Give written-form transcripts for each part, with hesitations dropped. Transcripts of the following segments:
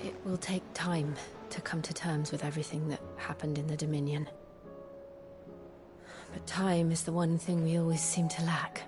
It will take time to come to terms with everything that happened in the Dominion. But time is the one thing we always seem to lack.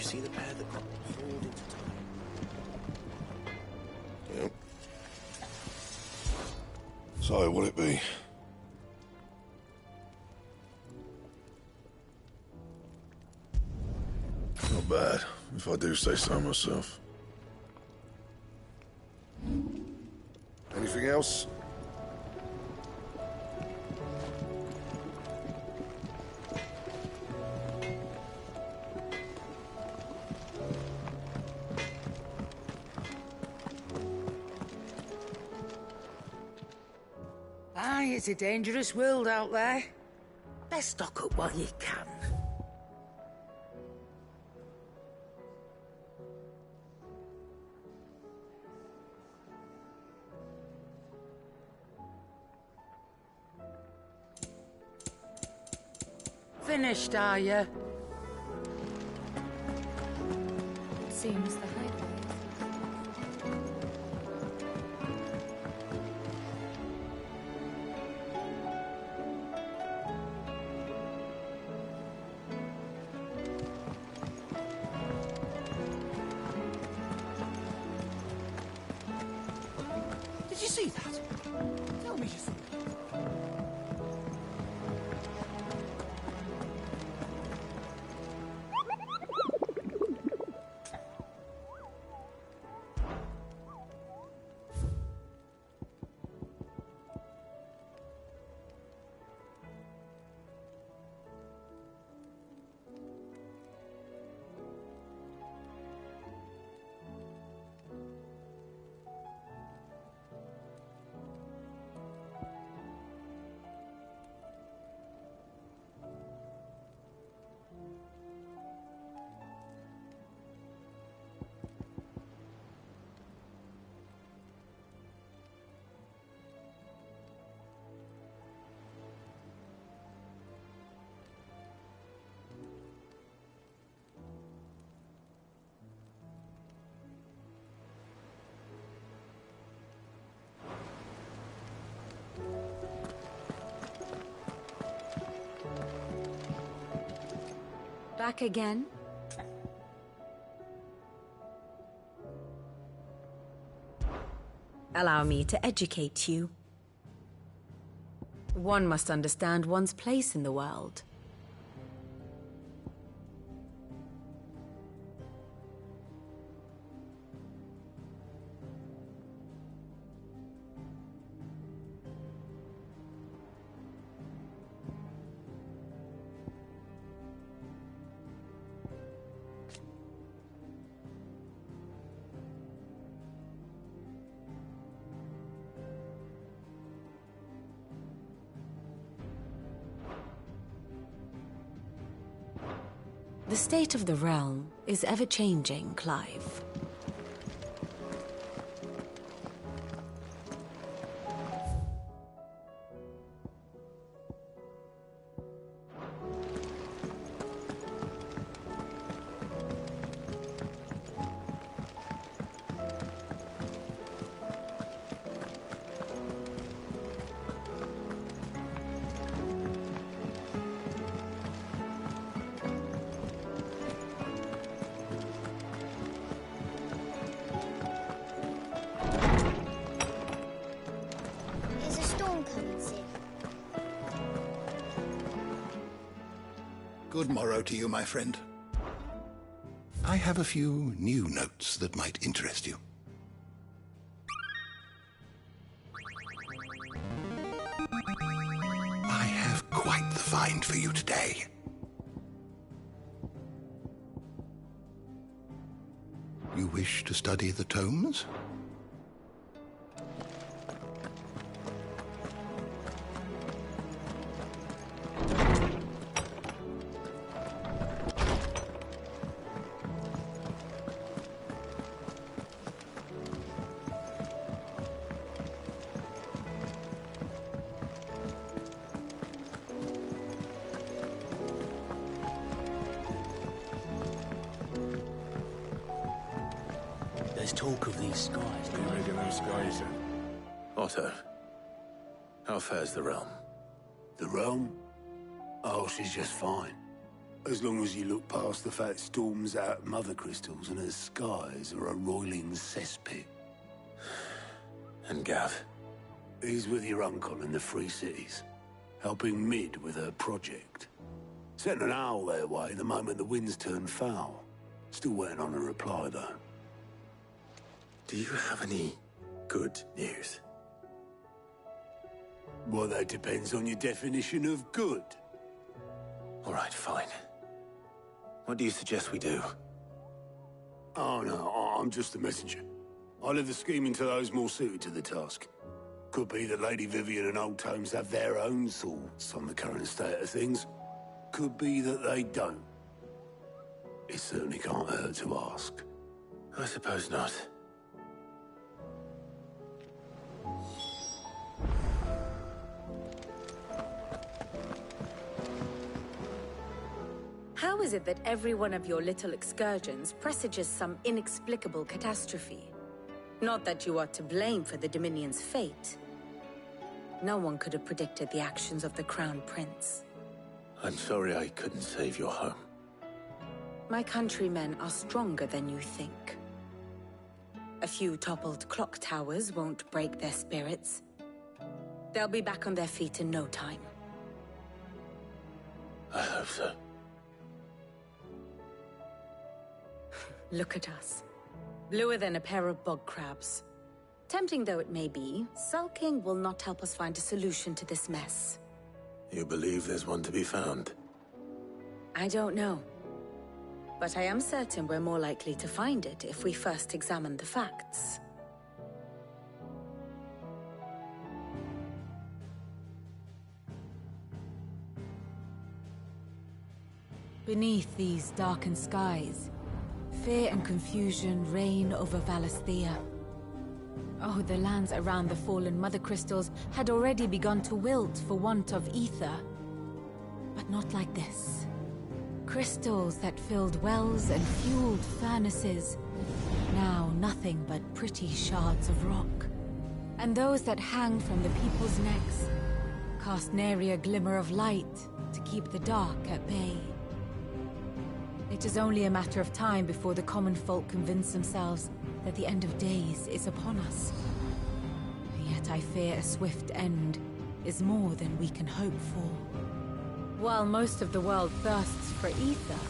See the pair that got pulled into time? Yep. So, what'll it be? Not bad, if I do say so myself. Anything else? Aye, it's a dangerous world out there. Best stock up while you can. Finished, are you? Seems the hideaway. Did you see that? Tell me you saw it. Back again? Allow me to educate you. One must understand one's place in the world. The state of the realm is ever-changing, Clive. Is a storm coming soon? Good morrow to you, my friend. I have a few new notes that might interest you. I have quite the find for you today. You wish to study the tomes? There's talk of these skies. Look at those skies then. Otto, how fares the realm? The realm? Oh, she's just fine. As long as you look past the fat storms out mother crystals and her skies are a roiling cesspit. And Gav? He's with your uncle in the Free Cities, helping Mid with her project. Sent an owl their way the moment the winds turned foul. Still waiting on a reply, though. Do you have any good news? Well, that depends on your definition of good. All right, fine. What do you suggest we do? Oh, no, I'm just the messenger. I leave the scheming to those more suited to the task. Could be that Lady Vivian and Old Tomes have their own thoughts on the current state of things. Could be that they don't. It certainly can't hurt to ask. I suppose not. How is it that every one of your little excursions presages some inexplicable catastrophe? Not that you are to blame for the Dominion's fate. No one could have predicted the actions of the Crown Prince. I'm sorry I couldn't save your home. My countrymen are stronger than you think. A few toppled clock towers won't break their spirits. They'll be back on their feet in no time. I hope so. Look at us. Bluer than a pair of bog crabs. Tempting though it may be, sulking will not help us find a solution to this mess. You believe there's one to be found? I don't know. But I am certain we're more likely to find it if we first examine the facts. Beneath these darkened skies, fear and confusion reign over Valisthea. Oh, the lands around the fallen Mother Crystals had already begun to wilt for want of ether. But not like this. Crystals that filled wells and fueled furnaces. Now nothing but pretty shards of rock. And those that hang from the people's necks cast nary a glimmer of light to keep the dark at bay. It is only a matter of time before the common folk convince themselves that the end of days is upon us. Yet I fear a swift end is more than we can hope for. While most of the world thirsts for ether,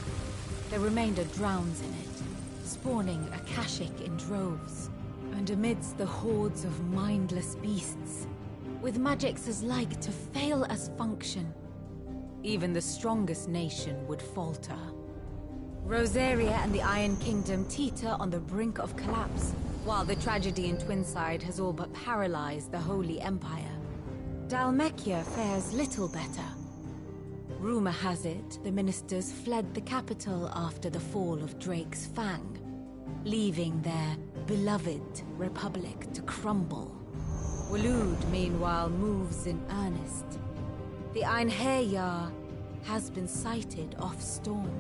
the remainder drowns in it, spawning Akashic in droves. And amidst the hordes of mindless beasts, with magics as like to fail as function, even the strongest nation would falter. Rosaria and the Iron Kingdom teeter on the brink of collapse, while the tragedy in Twinside has all but paralyzed the Holy Empire. Dalmekia fares little better. Rumor has it, the ministers fled the capital after the fall of Drake's Fang, leaving their beloved republic to crumble. Waloed, meanwhile, moves in earnest. The Einherjar has been sighted off-storm.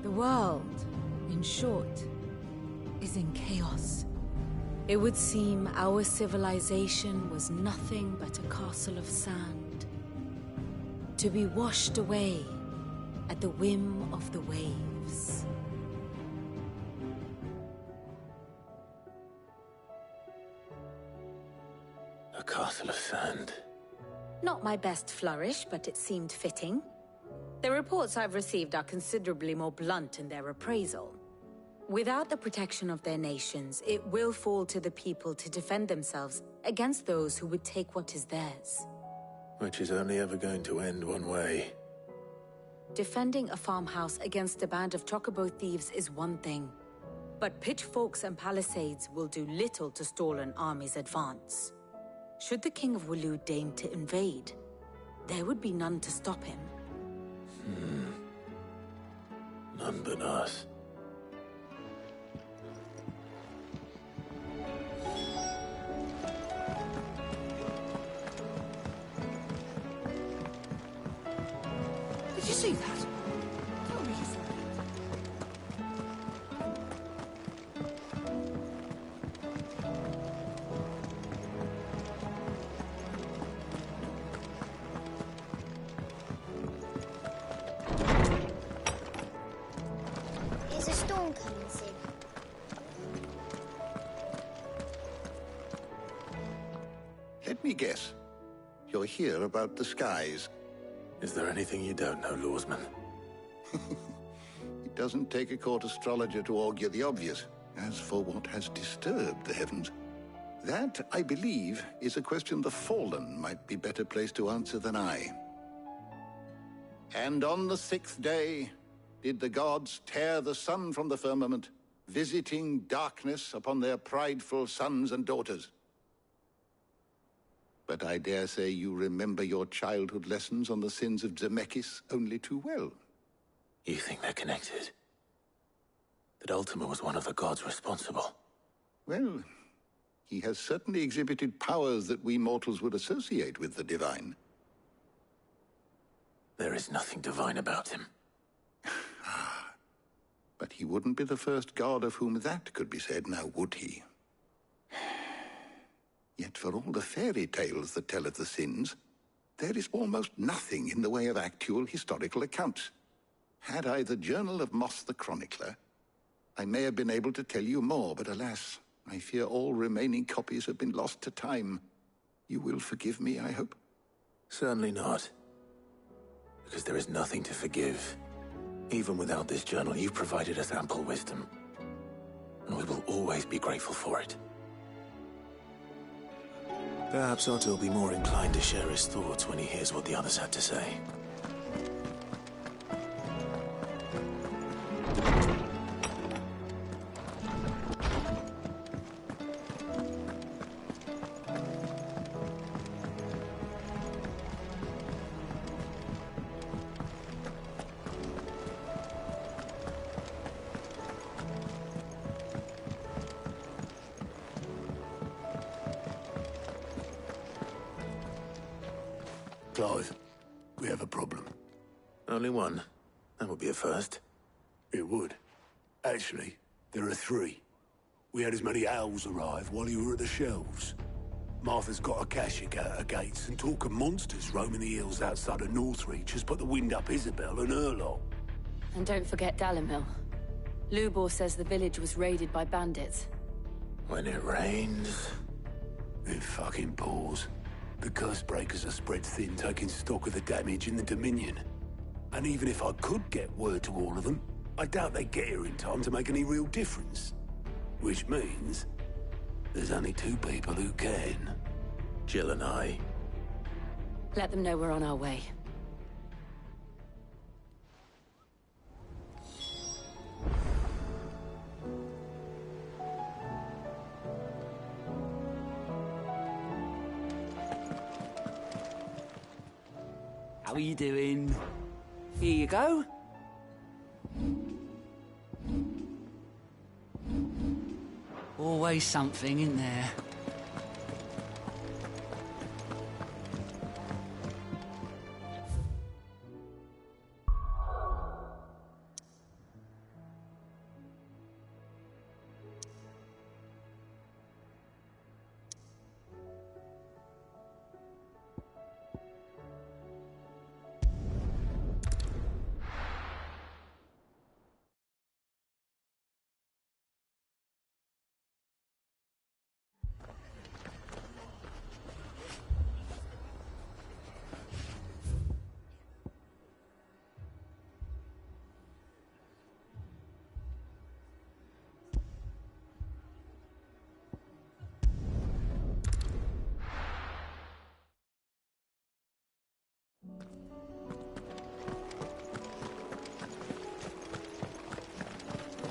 The world, in short, is in chaos. It would seem our civilization was nothing but a castle of sand, to be washed away at the whim of the waves. A castle of sand. Not my best flourish, but it seemed fitting. The reports I've received are considerably more blunt in their appraisal. Without the protection of their nations, it will fall to the people to defend themselves against those who would take what is theirs. Which is only ever going to end one way. Defending a farmhouse against a band of chocobo thieves is one thing, but pitchforks and palisades will do little to stall an army's advance. Should the King of Waloed deign to invade, there would be none to stop him. None but us. Did you see that? Tell me you saw it. Is a storm coming, Sid? Let me guess. You're here about the skies. Is there anything you don't know, Lawsman? It doesn't take a court astrologer to augur the obvious. As for what has disturbed the heavens, that, I believe, is a question the Fallen might be better placed to answer than I. And on the 6th day did the gods tear the sun from the firmament, visiting darkness upon their prideful sons and daughters. But I dare say you remember your childhood lessons on the sins of Zemeckis only too well. You think they're connected? That Ultima was one of the gods responsible? Well, he has certainly exhibited powers that we mortals would associate with the divine. There is nothing divine about him. But he wouldn't be the first god of whom that could be said, now would he? Yet for all the fairy tales that tell of the sins, there is almost nothing in the way of actual historical accounts. Had I the Journal of Moss the Chronicler, I may have been able to tell you more, but alas, I fear all remaining copies have been lost to time. You will forgive me, I hope? Certainly not. Because there is nothing to forgive. Even without this journal, you've provided us ample wisdom. And we will always be grateful for it. Perhaps Otto will be more inclined to share his thoughts when he hears what the others had to say. Clive, we have a problem. Only one. That would be a first. It would. Actually, there are 3. We had as many owls arrive while you were at the shelves. Martha's got a Akashic out her gates, and talk of monsters roaming the hills outside of Northreach has put the wind up Isabel and her lot. And don't forget Dalimil. Lubor says the village was raided by bandits. When it rains... It fucking pours. The curse breakers are spread thin, taking stock of the damage in the Dominion. And even if I could get word to all of them, I doubt they'd get here in time to make any real difference. Which means there's only 2 people who can. Jill and I. Let them know we're on our way. How are you doing? Here you go. Always something in there.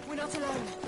We're not alone.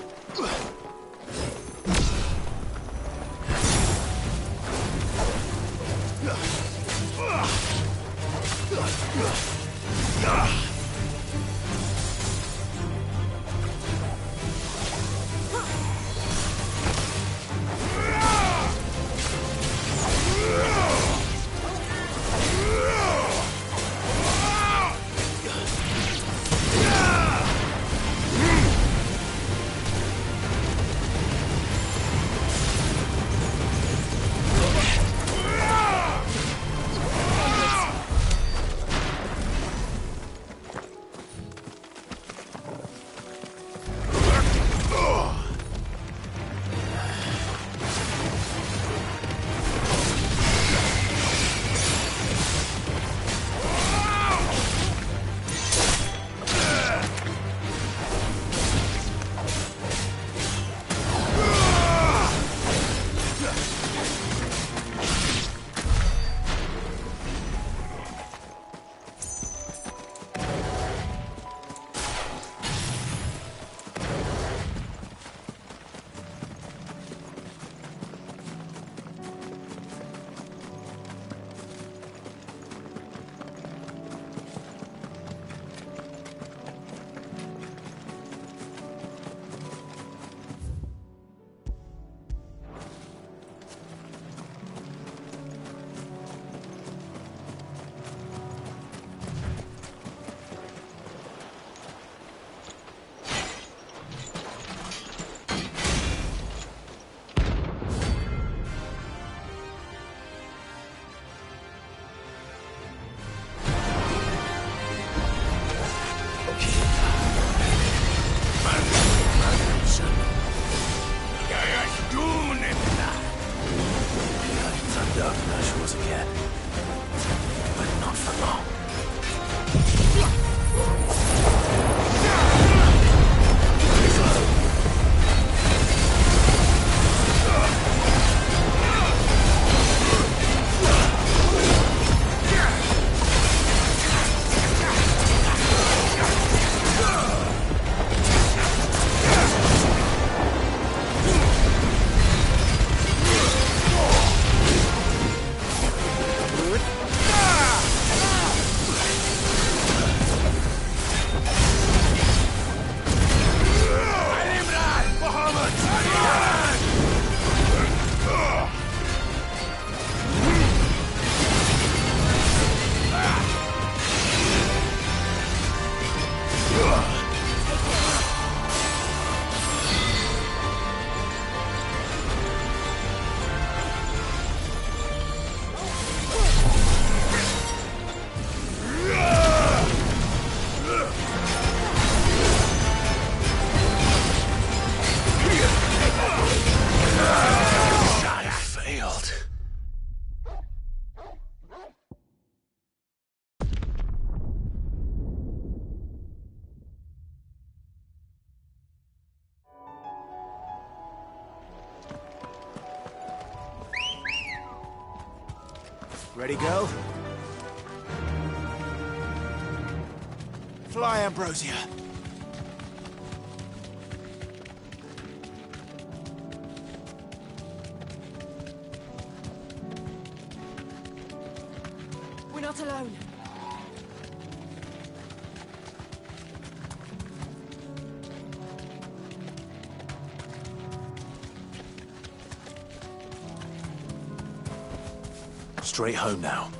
Ready, go? Fly, Ambrosia. We're not alone. Straight home now.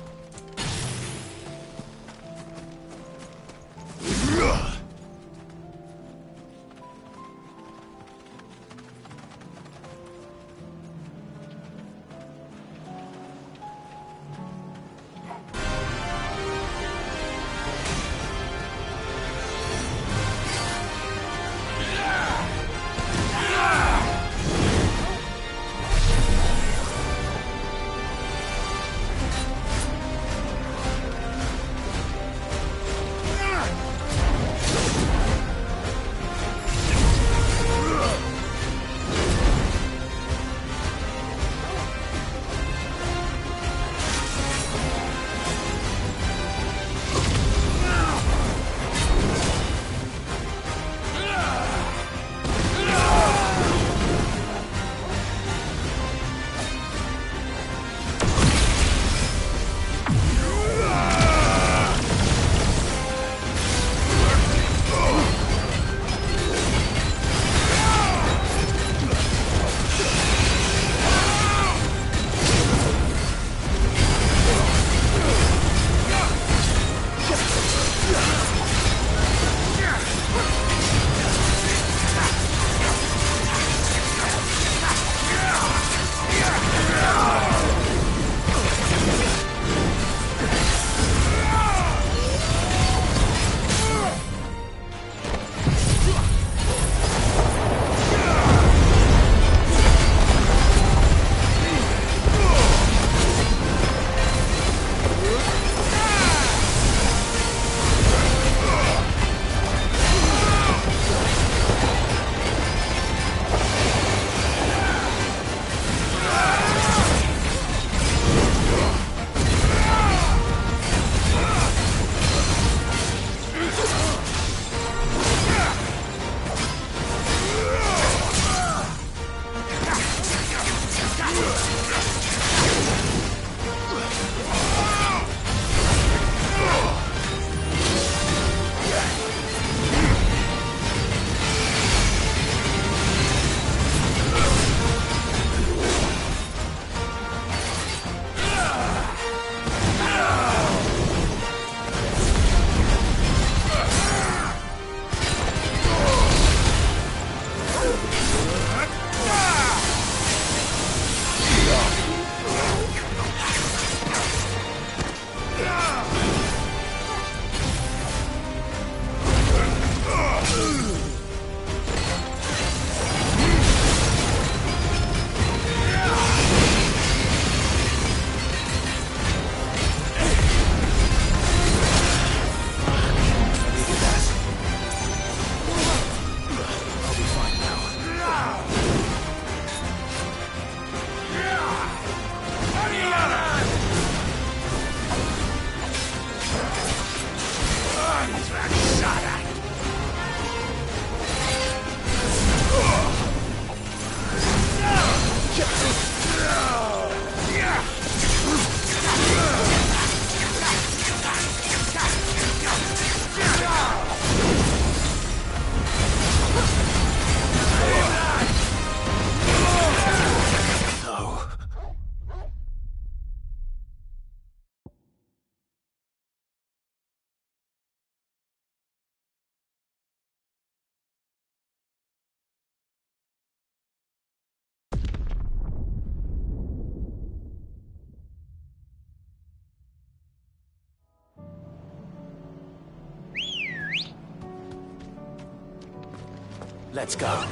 Let's go.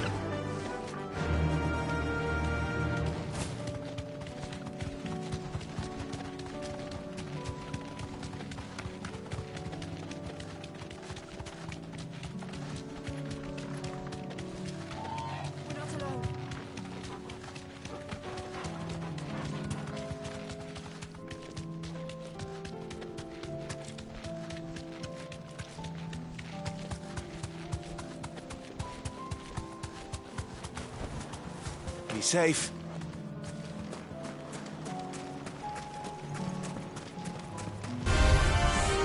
Be safe.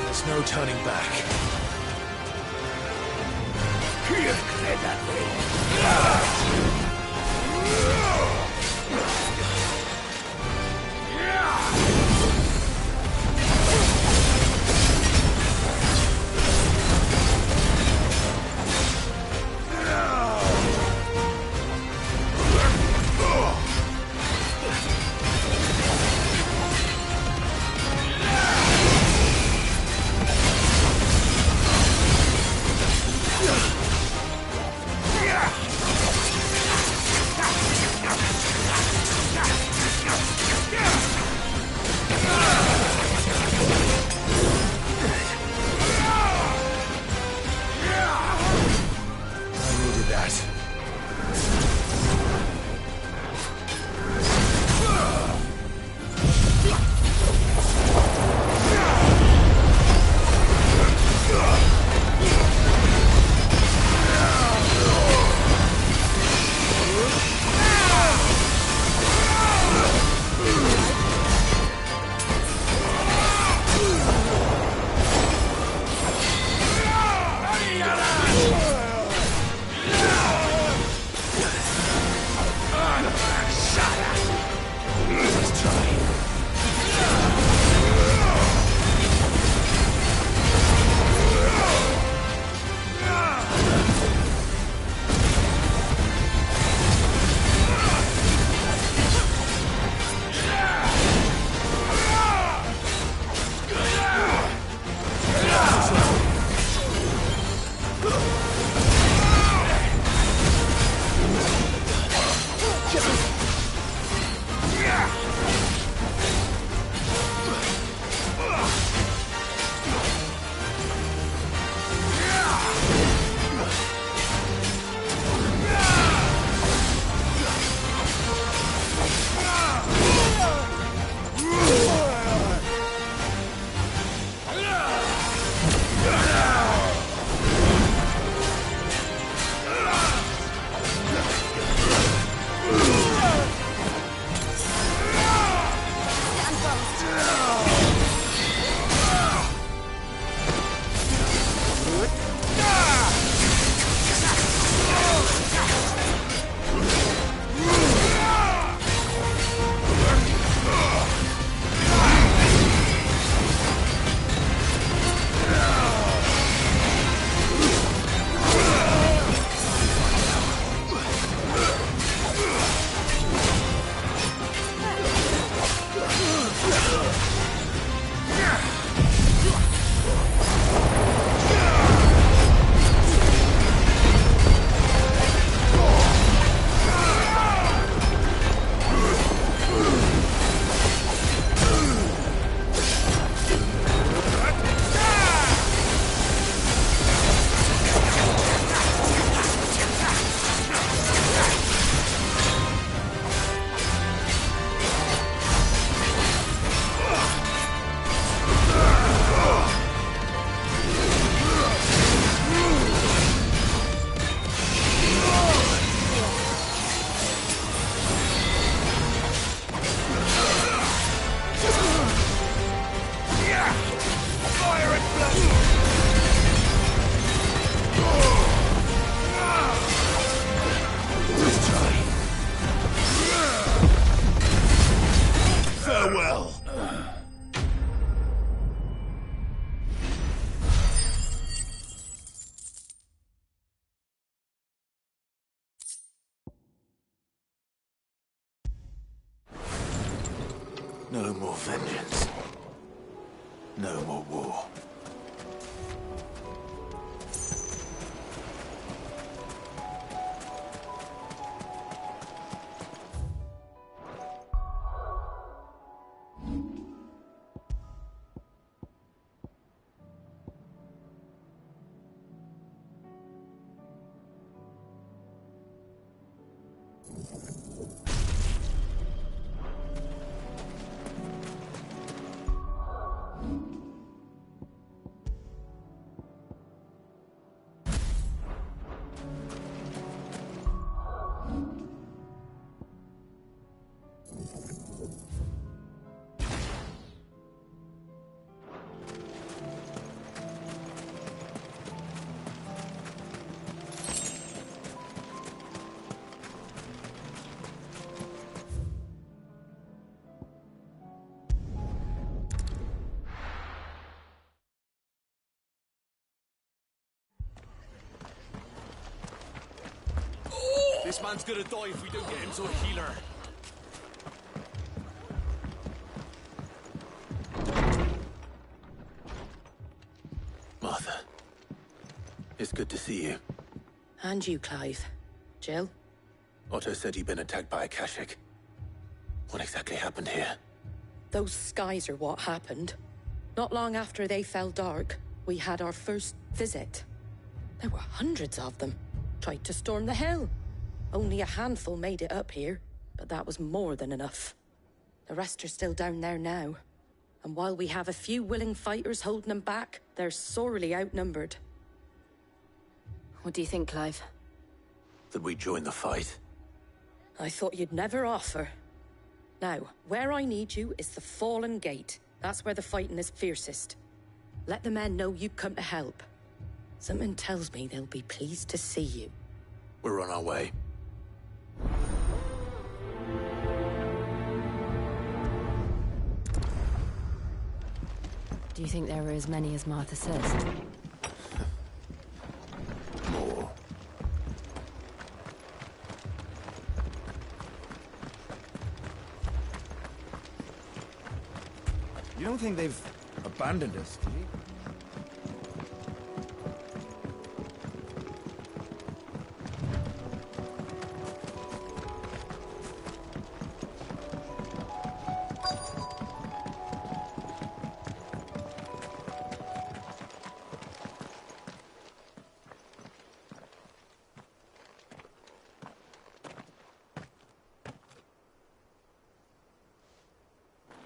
There's no turning back. Clear that way. No more vengeance. No more war. This man's gonna die if we don't get him to a healer. Martha. It's good to see you. And you, Clive. Jill? Otto said he'd been attacked by a Kashik. What exactly happened here? Those skies are what happened. Not long after they fell dark, we had our first visit. There were hundreds of them. Tried to storm the hill. Only a handful made it up here, but that was more than enough. The rest are still down there now. And while we have a few willing fighters holding them back, they're sorely outnumbered. What do you think, Clive? That we join the fight? I thought you'd never offer. Now, where I need you is the Fallen Gate. That's where the fighting is fiercest. Let the men know you come to help. Something tells me they'll be pleased to see you. We're on our way. Do you think there are as many as Martha says? More. You don't think they've abandoned us, do you?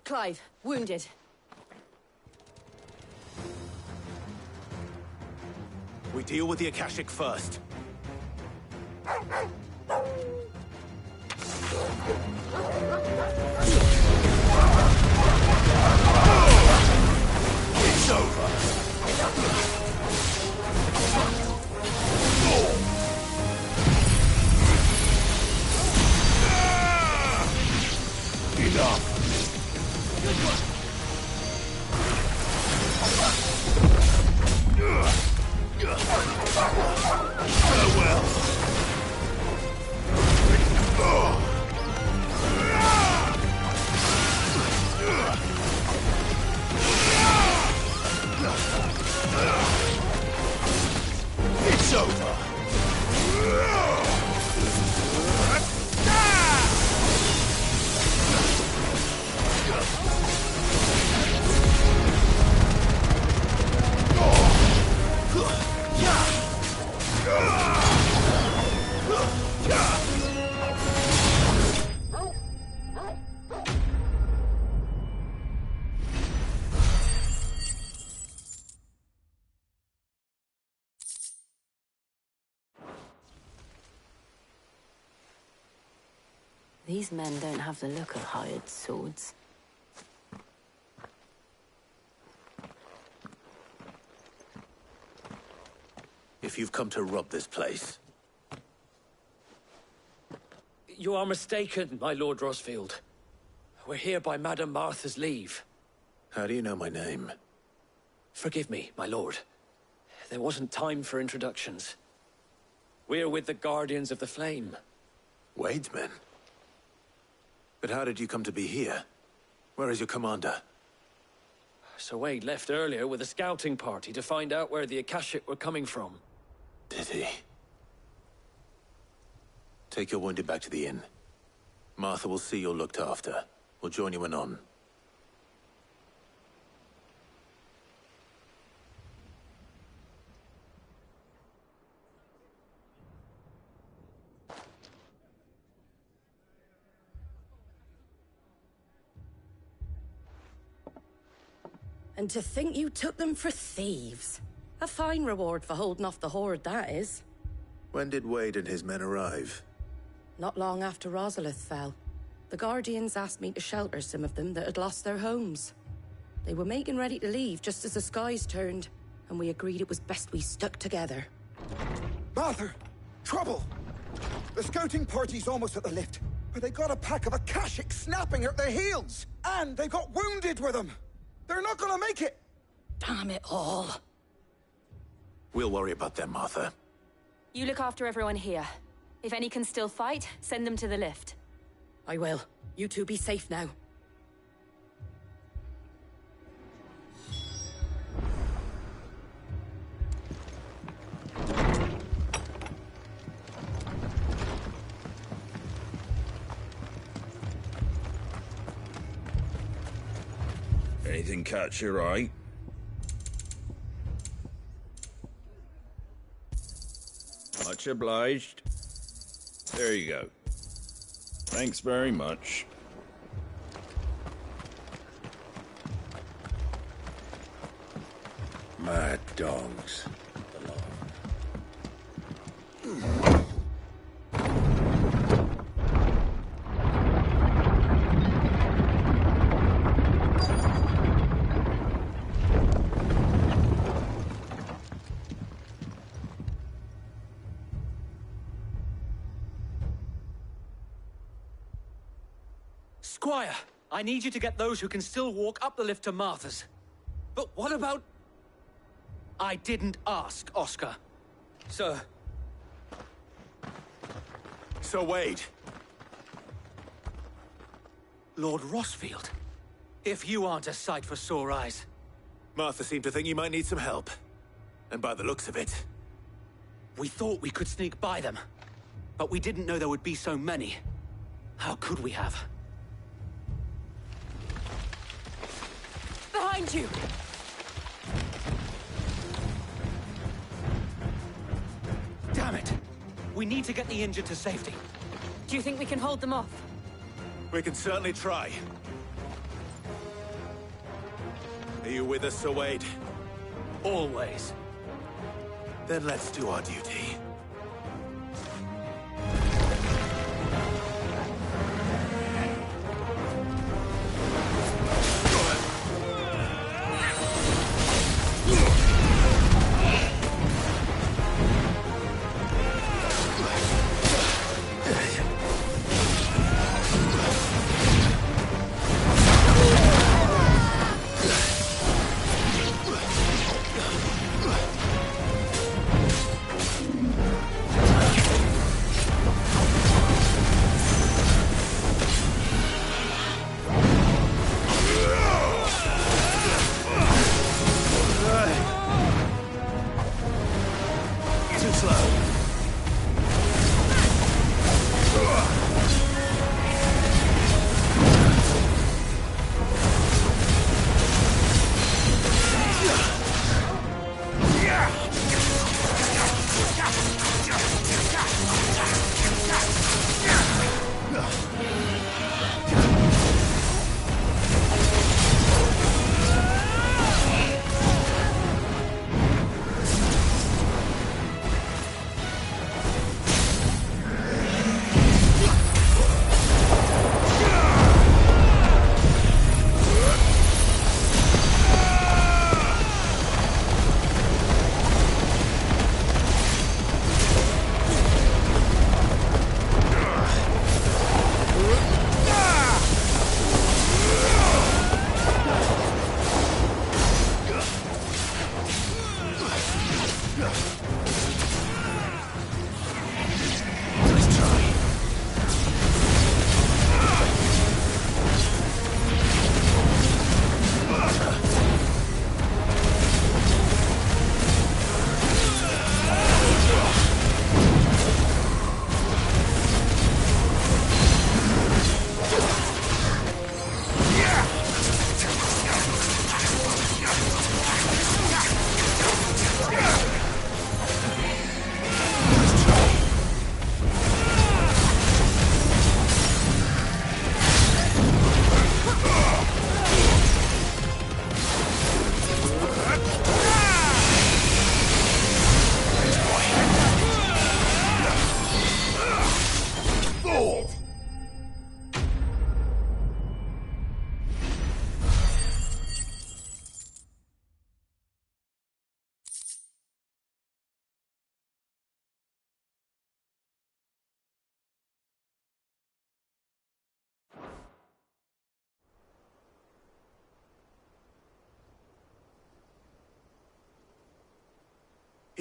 Clive, wounded. We deal with the Akashic first. It's over. Enough. Farewell. It's over. These men don't have the look of hired swords. If you've come to rob this place... You are mistaken, my Lord Rosfield. We're here by Madame Martha's leave. How do you know my name? Forgive me, my lord. There wasn't time for introductions. We're with the Guardians of the Flame. Wade's men? But how did you come to be here? Where is your commander? Sir Wade left earlier with a scouting party to find out where the Akashic were coming from. Did he? Take your wounded back to the inn. Martha will see you're looked after. We'll join you anon. And to think you took them for thieves. A fine reward for holding off the horde, that is. When did Wade and his men arrive? Not long after Rosalith fell. The Guardians asked me to shelter some of them that had lost their homes. They were making ready to leave just as the skies turned, and we agreed it was best we stuck together. Martha! Trouble! The scouting party's almost at the lift, but they got a pack of Akashic snapping at their heels! And they got wounded with them! They're not gonna make it! Damn it all. We'll worry about them, Martha. You look after everyone here. If any can still fight, send them to the lift. I will. You two be safe now. Anything catch your eye? Much obliged. There you go. Thanks very much. Mad dogs. Squire, I need you to get those who can still walk up the lift to Martha's. But what about... I didn't ask, Oscar. Sir. Sir Wade. Lord Rossfield. If you aren't a sight for sore eyes. Martha seemed to think you might need some help. And by the looks of it... We thought we could sneak by them. But we didn't know there would be so many. How could we have? Behind you! Damn it! We need to get the injured to safety. Do you think we can hold them off? We can certainly try. Are you with us, Sir Wade? Always. Then let's do our duty.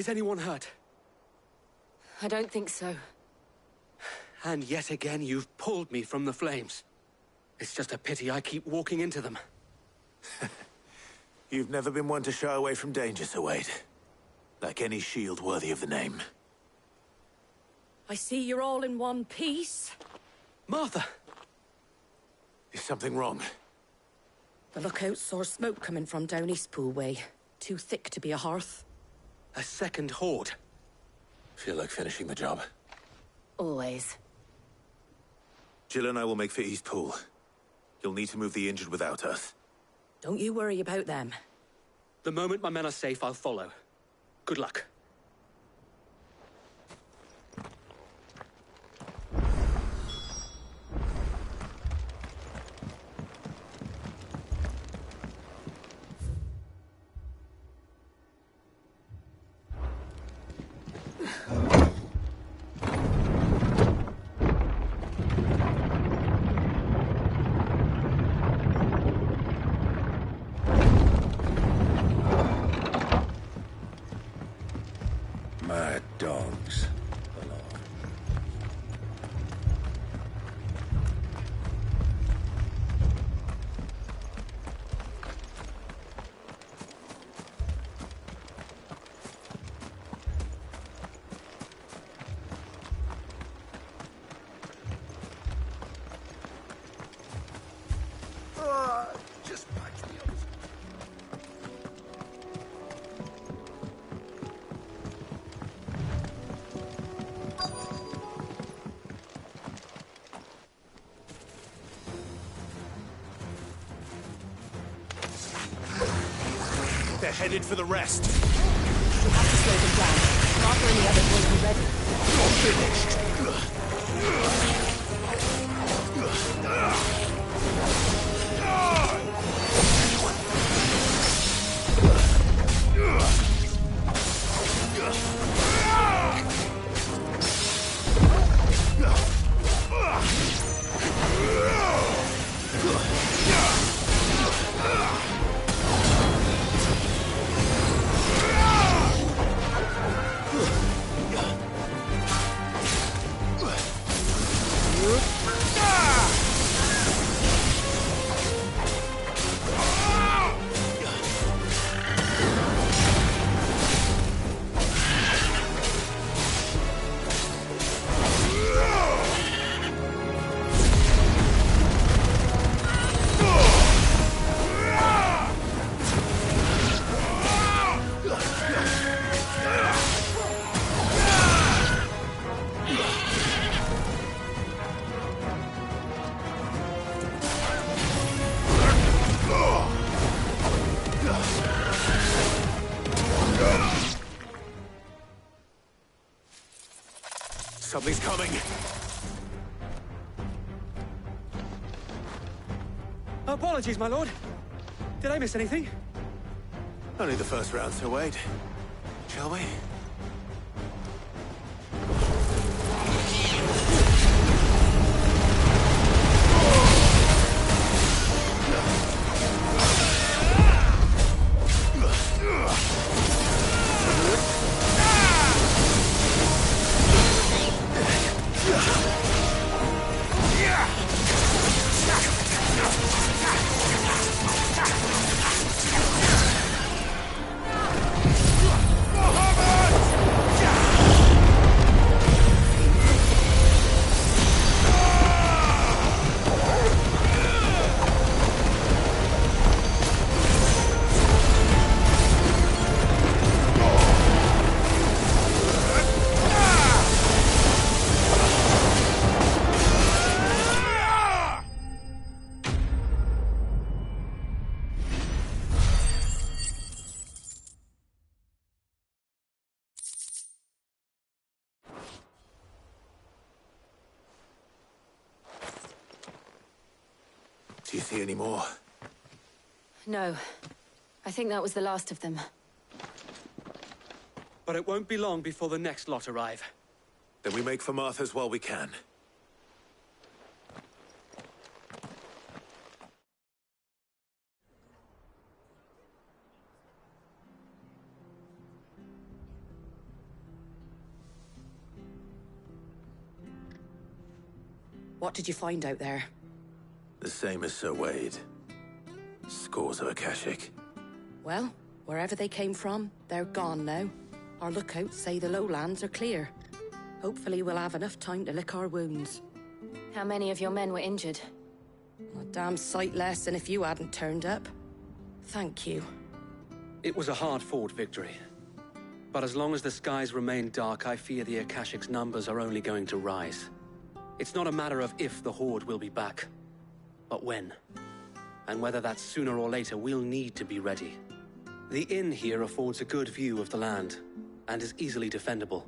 Is anyone hurt? I don't think so. And yet again, you've pulled me from the flames. It's just a pity I keep walking into them. You've never been one to shy away from danger, Sir Wade. Like any shield worthy of the name. I see you're all in one piece. Martha! Is something wrong? The lookout saw smoke coming from down Eastpool way. Too thick to be a hearth. A second horde. Feel like finishing the job. Always. Jill and I will make for Eastpool. You'll need to move the injured without us. Don't you worry about them. The moment my men are safe, I'll follow. Good luck. Mad dogs. Just patch me up. They're headed for the rest. We have to slow them down. Martha and the others won't be ready. You're finished. Something's coming. Apologies, my lord. Did I miss anything? Only the first round, Sir Wade. Shall we? Do you see any more? No. I think that was the last of them. But it won't be long before the next lot arrive. Then we make for Martha's while we can. What did you find out there? The same as Sir Wade. Scores of Akashic. Well, wherever they came from, they're gone now. Our lookouts say the lowlands are clear. Hopefully we'll have enough time to lick our wounds. How many of your men were injured? A damn sight less than if you hadn't turned up. Thank you. It was a hard-fought victory. But as long as the skies remain dark, I fear the Akashic's numbers are only going to rise. It's not a matter of if the Horde will be back, but when. And whether that's sooner or later, we'll need to be ready. The inn here affords a good view of the land, and is easily defendable.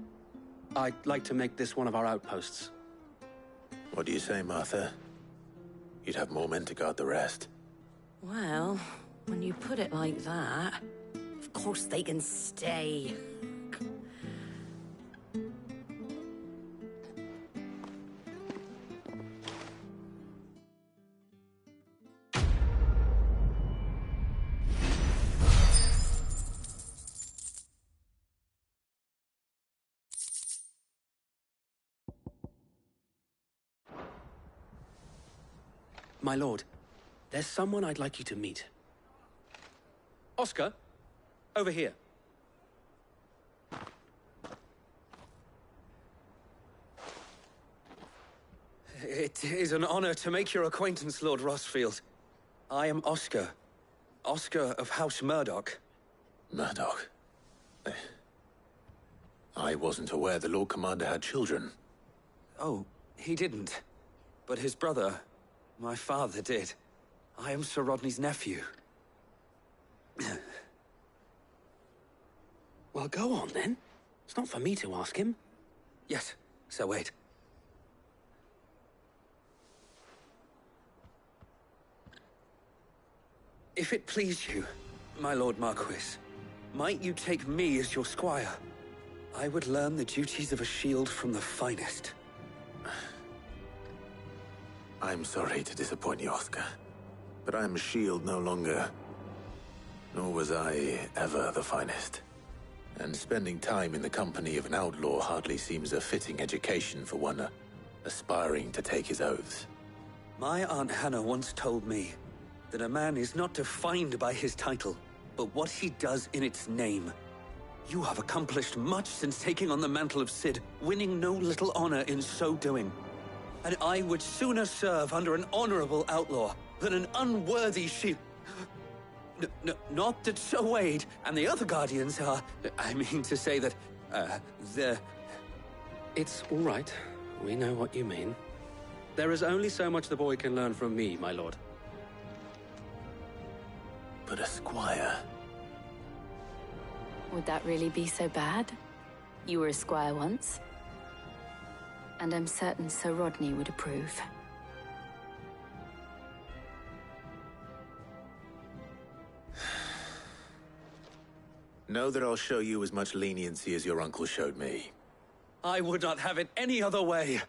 I'd like to make this one of our outposts. What do you say, Martha? You'd have more men to guard the rest. Well, when you put it like that, of course they can stay. My lord, there's someone I'd like you to meet. Oscar, over here. It is an honor to make your acquaintance, Lord Rossfield. I am Oscar. Oscar of House Murdoch. Murdoch? I wasn't aware the Lord Commander had children. Oh, he didn't. But his brother, my father, did. I am Sir Rodney's nephew. Well, go on, then. It's not for me to ask him. Yes, Sir Wade. If it please you, my Lord Marquis, might you take me as your squire? I would learn the duties of a shield from the finest. I'm sorry to disappoint you, Oscar, but I'm a shield no longer. Nor was I ever the finest. And spending time in the company of an outlaw hardly seems a fitting education for one aspiring to take his oaths. My Aunt Hannah once told me that a man is not defined by his title, but what he does in its name. You have accomplished much since taking on the mantle of Cid, winning no little honor in so doing. And I would sooner serve under an honorable outlaw than an unworthy shield. Not that Sir Wade and the other Guardians are... I mean to say that, they're... It's all right. We know what you mean. There is only so much the boy can learn from me, my lord. But a squire... Would that really be so bad? You were a squire once. And I'm certain Sir Rodney would approve. Know that I'll show you as much leniency as your uncle showed me. I would not have it any other way.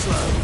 slow.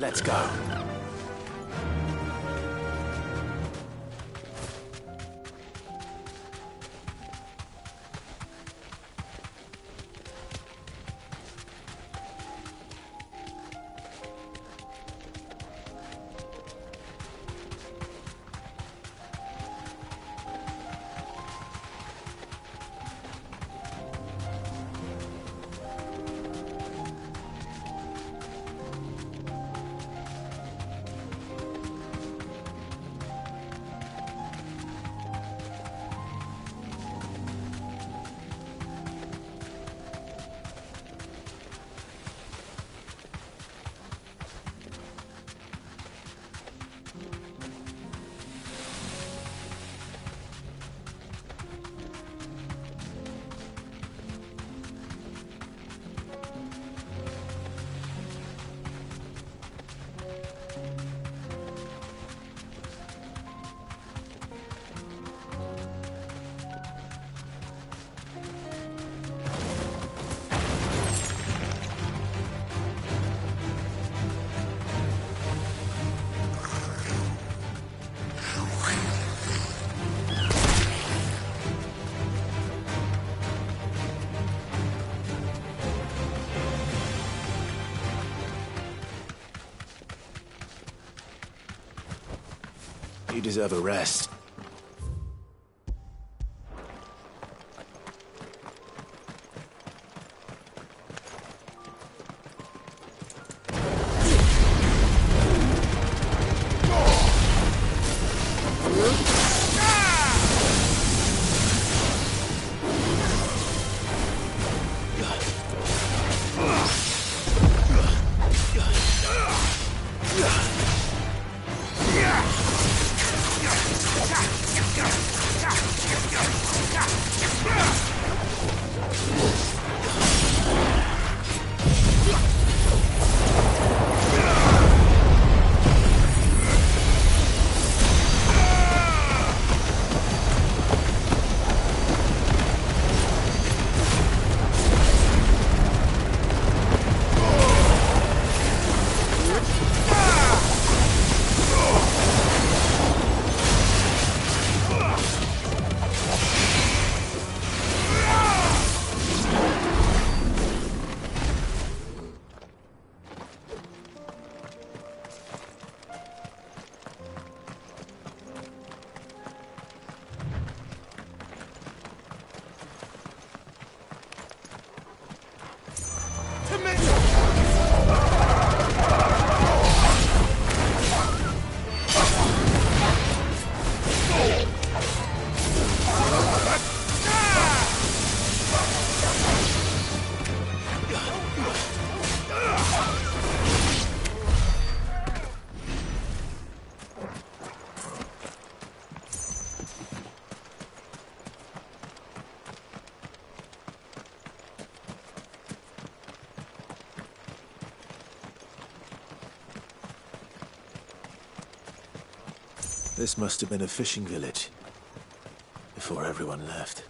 Let's go. You deserve a rest. This must have been a fishing village before everyone left.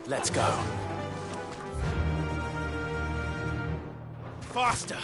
Let's go. Faster!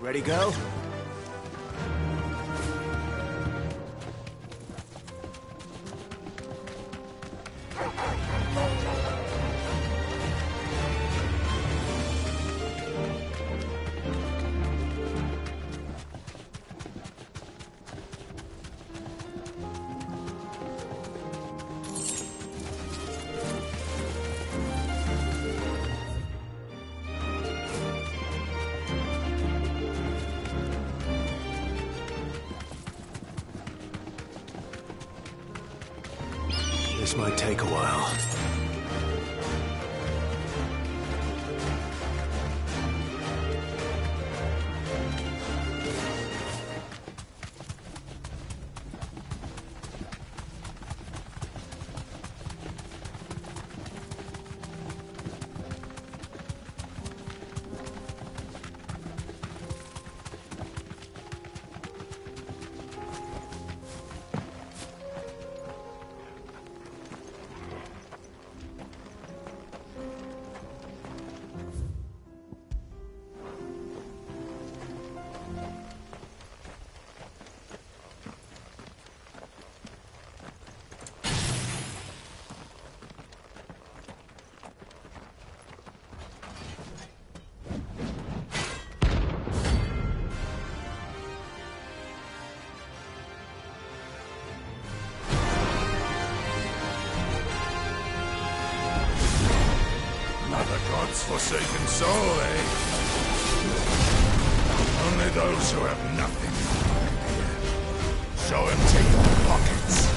Ready, go? This might take a while. A god's forsaken soul, eh? Only those who have nothing. Show him take your pockets.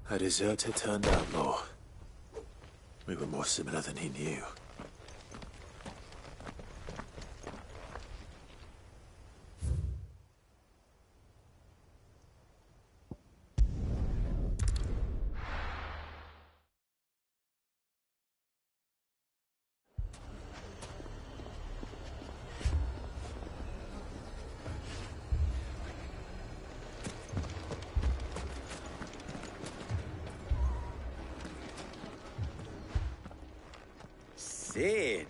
A deserter turned outlaw. We were more similar than he knew. Sid.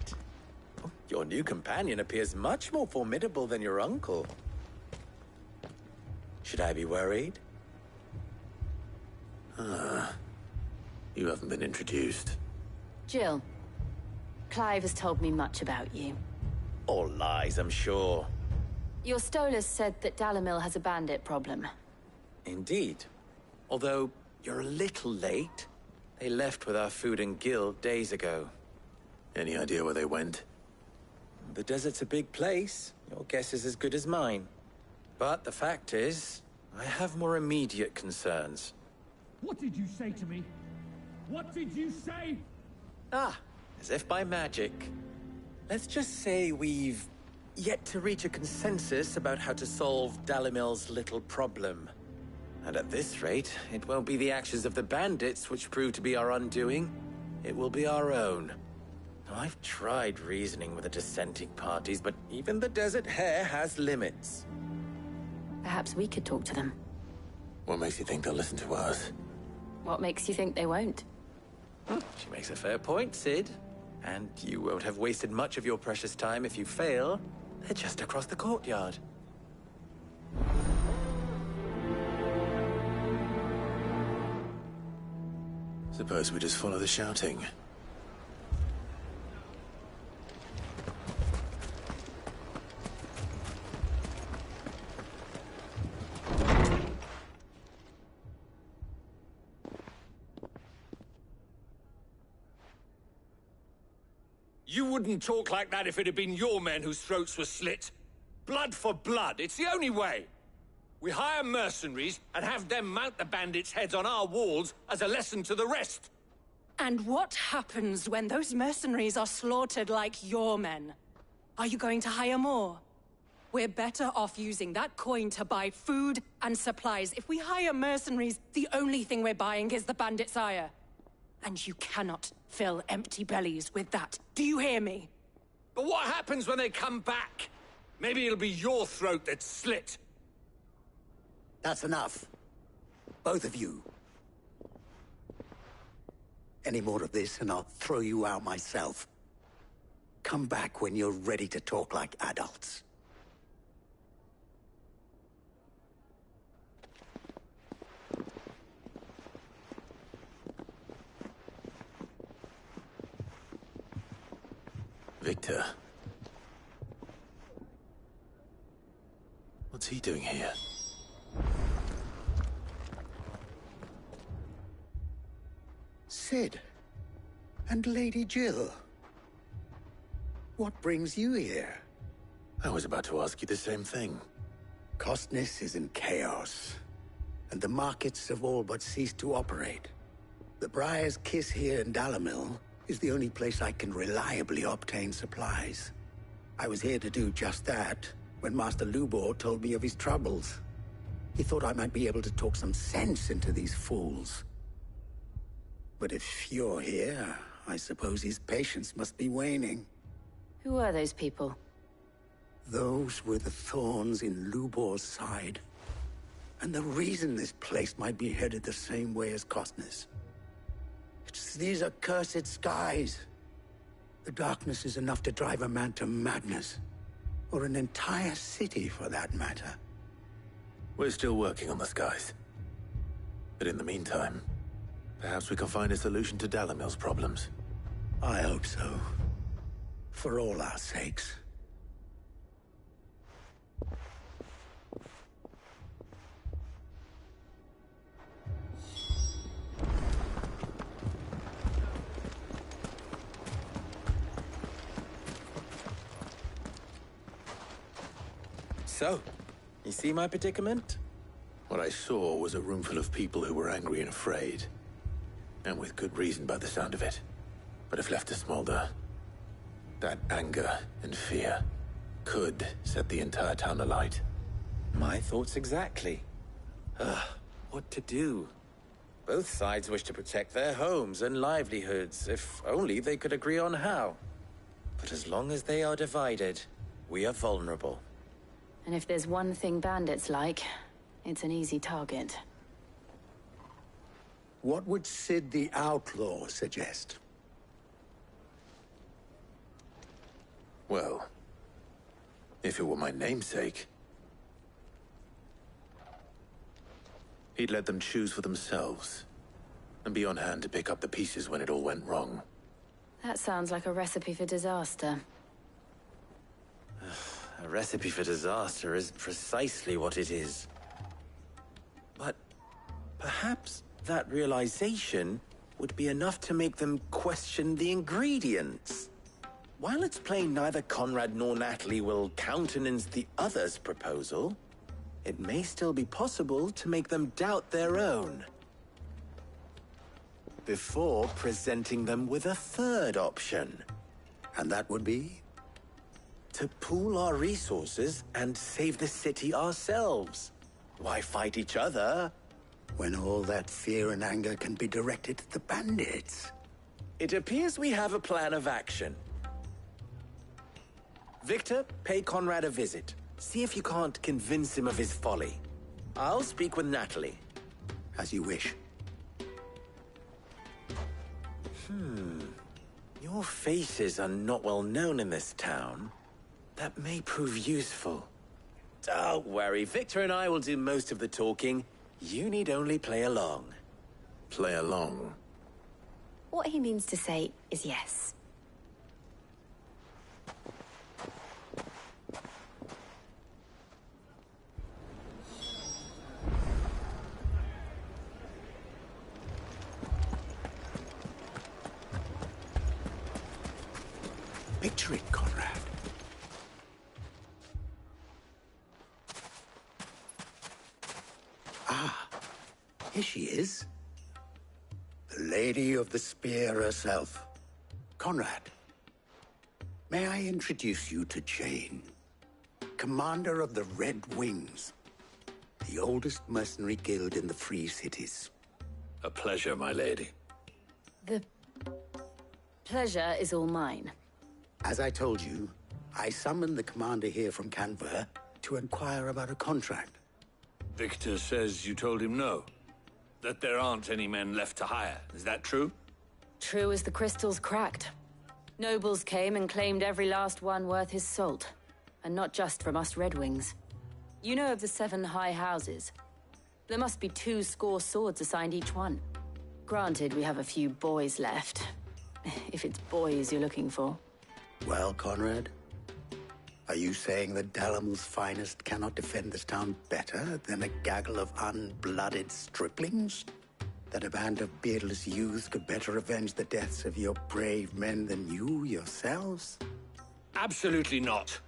Your new companion appears much more formidable than your uncle. Should I be worried? You haven't been introduced. Jill. Clive has told me much about you. All lies, I'm sure. Your Stolas said that Dalamil has a bandit problem. Indeed. Although, you're a little late. They left with our food and guild days ago. Any idea where they went? The desert's a big place. Your guess is as good as mine. But the fact is, I have more immediate concerns. What did you say to me? What did you say? Ah, as if by magic. Let's just say we've yet to reach a consensus about how to solve Dalimil's little problem. And at this rate, it won't be the actions of the bandits which prove to be our undoing. It will be our own. Now, I've tried reasoning with the dissenting parties, but even the Desert Hare has limits. Perhaps we could talk to them. What makes you think they'll listen to us? What makes you think they won't? She makes a fair point, Sid. And you won't have wasted much of your precious time if you fail. They're just across the courtyard. Suppose we just follow the shouting. You wouldn't talk like that if it had been your men whose throats were slit. Blood for blood, it's the only way. We hire mercenaries and have them mount the bandits' heads on our walls as a lesson to the rest. And what happens when those mercenaries are slaughtered like your men? Are you going to hire more? We're better off using that coin to buy food and supplies. If we hire mercenaries, the only thing we're buying is the bandits' ire. And you cannot fill empty bellies with that. Do you hear me? But what happens when they come back? Maybe it'll be your throat that's slit. That's enough. Both of you. Any more of this and I'll throw you out myself. Come back when you're ready to talk like adults. Victor. What's he doing here? Sid. And Lady Jill. What brings you here? I was about to ask you the same thing. Costness is in chaos, and the markets have all but ceased to operate. The Briar's Kiss here in Dalamil is the only place I can reliably obtain supplies. I was here to do just that when Master Lubor told me of his troubles. He thought I might be able to talk some sense into these fools. But if you're here, I suppose his patience must be waning. Who are those people? Those were the thorns in Lubor's side. And the reason this place might be headed the same way as Costness. It's these accursed skies. The darkness is enough to drive a man to madness. Or an entire city, for that matter. We're still working on the skies. But in the meantime, perhaps we can find a solution to Dalamil's problems. I hope so. For all our sakes. So, you see my predicament? What I saw was a room full of people who were angry and afraid. And with good reason by the sound of it. But if left to smolder, that anger and fear could set the entire town alight. My thoughts exactly. What to do? Both sides wish to protect their homes and livelihoods, if only they could agree on how. But as long as they are divided, we are vulnerable. And if there's one thing bandits like, it's an easy target. What would Sid the Outlaw suggest? Well, if it were my namesake, he'd let them choose for themselves, and be on hand to pick up the pieces when it all went wrong. That sounds like a recipe for disaster. A recipe for disaster is precisely what it is. But perhaps that realization would be enough to make them question the ingredients. While it's plain neither Conrad nor Natalie will countenance the other's proposal, it may still be possible to make them doubt their own. Before presenting them with a third option. And that would be? To pool our resources and save the city ourselves. Why fight each other? When all that fear and anger can be directed at the bandits. It appears we have a plan of action. Victor, pay Conrad a visit. See if you can't convince him of his folly. I'll speak with Natalie. As you wish. Your faces are not well known in this town. That may prove useful. Don't worry, Victor and I will do most of the talking. You need only play along. Play along? What he means to say is yes. Picture it, Conrad. Ah, here she is. The Lady of the Spear herself. Conrad, may I introduce you to Jane, commander of the Red Wings, the oldest mercenary guild in the Free Cities. A pleasure, my lady. The pleasure is all mine. As I told you, I summoned the commander here from Canver to inquire about a contract. Victor says you told him no. That there aren't any men left to hire. Is that true? True as the crystals cracked. Nobles came and claimed every last one worth his salt. And not just from us Red Wings. You know of the 7 high houses. There must be 2 swords assigned each one. Granted, we have a few boys left. If it's boys you're looking for. Well, Conrad, are you saying that Dalamel's finest cannot defend this town better than a gaggle of unblooded striplings? That a band of beardless youths could better avenge the deaths of your brave men than you yourselves? Absolutely not.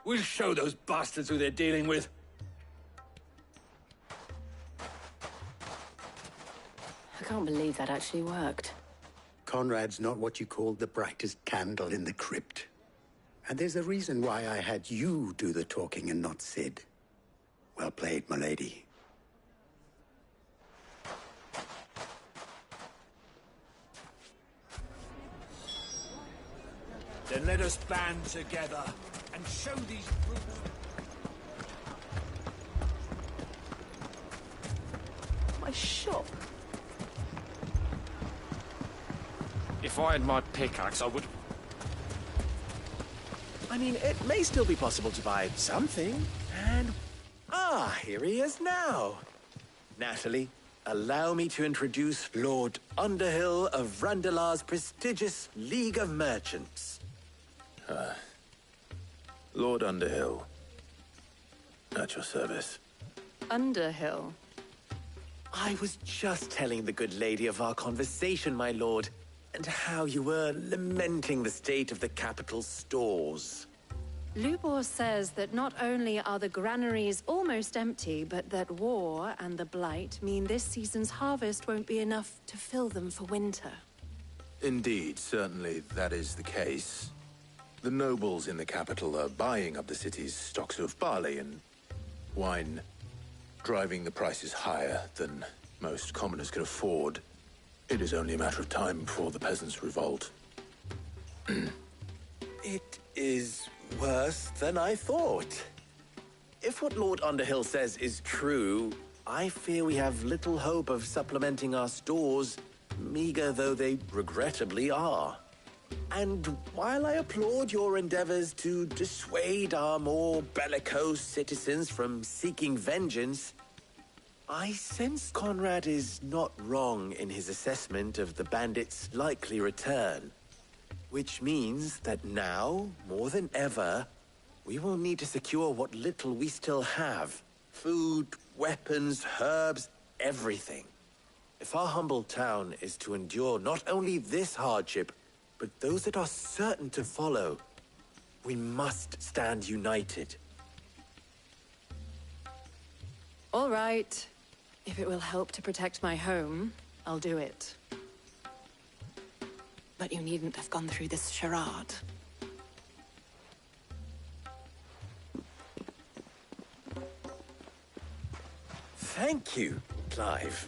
We'll show those bastards who they're dealing with. I can't believe that actually worked. Conrad's not what you called the brightest candle in the crypt. And there's a reason why I had you do the talking and not Sid. Well played, my lady. Then let us band together and show these brutes. My shop. If I had my pickaxe, I would... I mean, it may still be possible to buy something, and... Ah, here he is now. Natalie, allow me to introduce Lord Underhill of Randalar's prestigious League of Merchants. Lord Underhill. At your service. Underhill? I was just telling the good lady of our conversation, my lord, and how you were lamenting the state of the capital's stores. Lubor says that not only are the granaries almost empty, but that war and the Blight mean this season's harvest won't be enough to fill them for winter. Indeed, certainly that is the case. The nobles in the capital are buying up the city's stocks of barley and wine, driving the prices higher than most commoners can afford. It is only a matter of time before the peasants revolt. It is worse than I thought. If what Lord Underhill says is true, I fear we have little hope of supplementing our stores, meager though they regrettably are. And while I applaud your endeavors to dissuade our more bellicose citizens from seeking vengeance, I sense Conrad is not wrong in his assessment of the bandits' likely return. Which means that now, more than ever, we will need to secure what little we still have. Food, weapons, herbs, everything. If our humble town is to endure not only this hardship, but those that are certain to follow, we must stand united. All right. If it will help to protect my home, I'll do it. But you needn't have gone through this charade. Thank you, Clive.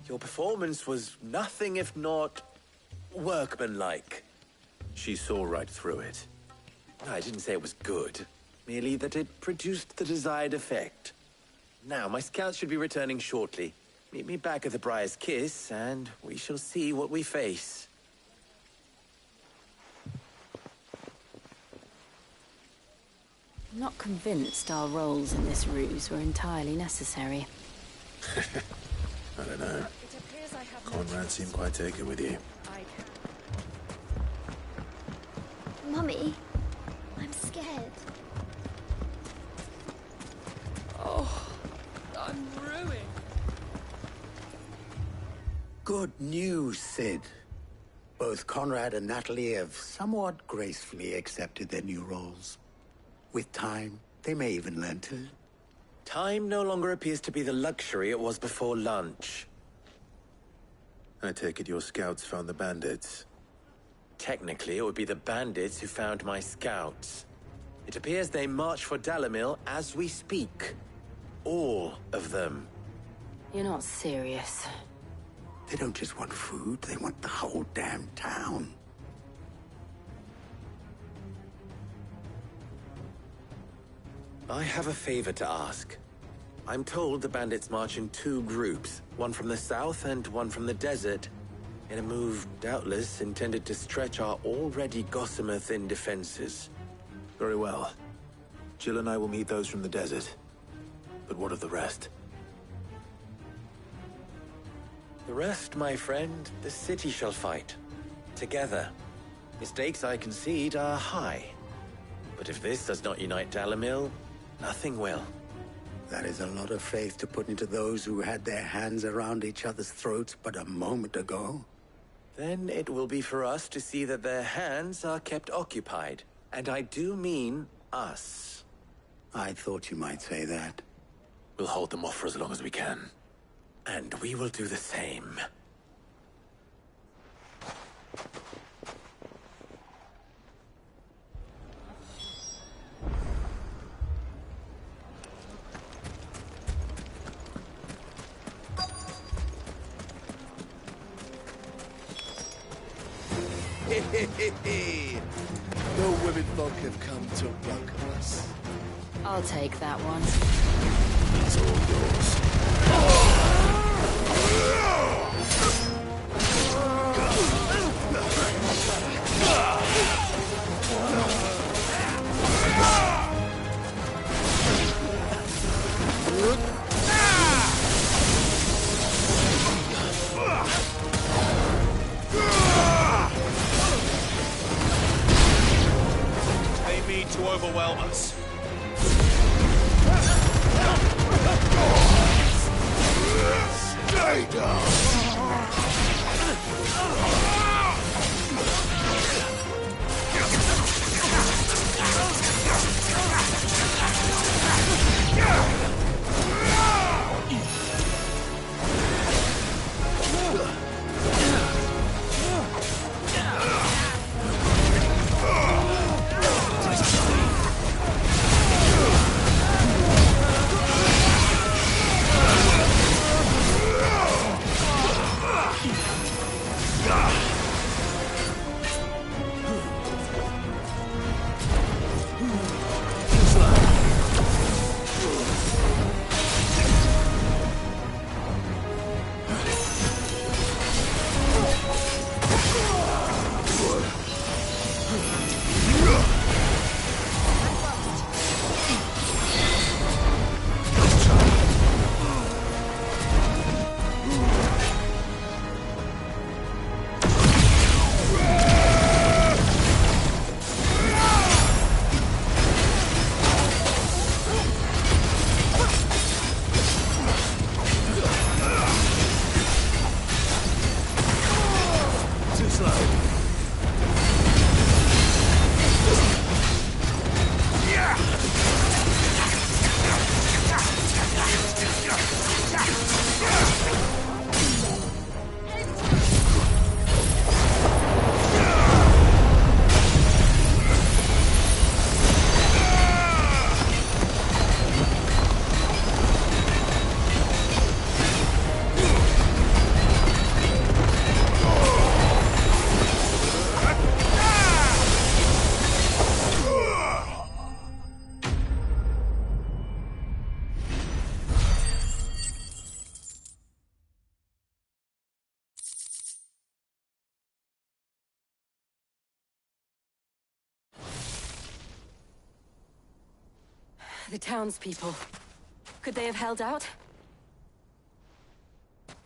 Your performance was nothing if not workmanlike. She saw right through it. I didn't say it was good, merely that it produced the desired effect. Now, my scouts should be returning shortly. Meet me back at the Briar's Kiss, and we shall see what we face. I'm not convinced our roles in this ruse were entirely necessary. I don't know. Conrad seemed quite taken with you. Mummy, I'm scared. Oh, I'm ruined. Good news, Sid. Both Conrad and Natalie have somewhat gracefully accepted their new roles. With time, they may even learn to. Time no longer appears to be the luxury it was before lunch. I take it your scouts found the bandits. Technically, it would be the bandits who found my scouts. It appears they march for Dalimil as we speak. All of them. You're not serious. They don't just want food, they want the whole damn town. I have a favor to ask. I'm told the bandits march in two groups, one from the south and one from the desert, in a move doubtless intended to stretch our already gossamer-thin defenses. Very well. Jill and I will meet those from the desert. But what of the rest? The rest, my friend, the city shall fight. Together. Mistakes, I concede, are high. But if this does not unite Dalimil, nothing will. That is a lot of faith to put into those who had their hands around each other's throats but a moment ago. Then it will be for us to see that their hands are kept occupied. And I do mean us. I thought you might say that. We'll hold them off for as long as we can. And we will do the same. The women folk have come to welcome us. I'll take that one. It's all yours. They mean to overwhelm us. Stay down! The townspeople. Could they have held out?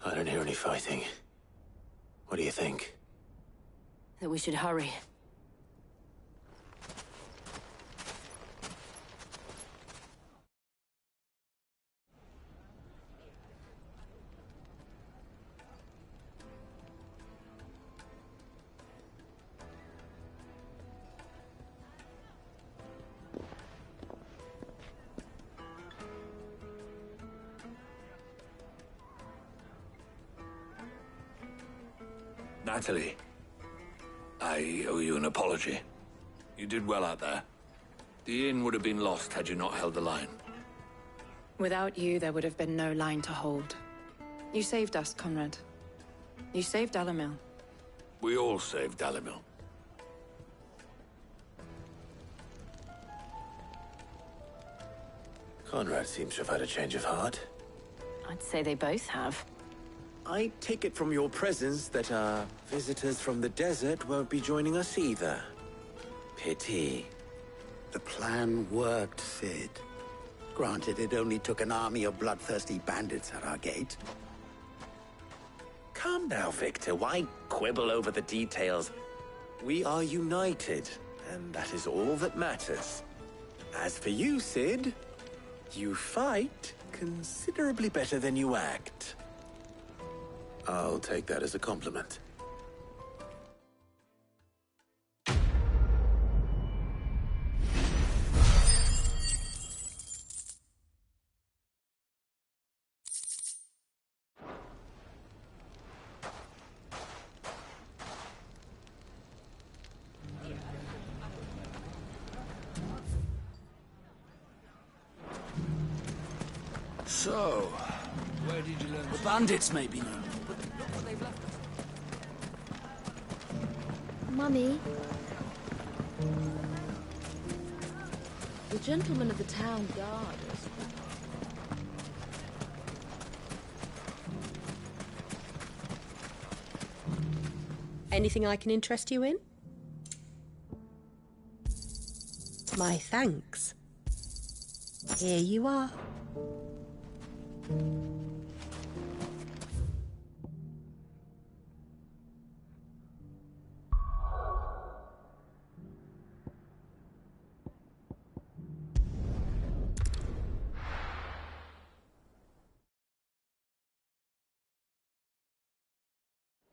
I don't hear any fighting. What do you think? That we should hurry. Natalie, I owe you an apology. You did well out there. The inn would have been lost had you not held the line. Without you, there would have been no line to hold. You saved us, Conrad. You saved Dalimil. We all saved Dalimil. Conrad seems to have had a change of heart. I'd say they both have. I take it from your presence that our visitors from the desert won't be joining us either. Pity. The plan worked, Sid. Granted, it only took an army of bloodthirsty bandits at our gate. Calm now, Victor. Why quibble over the details? We are united, and that is all that matters. As for you, Sid, you fight considerably better than you act. I'll take that as a compliment. So, where did you learn? The bandits may be known, but look what they've left us. Mummy, The gentlemen of the town guard us. Anything I can interest you in? My thanks. Here you are.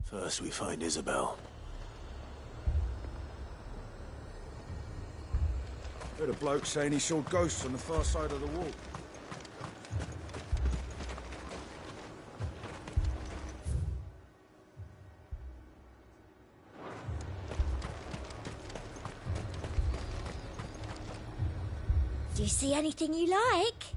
First we find Isabel. Heard a bloke saying he saw ghosts on the far side of the wall. do you see anything you like?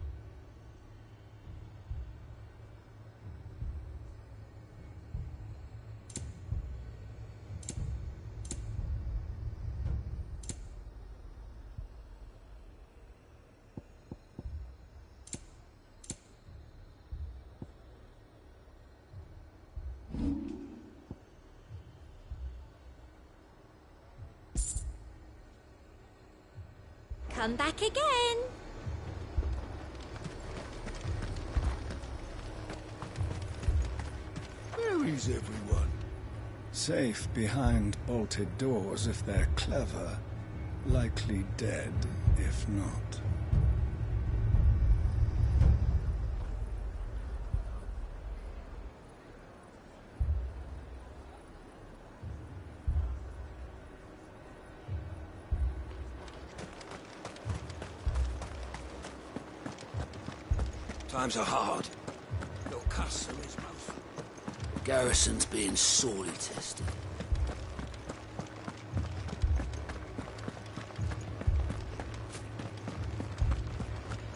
Come back again. Where is everyone? Safe behind bolted doors if they're clever. Likely dead if not. Times are hard. Your castle is both. The garrison's being sorely tested.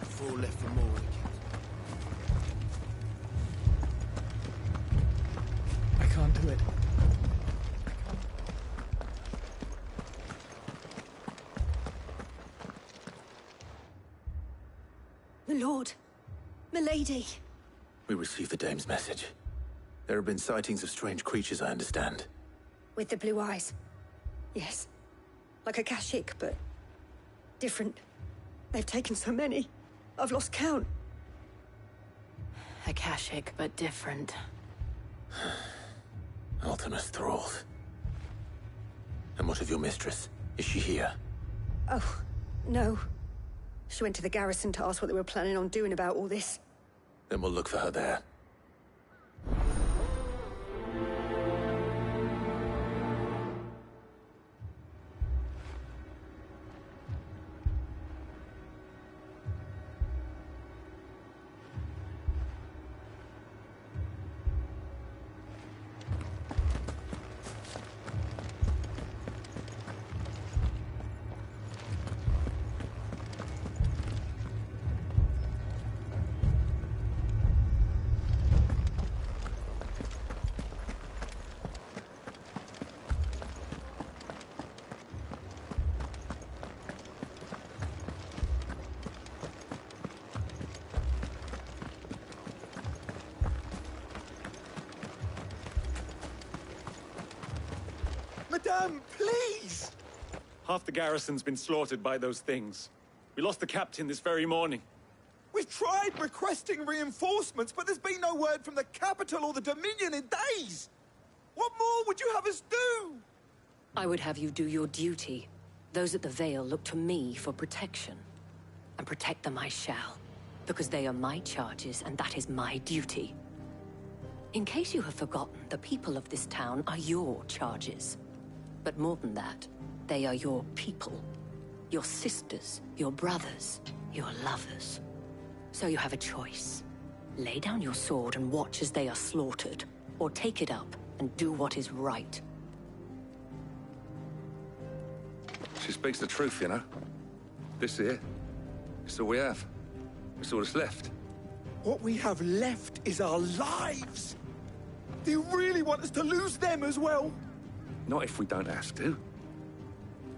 Four left for more wicked. I can't do it. My lord. Milady. We received the dame's message. There have been sightings of strange creatures, I understand. With the blue eyes. Yes. Like a Kashik, but different. They've taken so many. I've lost count. Akashic, but different. Ultimus thralls. And what of your mistress? Is she here? Oh, no. She went to the garrison to ask what they were planning on doing about all this. Then we'll look for her there. Madame, please! Half the garrison's been slaughtered by those things. We lost the captain this very morning. We've tried requesting reinforcements, but there's been no word from the capital or the Dominion in days! What more would you have us do? I would have you do your duty. Those at the Vale look to me for protection. And protect them I shall. Because they are my charges, and that is my duty. In case you have forgotten, the people of this town are your charges. But more than that, they are your people. Your sisters, your brothers, your lovers. So you have a choice. Lay down your sword and watch as they are slaughtered, or take it up and do what is right. She speaks the truth, you know. This here, it's all we have. It's all that's left. What we have left is our lives! Do you really want us to lose them as well? Not if we don't have to.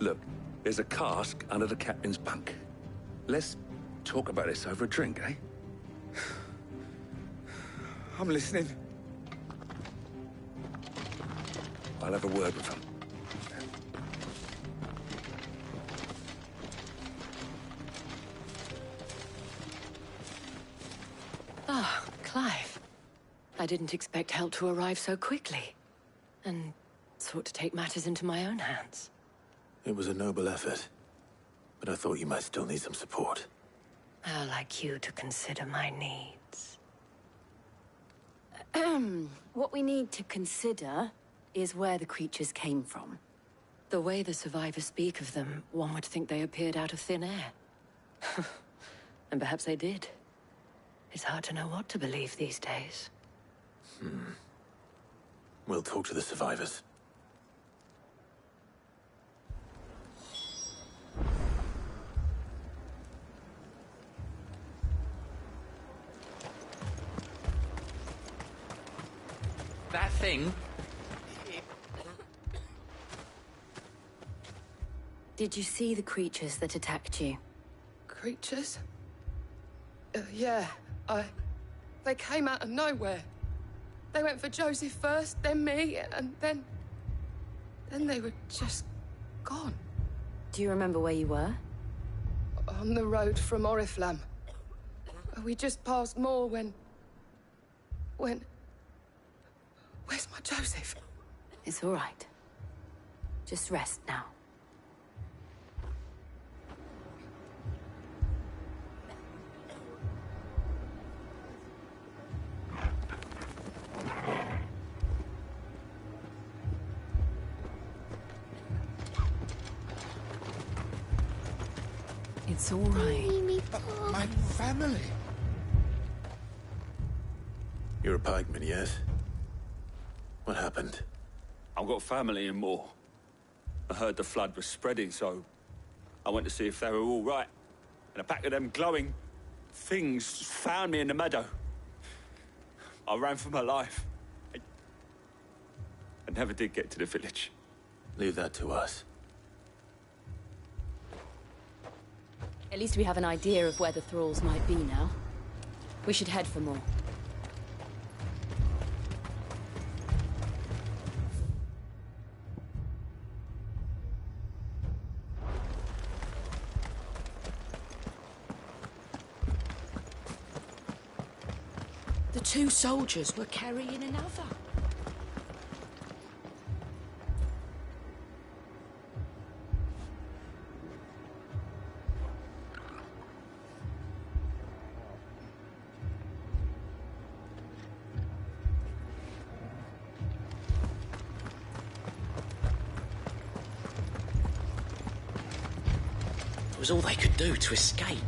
Look, there's a cask under the captain's bunk. Let's talk about this over a drink, eh? I'm listening. I'll have a word with him. Ah, Clive. I didn't expect help to arrive so quickly. And sought to take matters into my own hands. It was a noble effort. But I thought you might still need some support. I'd like you to consider my needs. What we need to consider is where the creatures came from. The way the survivors speak of them, one would think they appeared out of thin air. And perhaps they did. It's hard to know what to believe these days. We'll talk to the survivors. That thing? Did you see the creatures that attacked you? Creatures? Yeah, they came out of nowhere. They went for Joseph first, then me, and then they were just gone. Do you remember where you were? On the road from Oriflamme. We just passed Moor when... Where's my Joseph? It's all right. Just rest now. It's all right. My family. You're a pikeman, yes? What happened? I've got family in Moor. I heard the flood was spreading, so I went to see if they were all right. And a pack of them glowing things found me in the meadow. I ran for my life. I never did get to the village. Leave that to us. At least we have an idea of where the thralls might be now. We should head for more. The 2 soldiers were carrying another. It was all they could do to escape.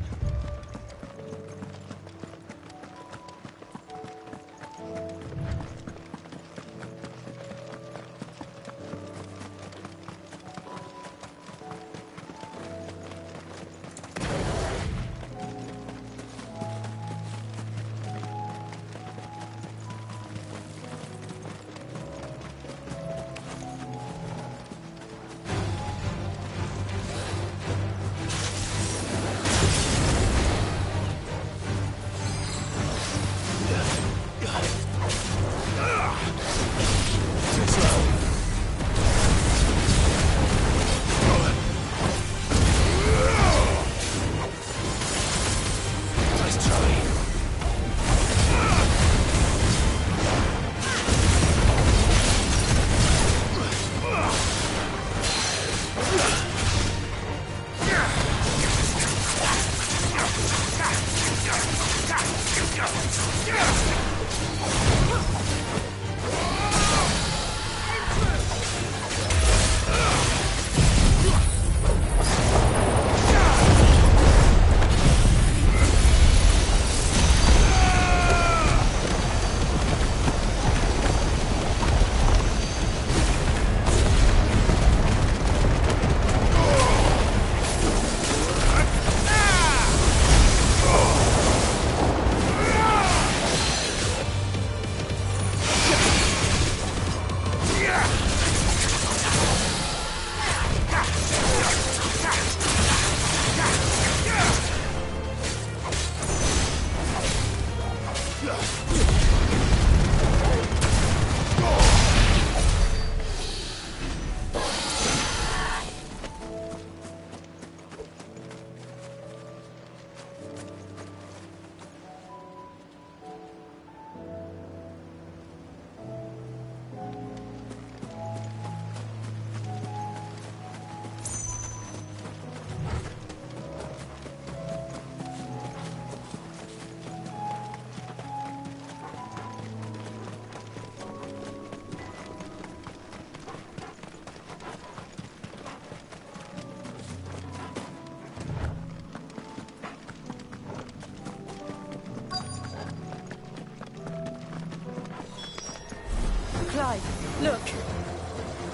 Clive, look.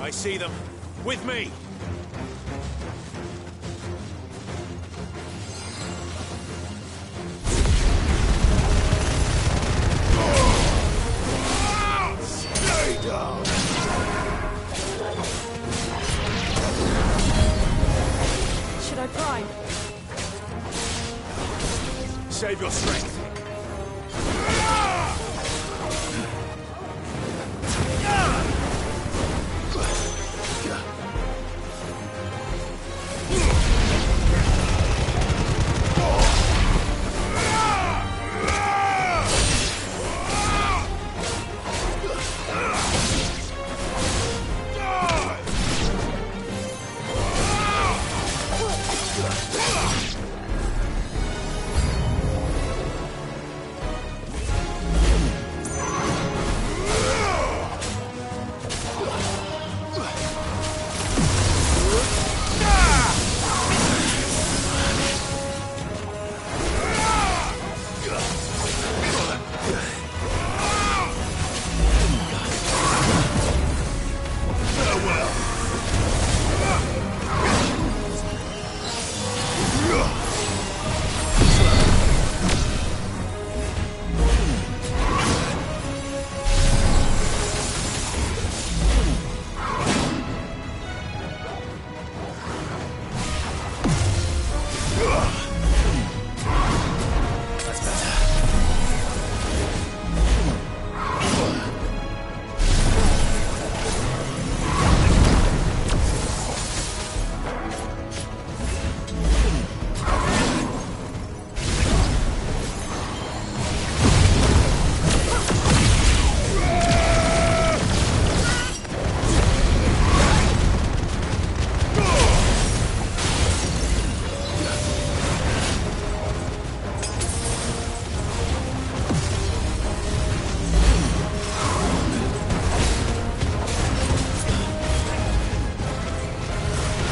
I see them. With me! Stay down! Should I prime? Save your strength.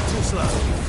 Too slow.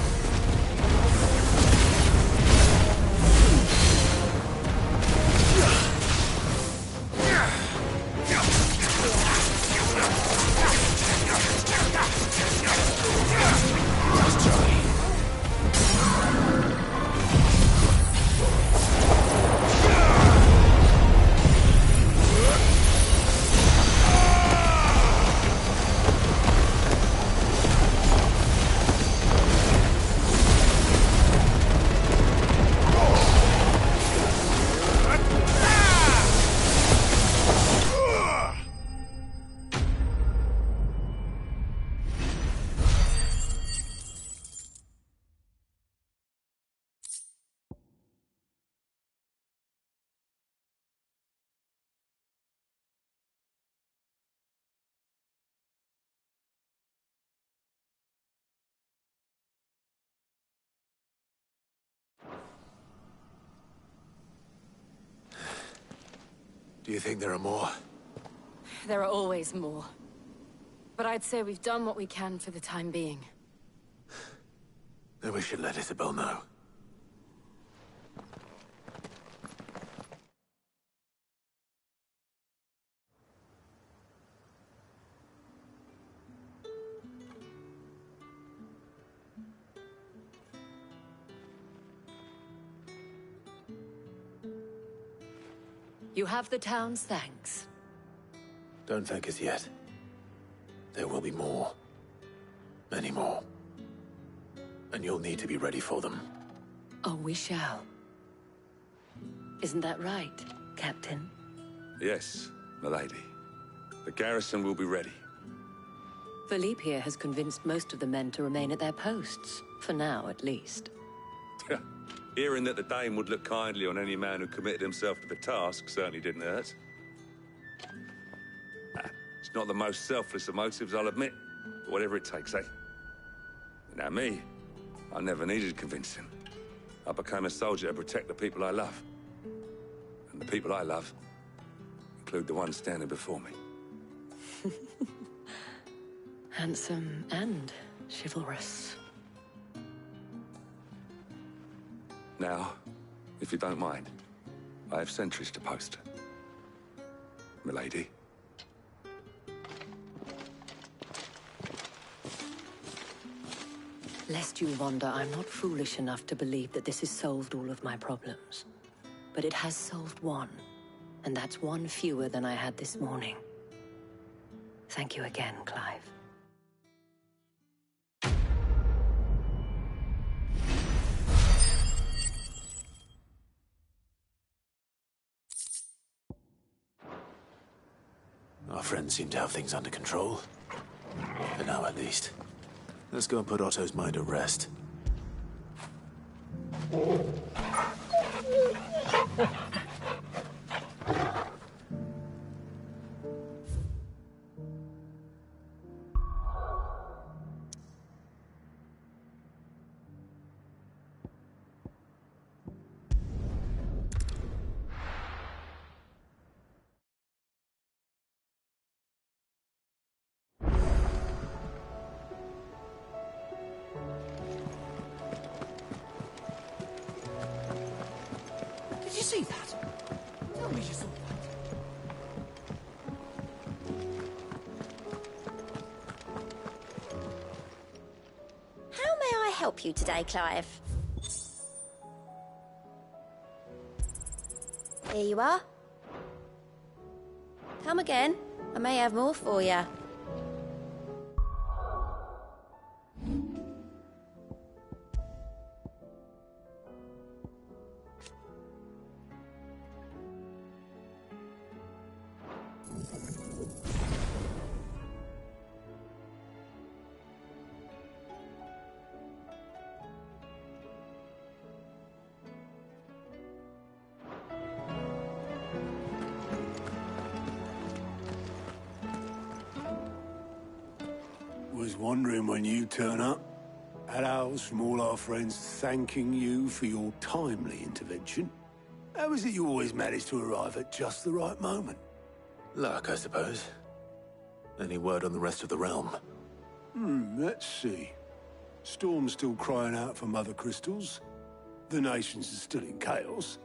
Do you think there are more? There are always more. But I'd say we've done what we can for the time being. Then we should let Isabel know. You have the town's thanks. Don't thank us yet. There will be more. Many more. And you'll need to be ready for them. Oh, we shall. Isn't that right, Captain? Yes, milady. The garrison will be ready. Philippe here has convinced most of the men to remain at their posts. For now, at least. Hearing that the Dane would look kindly on any man who committed himself to the task certainly didn't hurt. It's not the most selfless of motives, I'll admit. But whatever it takes, eh? Now me, I never needed convincing. I became a soldier to protect the people I love. And the people I love include the ones standing before me. Handsome and chivalrous. Now, if you don't mind, I have sentries to post. Milady. Lest you wonder, I'm not foolish enough to believe that this has solved all of my problems. But it has solved one, and that's one fewer than I had this morning. Thank you again, Clive. Our friends seem to have things under control. For now, at least. Let's go and put Otto's mind at rest. Did you see that? Tell me you saw that. How may I help you today, Clive? Here you are. Come again. I may have more for you. Was wondering when you turn up. Had owls from all our friends thanking you for your timely intervention. How is it you always manage to arrive at just the right moment? Luck, I suppose. Any word on the rest of the realm? Let's see. Storm's still crying out for mother crystals. The nations are still in chaos.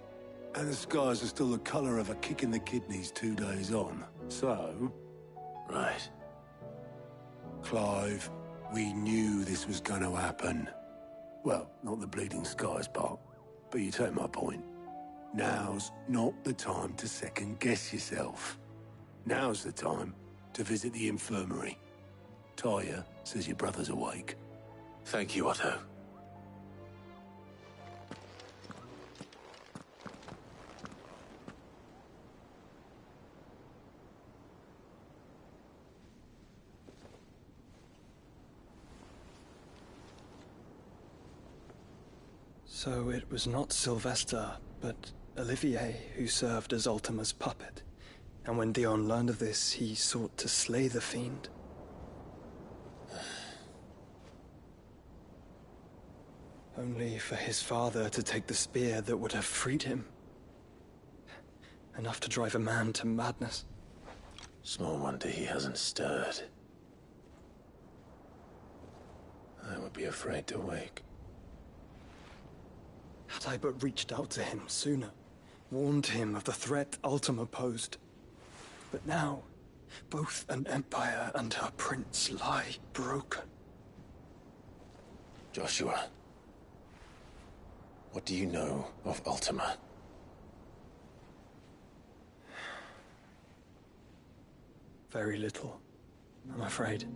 And the skies are still the colour of a kick in the kidneys 2 days on. So... Right. Clive, we knew this was going to happen. Well, not the bleeding skies part, but you take my point. Now's not the time to second-guess yourself. Now's the time to visit the infirmary. Talia says your brother's awake. Thank you, Otto. So it was not Sylvester, but Olivier who served as Ultima's puppet. And when Dion learned of this, he sought to slay the fiend. Only for his father to take the spear that would have freed him. Enough to drive a man to madness. Small wonder he hasn't stirred. I would be afraid to wake. Had I but reached out to him sooner, warned him of the threat Ultima posed. But now, both an empire and her prince lie broken. Joshua, what do you know of Ultima? Very little, I'm afraid.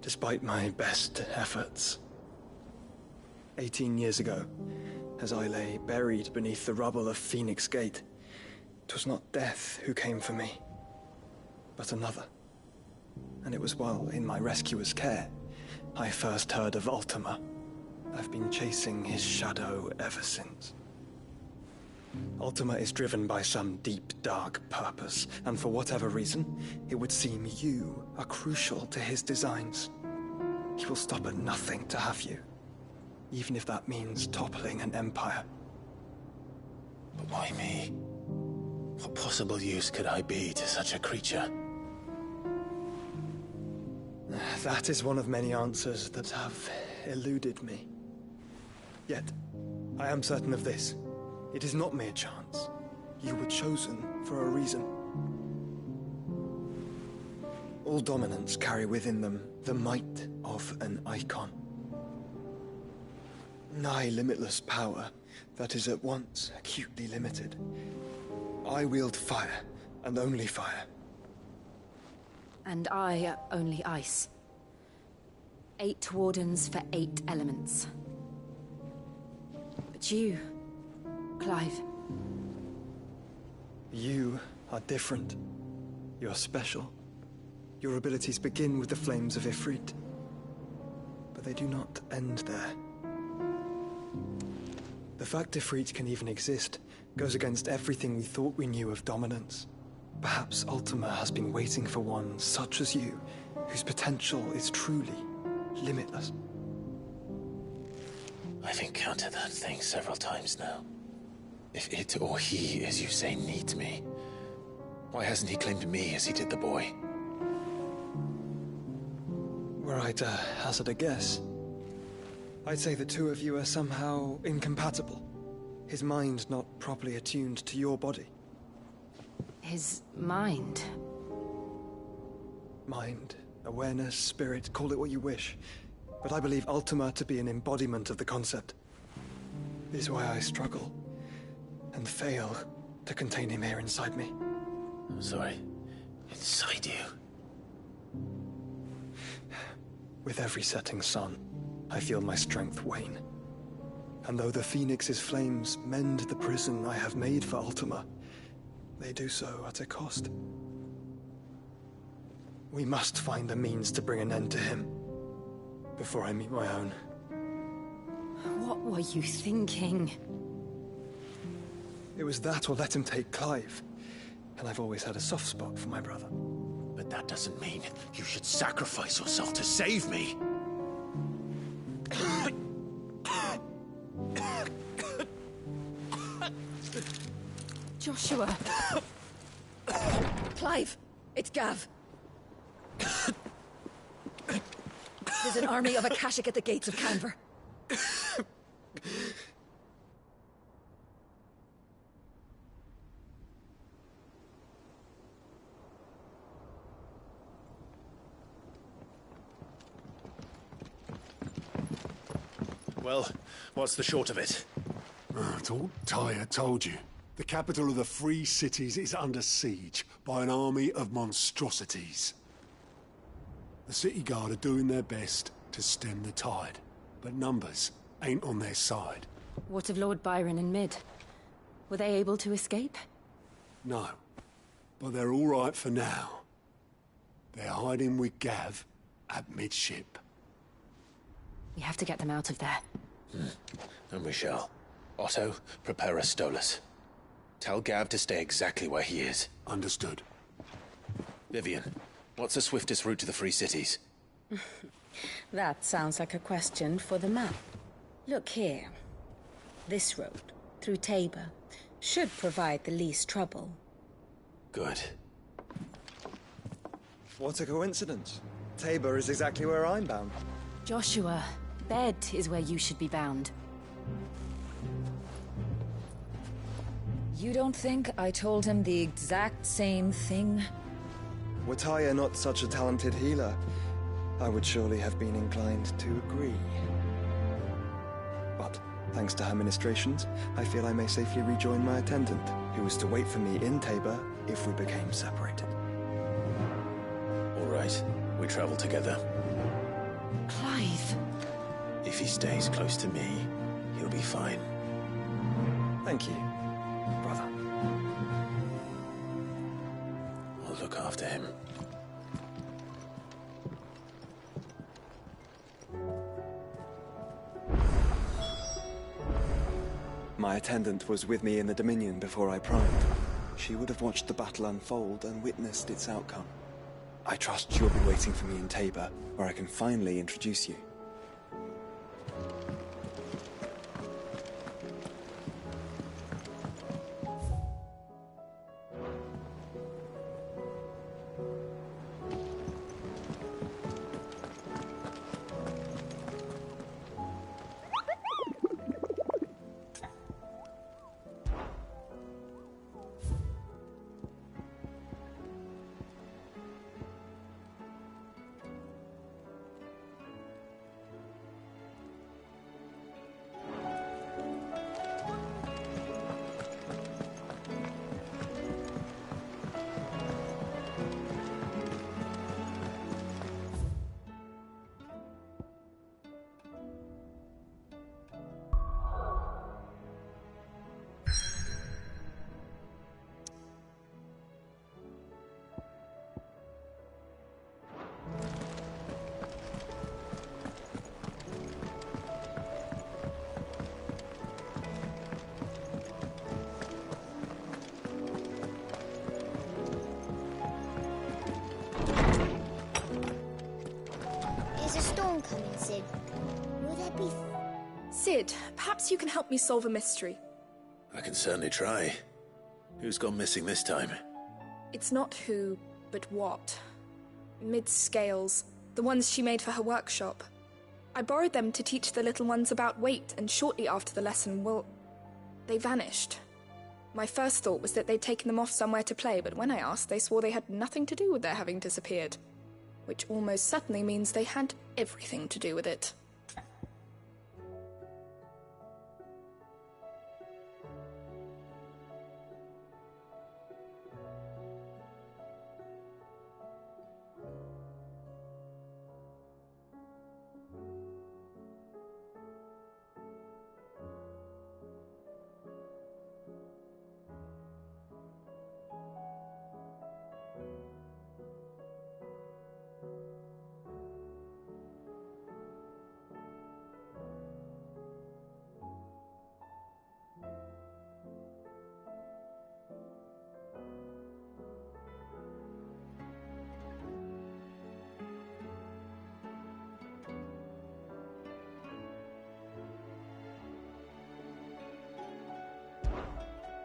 Despite my best efforts. 18 years ago, as I lay buried beneath the rubble of Phoenix Gate, 'twas not death who came for me, but another. And it was while in my rescuer's care, I first heard of Ultima. I've been chasing his shadow ever since. Ultima is driven by some deep, dark purpose, and for whatever reason, it would seem you are crucial to his designs. He will stop at nothing to have you, even if that means toppling an empire. But why me? What possible use could I be to such a creature? That is one of many answers that have eluded me. Yet, I am certain of this. It is not mere chance. You were chosen for a reason. All dominants carry within them the might of an icon. Nigh limitless power that is at once acutely limited. I wield fire, and only fire. And I only ice. 8 wardens for 8 elements. But you, Clive. You are different. You're special. Your abilities begin with the flames of Ifrit. But they do not end there. The fact Ifrit can even exist goes against everything we thought we knew of dominance. Perhaps Ultima has been waiting for one such as you, whose potential is truly limitless. I've encountered that thing several times now. If it or he, as you say, needs me, why hasn't he claimed me as he did the boy? Were I to hazard a guess, I'd say the two of you are somehow incompatible. His mind not properly attuned to your body. His mind? Mind, awareness, spirit, call it what you wish. But I believe Ultima to be an embodiment of the concept. This is why I struggle and fail to contain him here inside me. I'm sorry. Inside you? With every setting sun, I feel my strength wane. And though the Phoenix's flames mend the prison I have made for Ultima, they do so at a cost. We must find a means to bring an end to him, before I meet my own. What were you thinking? It was that or let him take Clive. And I've always had a soft spot for my brother. But that doesn't mean you should sacrifice yourself to save me. Joshua. Clive, it's Gav. His There's an army of Akashic at the gates of Canver. Well, what's the short of it? It's all Tyre told you. The capital of the Free Cities is under siege by an army of monstrosities. The city guard are doing their best to stem the tide, but numbers ain't on their side. What of Lord Byron and Mid? Were they able to escape? No, but they're all right for now. They're hiding with Gav at midship. We have to get them out of there. And we shall. Otto, prepare a Stolas. Tell Gav to stay exactly where he is. Understood. Vivian, what's the swiftest route to the Free Cities? That sounds like a question for the map. Look here. This road, through Tabor, should provide the least trouble. Good. What a coincidence. Tabor is exactly where I'm bound. Joshua, Bed is where you should be bound. You don't think I told him the exact same thing? Were Tyre not such a talented healer, I would surely have been inclined to agree. But, thanks to her ministrations, I feel I may safely rejoin my attendant, who was to wait for me in Tabor if we became separated. All right, we travel together. Clive. If he stays close to me, he'll be fine. Thank you, brother. I'll look after him. My attendant was with me in the Dominion before I primed. She would have watched the battle unfold and witnessed its outcome. I trust she'll be waiting for me in Tabor, where I can finally introduce you. Coming, Sid. Will there be... Sid, perhaps you can help me solve a mystery. I can certainly try. Who's gone missing this time? It's not who, but what. Mid's scales, the ones she made for her workshop. I borrowed them to teach the little ones about weight, and shortly after the lesson, well, they vanished. My first thought was that they'd taken them off somewhere to play, but when I asked, they swore they had nothing to do with their having disappeared. Which almost certainly means they had everything to do with it.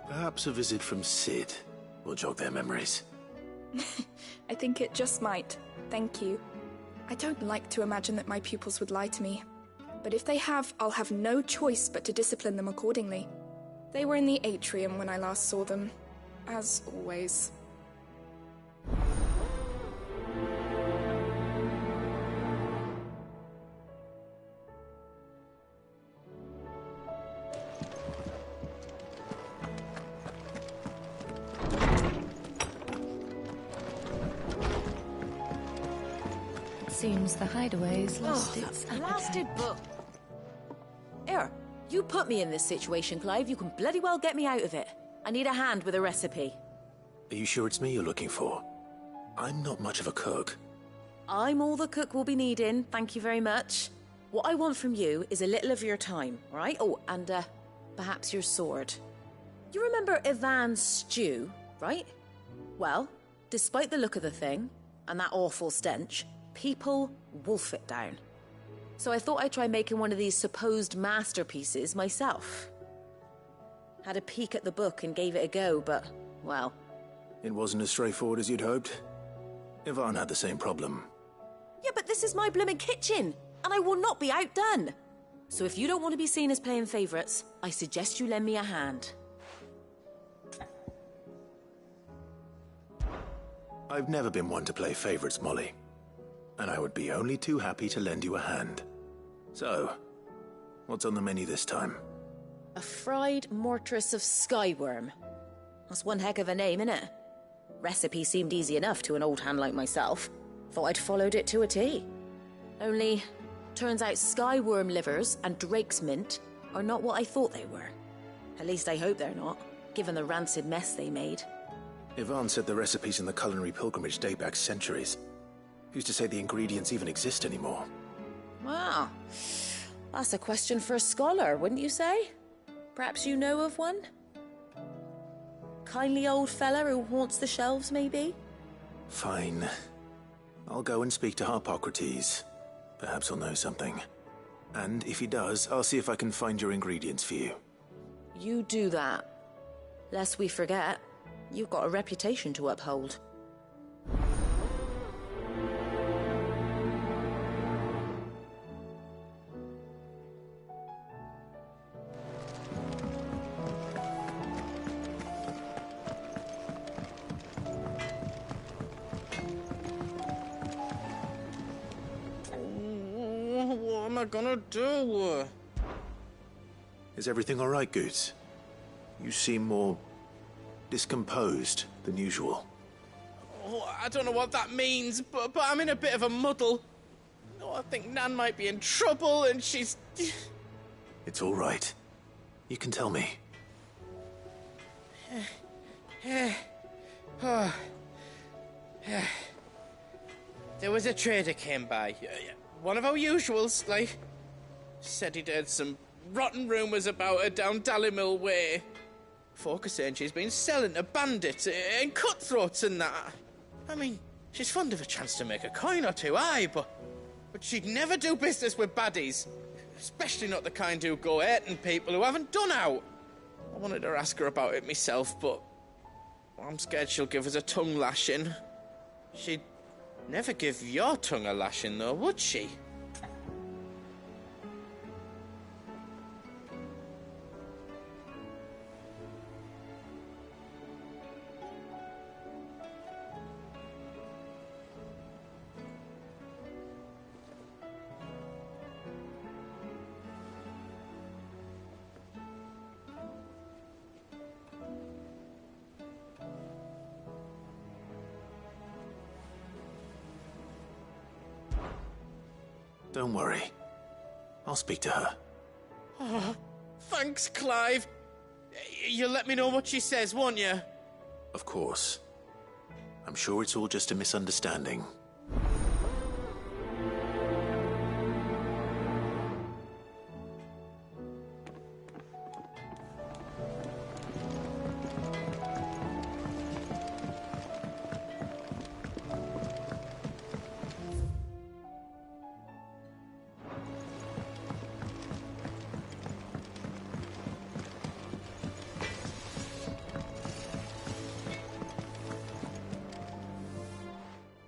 Perhaps a visit from Sid will jog their memories. I think it just might. Thank you. I don't like to imagine that my pupils would lie to me. But if they have, I'll have no choice but to discipline them accordingly. They were in the atrium when I last saw them, as always. Seems the hideaway's lost its appetite. Blasted book. Here, you put me in this situation, Clive. You can bloody well get me out of it. I need a hand with a recipe. Are you sure it's me you're looking for? I'm not much of a cook. I'm all the cook will be needing, thank you very much. What I want from you is a little of your time, all right? Oh, and perhaps your sword. You remember Ivan's stew, right? Well, despite the look of the thing, and that awful stench, people wolf it down. So I thought I'd try making one of these supposed masterpieces myself. Had a peek at the book and gave it a go, but, well... It wasn't as straightforward as you'd hoped. Ivan had the same problem. Yeah, but this is my blimmin' kitchen, and I will not be outdone. So if you don't want to be seen as playing favourites, I suggest you lend me a hand. I've never been one to play favourites, Molly. And I would be only too happy to lend you a hand. So, what's on the menu this time? A fried mortress of skyworm. That's one heck of a name, innit? Recipe seemed easy enough to an old hand like myself. Thought I'd followed it to a T. Only, turns out skyworm livers and drake's mint are not what I thought they were. At least I hope they're not, given the rancid mess they made. Ivan said the recipes in the culinary pilgrimage date back centuries. Who's to say the ingredients even exist anymore? Wow. That's a question for a scholar, wouldn't you say? Perhaps you know of one? Kindly old fella who haunts the shelves, maybe? Fine. I'll go and speak to Harpocrates. Perhaps he'll know something. And if he does, I'll see if I can find your ingredients for you. You do that. Lest we forget, you've got a reputation to uphold. What am I gonna do? Is everything all right, Goots? You seem more discomposed than usual. Oh, I don't know what that means, but I'm in a bit of a muddle. Oh, I think Nan might be in trouble, and she's... It's all right. You can tell me. There was a trader came by. One of our usuals, like... Said he'd heard some rotten rumours about her down Dalimil Way. Folk are saying she's been selling to bandits and cutthroats and that. I mean, she's fond of a chance to make a coin or two, aye, but she'd never do business with baddies. Especially not the kind who go hurting people who haven't done out. I wanted to ask her about it myself, but I'm scared she'll give us a tongue lashing. She'd never give your tongue a lashing, though, would she? Don't worry. I'll speak to her. Oh, thanks, Clive. You'll let me know what she says, won't you? Of course. I'm sure it's all just a misunderstanding.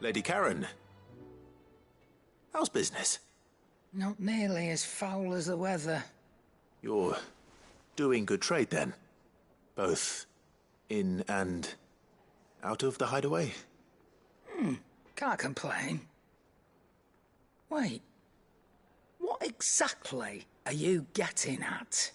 Lady Karen. How's business? Not nearly as foul as the weather. You're doing good trade, then? Both in and out of the hideaway? Can't complain. Wait. What exactly are you getting at?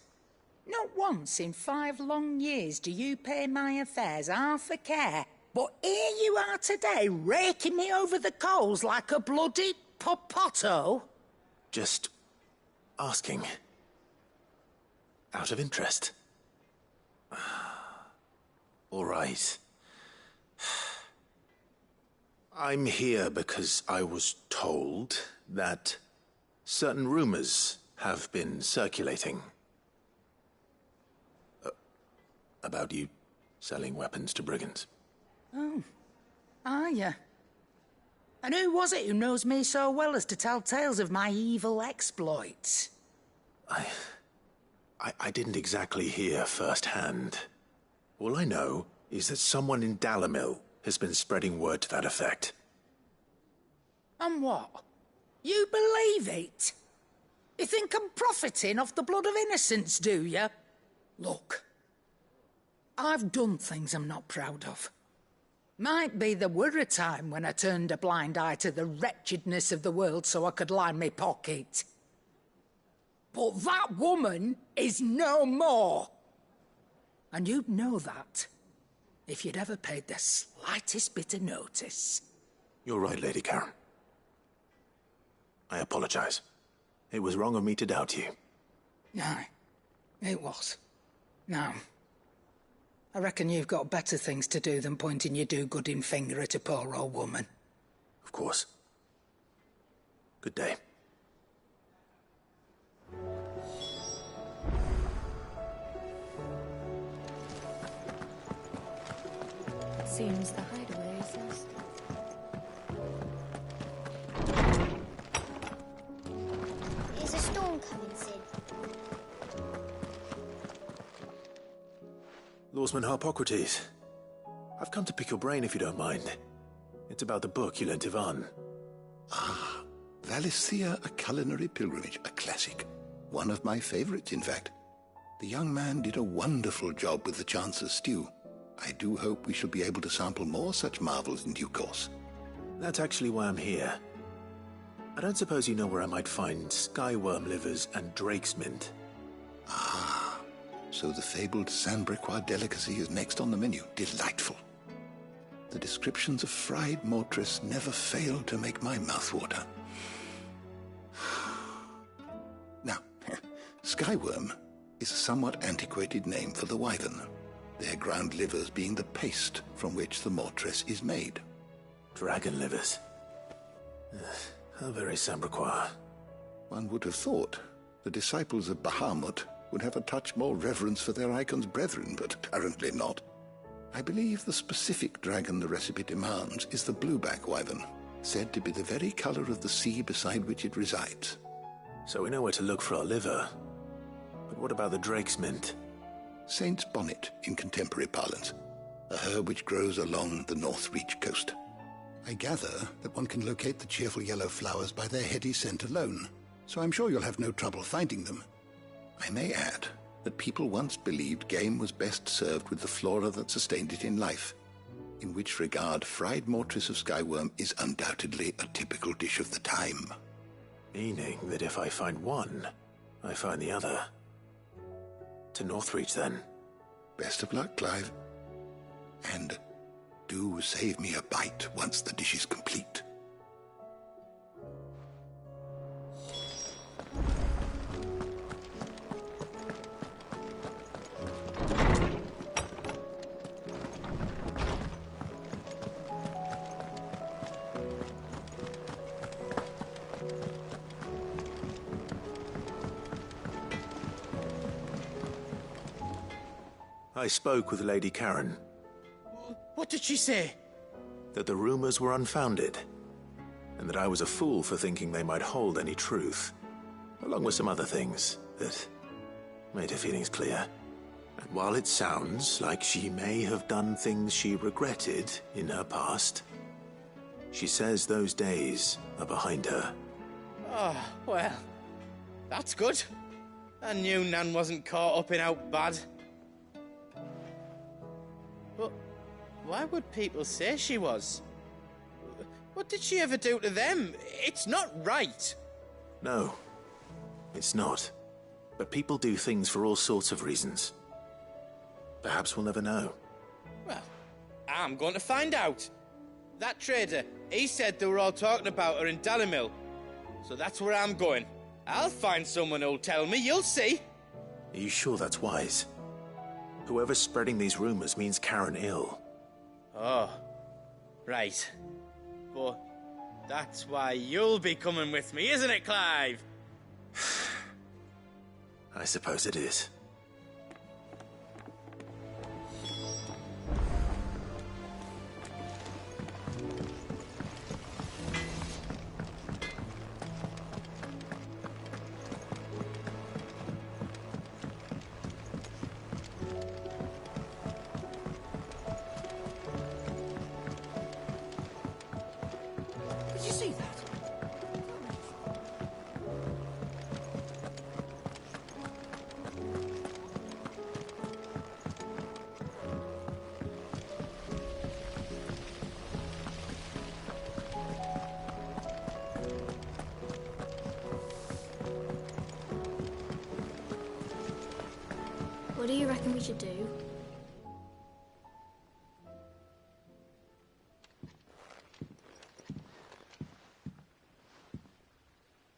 Not once in 5 long years do you pay my affairs half a care, but here you are today, raking me over the coals like a bloody popoto? Just asking. Out of interest. All right. I'm here because I was told that certain rumors have been circulating about you selling weapons to brigands. Oh, are ya? And who was it who knows me so well as to tell tales of my evil exploits? I didn't exactly hear firsthand. All I know is that someone in Dalimil has been spreading word to that effect. And what? You believe it? You think I'm profiting off the blood of innocents, do you? Look, I've done things I'm not proud of. Might be there were a time when I turned a blind eye to the wretchedness of the world so I could line my pocket. But that woman is no more. And you'd know that if you'd ever paid the slightest bit of notice. You're right, Lady Karen. I apologize. It was wrong of me to doubt you. Aye, it was. Now, I reckon you've got better things to do than pointing your do-gooding finger at a poor old woman. Of course. Good day. Seems the hideaway is lost. Is a storm coming, Sid? Lawsman Harpocrates. I've come to pick your brain if you don't mind. It's about the book you lent Ivan. Ah, Valisthea, A Culinary Pilgrimage, a classic. One of my favorites, in fact. The young man did a wonderful job with the Chance's stew. I do hope we shall be able to sample more such marvels in due course. That's actually why I'm here. I don't suppose you know where I might find skyworm livers and drake's mint. Ah, so the fabled Sandbrequois delicacy is next on the menu. Delightful. The descriptions of fried mortress never fail to make my mouth water. Now, skyworm is a somewhat antiquated name for the wyvern, their ground livers being the paste from which the mortress is made. Dragon livers. How very Sandbrequois. One would have thought the disciples of Bahamut would have a touch more reverence for their icon's brethren, but apparently not. I believe the specific dragon the recipe demands is the blueback wyvern, said to be the very color of the sea beside which it resides. So we know where to look for our liver. But what about the drake's mint? Saint's bonnet in contemporary parlance, a herb which grows along the North Reach coast. I gather that one can locate the cheerful yellow flowers by their heady scent alone, so I'm sure you'll have no trouble finding them. I may add that people once believed game was best served with the flora that sustained it in life, in which regard fried mortress of skyworm is undoubtedly a typical dish of the time. Meaning that if I find one, I find the other. To Northreach, then. Best of luck, Clive. And do save me a bite once the dish is complete. I spoke with Lady Karen. What did she say? That the rumors were unfounded, and that I was a fool for thinking they might hold any truth, along with some other things that made her feelings clear. And while it sounds like she may have done things she regretted in her past, she says those days are behind her. Oh, well, that's good. I knew Nan wasn't caught up in out bad. But why would people say she was? What did she ever do to them? It's not right. No, it's not. But people do things for all sorts of reasons. Perhaps we'll never know. Well, I'm going to find out. That trader, he said they were all talking about her in Dalimil. So that's where I'm going. I'll find someone who'll tell me, you'll see. Are you sure that's wise? Whoever's spreading these rumors means Karen ill. Oh, right. But that's why you'll be coming with me, isn't it, Clive? I suppose it is. Did you see that? What do you reckon we should do?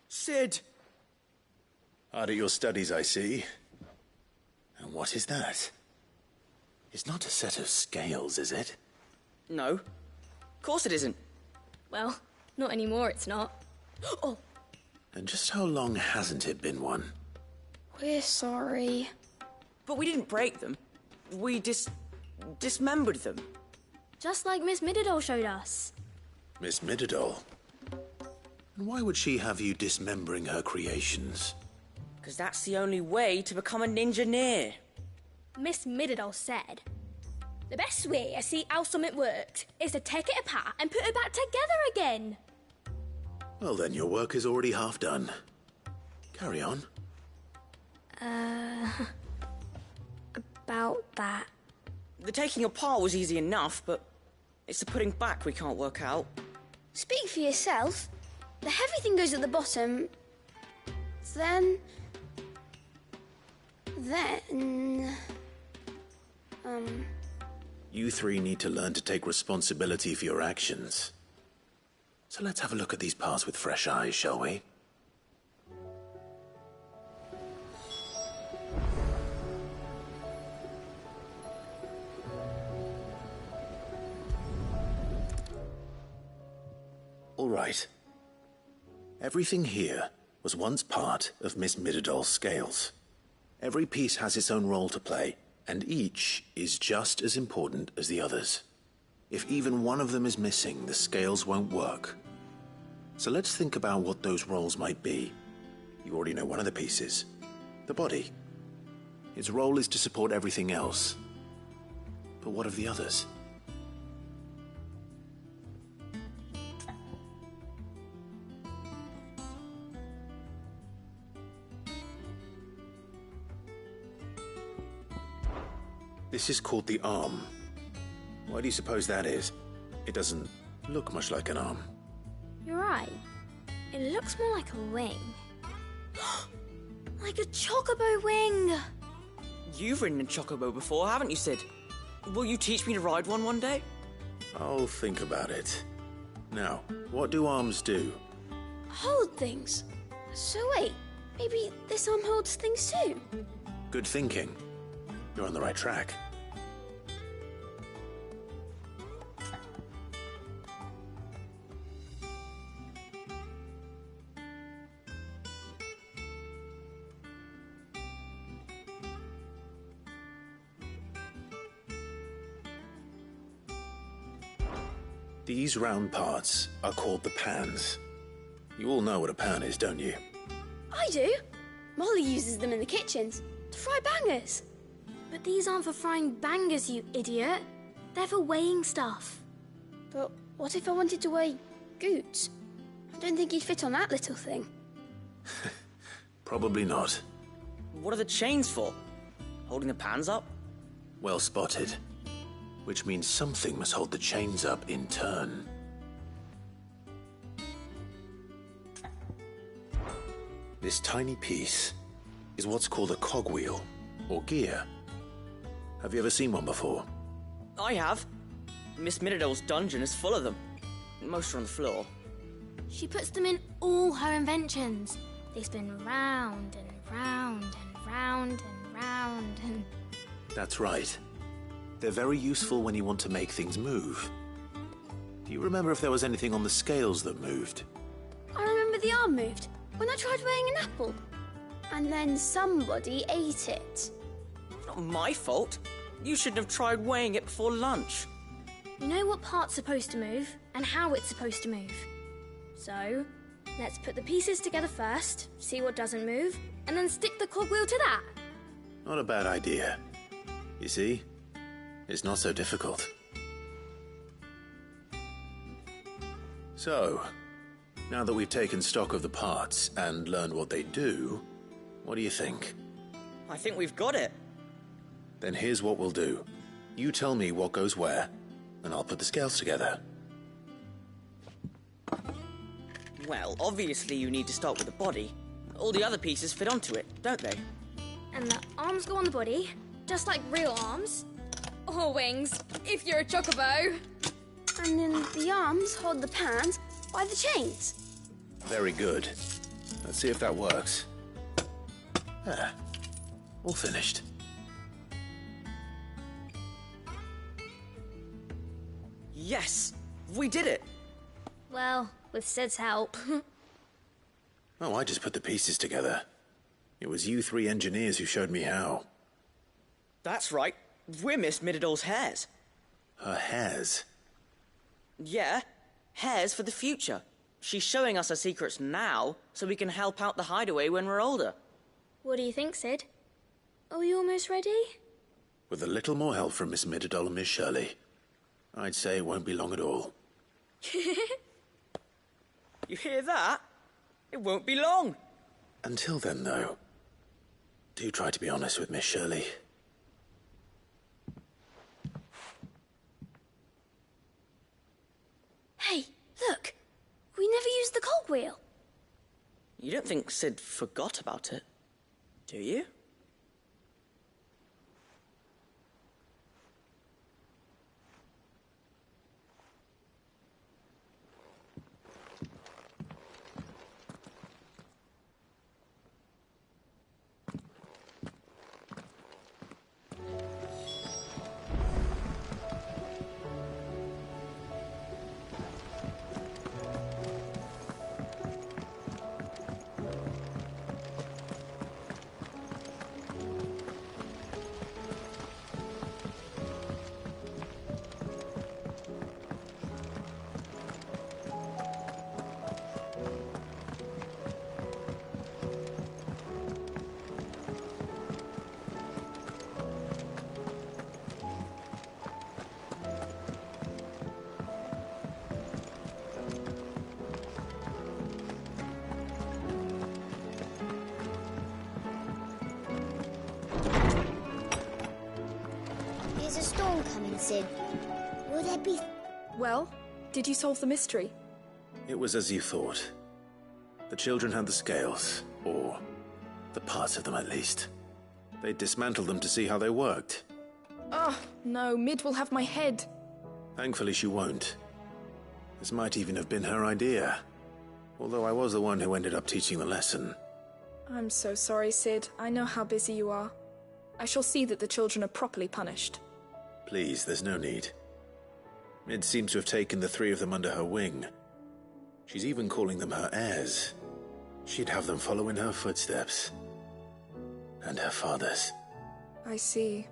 Sid! Hard at your studies, I see. And what is that? It's not a set of scales, is it? No. Of course it isn't. Well, not anymore, it's not. Oh, And just how long hasn't it been one? we're sorry. But we didn't break them. We dismembered them. Just like Miss Mididol showed us. Miss Mididol? And why would she have you dismembering her creations? Because that's the only way to become a ninja-neer. Miss Mididol said, the best way to see how something worked is to take it apart and put it back together again. Well then, your work is already half done. Carry on. About that. The taking apart was easy enough, but it's the putting back we can't work out. Speak for yourself. The heavy thing goes at the bottom. Then... You three need to learn to take responsibility for your actions. So let's have a look at these parts with fresh eyes, shall we? All right. Everything here was once part of Miss Mididol's scales. Every piece has its own role to play, and each is just as important as the others. If even one of them is missing, the scales won't work. So let's think about what those roles might be. You already know one of the pieces. The body. Its role is to support everything else. But what of the others? This is called the arm. Why do you suppose that is? It doesn't look much like an arm. You're right. It looks more like a wing. Like a chocobo wing! You've ridden a chocobo before, haven't you, Sid? Will you teach me to ride one day? I'll think about it. Now, what do arms do? Hold things. So wait, maybe this arm holds things too? Good thinking. You're on the right track. These round parts are called the pans. You all know what a pan is, don't you? I do. Molly uses them in the kitchens to fry bangers. But these aren't for frying bangers, you idiot. They're for weighing stuff. But what if I wanted to weigh Goots? I don't think he'd fit on that little thing. Probably not. What are the chains for? Holding the pans up? Well spotted. Which means something must hold the chains up in turn. This tiny piece is what's called a cogwheel, or gear. Have you ever seen one before? I have. Miss Miradol's dungeon is full of them. Most are on the floor. She puts them in all her inventions. They spin round and round and round and round and... That's right. They're very useful when you want to make things move. Do you remember if there was anything on the scales that moved? I remember the arm moved when I tried weighing an apple. And then somebody ate it. Not my fault. You shouldn't have tried weighing it before lunch. You know what part's supposed to move and how it's supposed to move. So, let's put the pieces together first, see what doesn't move, and then stick the cogwheel to that. Not a bad idea. You see? It's not so difficult. So, now that we've taken stock of the parts and learned what they do, what do you think? I think we've got it. Then here's what we'll do. You tell me what goes where, and I'll put the scales together. Well, obviously you need to start with the body. All the other pieces fit onto it, don't they? And the arms go on the body, just like real arms. Or wings, if you're a chocobo. And then the arms hold the pans by the chains. Very good. Let's see if that works. There. All finished. Yes! We did it! Well, with Sid's help. Oh, I just put the pieces together. It was you three engineers who showed me how. That's right. We're Miss Miradol's hares. Her hares? Yeah, hares for the future. She's showing us her secrets now, so we can help out the hideaway when we're older. What do you think, Sid? Are we almost ready? With a little more help from Miss Miradol and Miss Shirley, I'd say it won't be long at all. You hear that? It won't be long. Until then, though, do try to be honest with Miss Shirley. Hey, look! We never used the cogwheel. You don't think Sid forgot about it, do you? There's a storm coming, Sid. Will there be... Well, did you solve the mystery? It was as you thought. The children had the scales, or the parts of them at least. They dismantled them to see how they worked. Oh, no, Mid will have my head. Thankfully she won't. This might even have been her idea. Although I was the one who ended up teaching the lesson. I'm so sorry, Sid. I know how busy you are. I shall see that the children are properly punished. Please, there's no need. Mid seems to have taken the three of them under her wing. She's even calling them her heirs. She'd have them follow in her footsteps. And her father's. I see.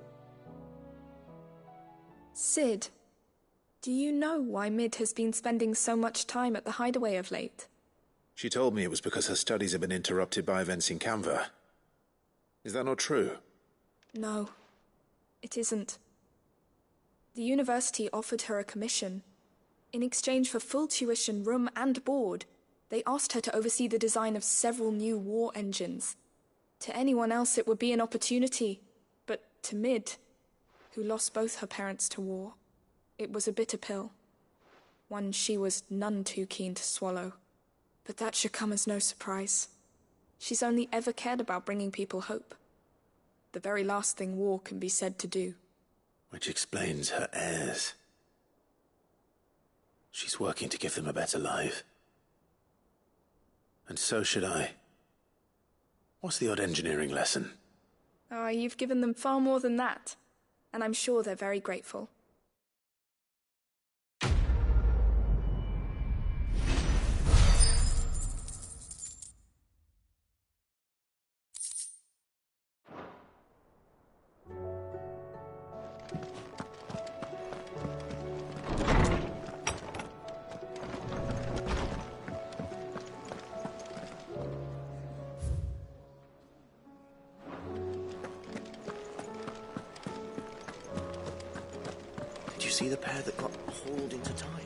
Sid, do you know why Mid has been spending so much time at the hideaway of late? She told me it was because her studies have been interrupted by events in Canva. Is that not true? No, it isn't. The university offered her a commission. In exchange for full tuition, room and board, They asked her to oversee the design of several new war engines. To anyone else it would be an opportunity, but to Mid, who lost both her parents to war, it was a bitter pill. One she was none too keen to swallow. But that should come as no surprise. She's only ever cared about bringing people hope. The very last thing war can be said to do. Which explains her heirs. She's working to give them a better life. And so should I. What's the odd engineering lesson? Ah, you've given them far more than that. And I'm sure they're very grateful. Did you see the pair that got hauled into tires?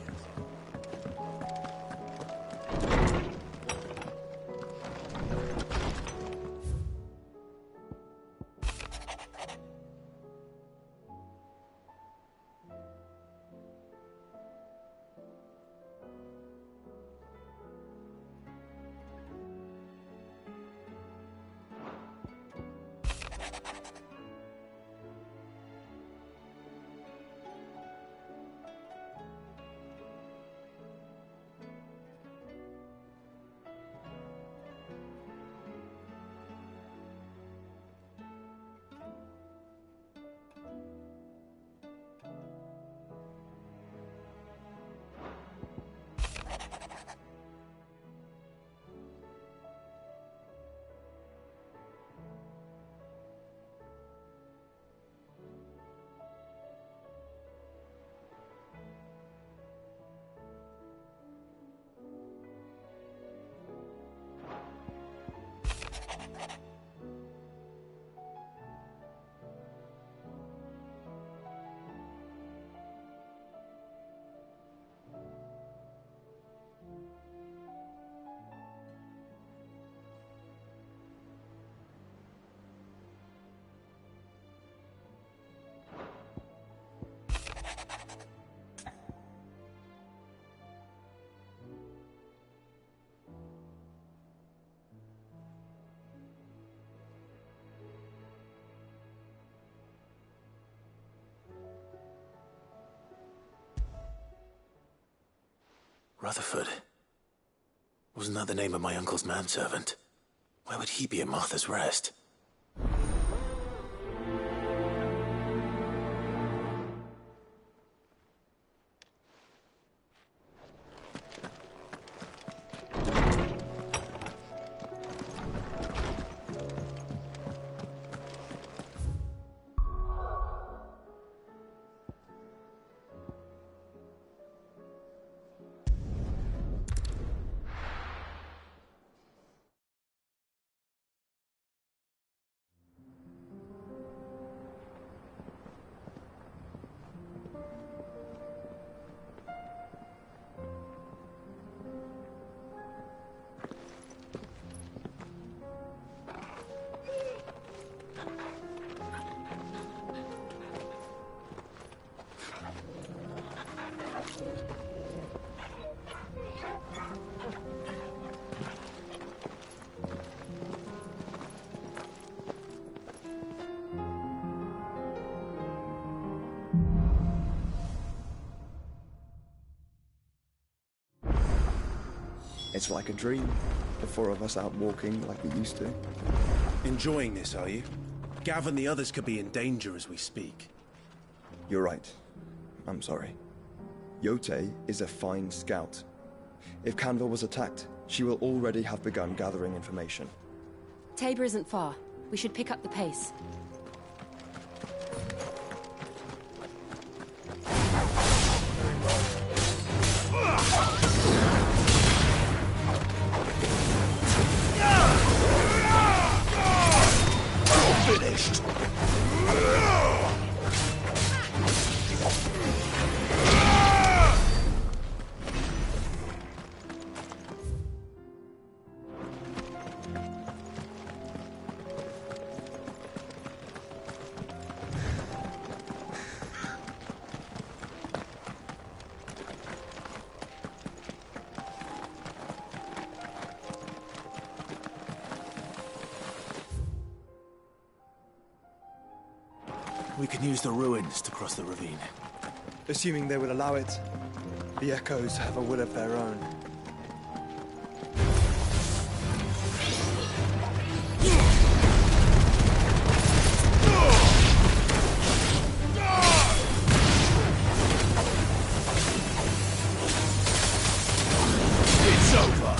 Rutherford. Wasn't that the name of my uncle's manservant? Why would he be at Martha's Rest? It's like a dream. The four of us out walking like we used to. Enjoying this, are you? Gav and the others could be in danger as we speak. You're right. I'm sorry. Yote is a fine scout. If Canva was attacked, she will already have begun gathering information. Tabor isn't far. We should pick up the pace. Finished! We can use the ruins to cross the ravine. Assuming they would allow it. The Echoes have a will of their own. It's over!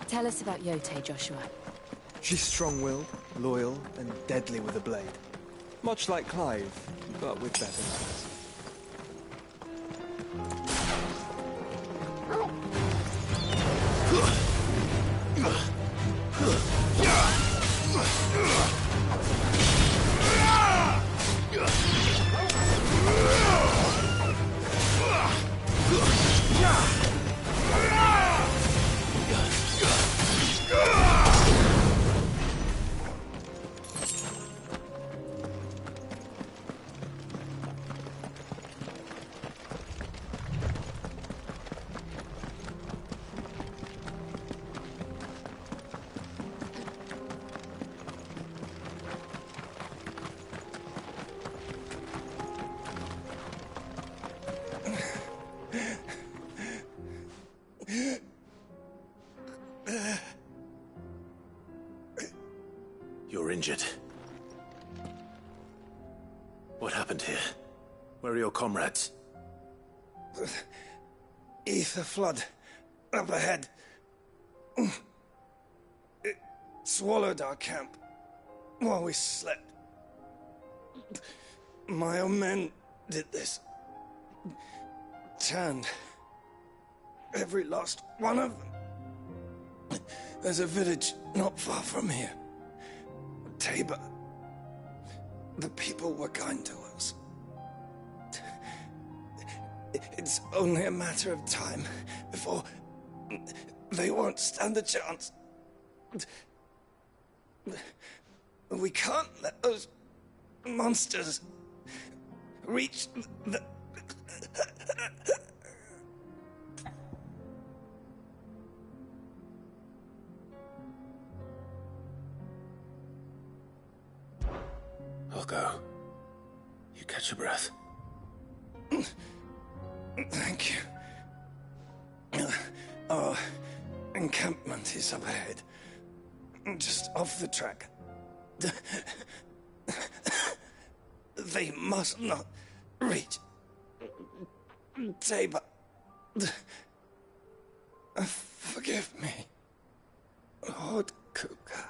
Tell us about Yote, Joshua. She's strong-willed, loyal, and deadly with a blade. Much like Clive, but with better manners. You're injured. What happened here? Where are your comrades? The ether flood up ahead. It swallowed our camp while we slept. My own men did this. Turned every last one of them There's a village not far from here. Tabor. The people were kind to us. It's only a matter of time before they won't stand a chance. We can't let those monsters reach the... I'll go. You catch your breath. Thank you. Our encampment is up ahead. Just off the track. They must not reach Tabor. Forgive me, Lord Kupka.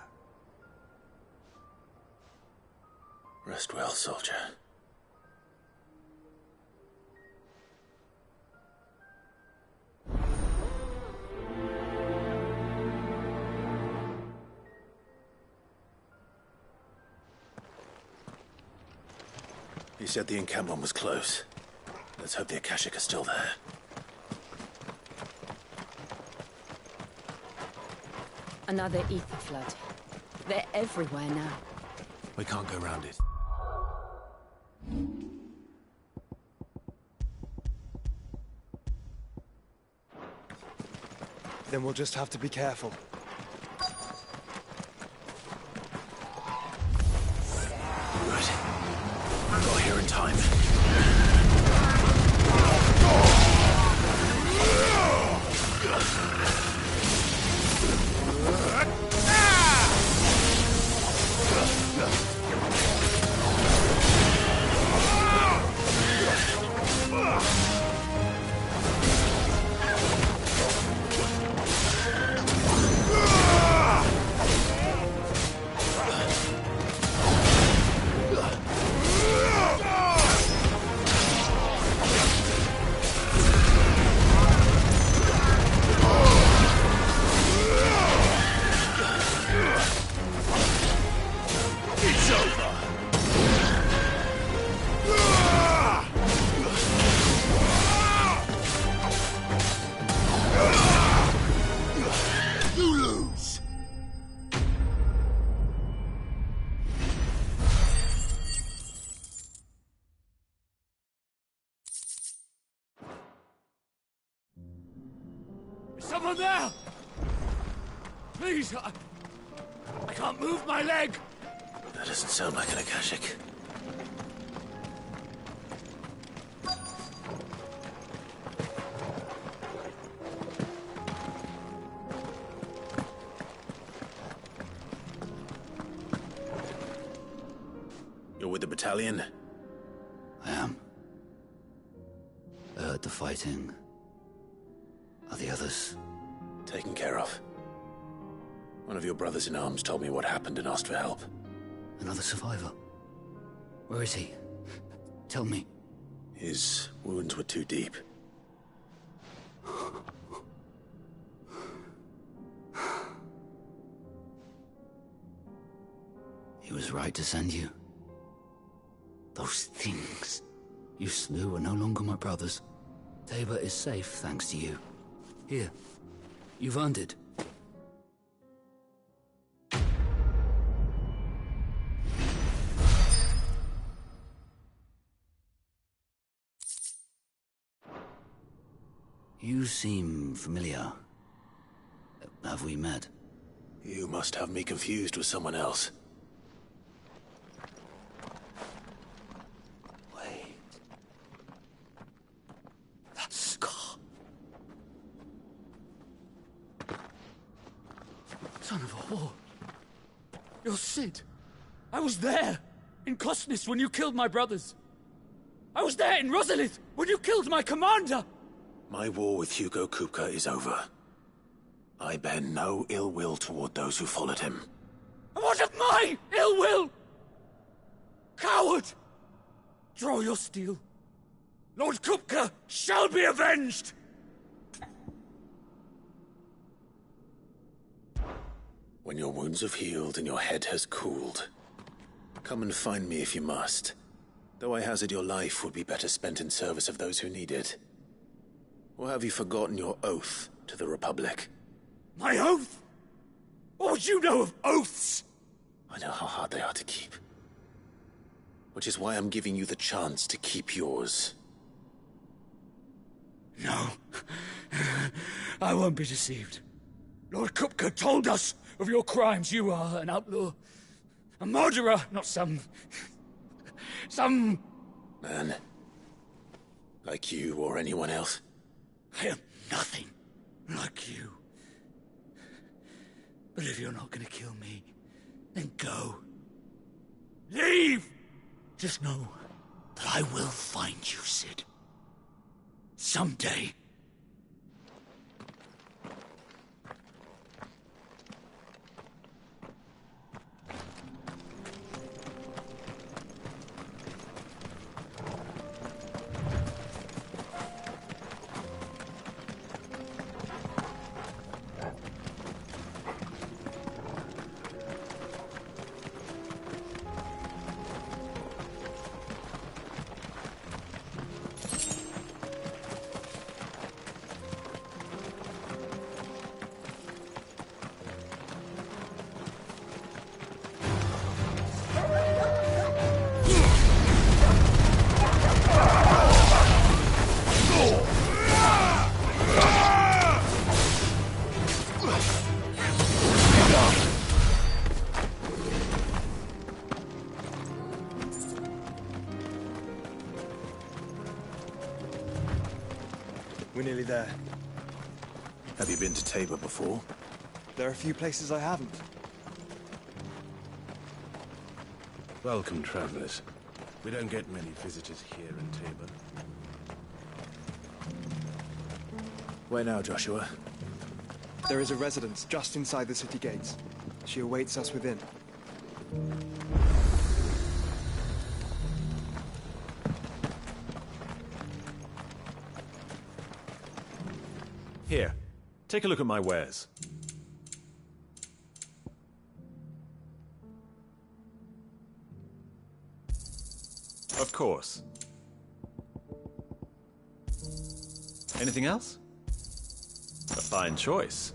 Rest well, soldier. You said the encampment was close. Let's hope the Akashic are still there. Another ether flood. They're everywhere now. We can't go round it. Then we'll just have to be careful. Good. Got here in time. Someone there! Please, I can't move my leg! That doesn't sound like an Akashic. You're with the battalion? I am. I heard the fighting. Are the others? Taken care of. One of your brothers in arms told me what happened and asked for help. Another survivor? Where is he? Tell me. His wounds were too deep. He was right to send you. Those things you slew are no longer my brothers. Tabor is safe thanks to you. Here, you've earned it. You seem familiar. Have we met? You must have me confused with someone else. Wait. That scar. Son of a whore. You're Sid. I was there, in Cosnis, when you killed my brothers. I was there in Rosalith, when you killed my commander! My war with Hugo Kupka is over. I bear no ill will toward those who followed him. And what of my ill will? Coward! Draw your steel. Lord Kupka shall be avenged! When your wounds have healed and your head has cooled, come and find me if you must. Though I hazard your life would be better spent in service of those who need it. Or have you forgotten your oath to the Republic? My oath? What would you know of oaths? I know how hard they are to keep. Which is why I'm giving you the chance to keep yours. No. I won't be deceived. Lord Kupka told us of your crimes. You are an outlaw. A murderer, not some man. Like you or anyone else. I am nothing like you. But if you're not gonna kill me, then go. Leave! Just know that I will find you, Sid. Someday. We're nearly there. Have you been to Tabor before? There are a few places I haven't. Welcome, travelers. We don't get many visitors here in Tabor. Where now, Joshua? There is a residence just inside the city gates. She awaits us within. Here, take a look at my wares. Of course. Anything else? A fine choice.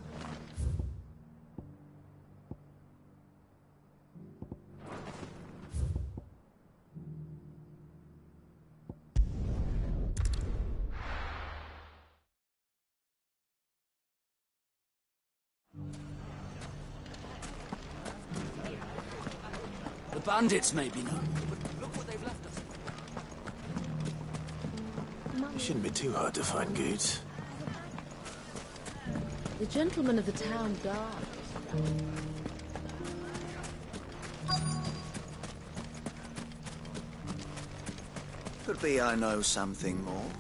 The bandits may be known, but look what they've left us. It shouldn't be too hard to find goods. The gentleman of the town guard. Could be I know something more.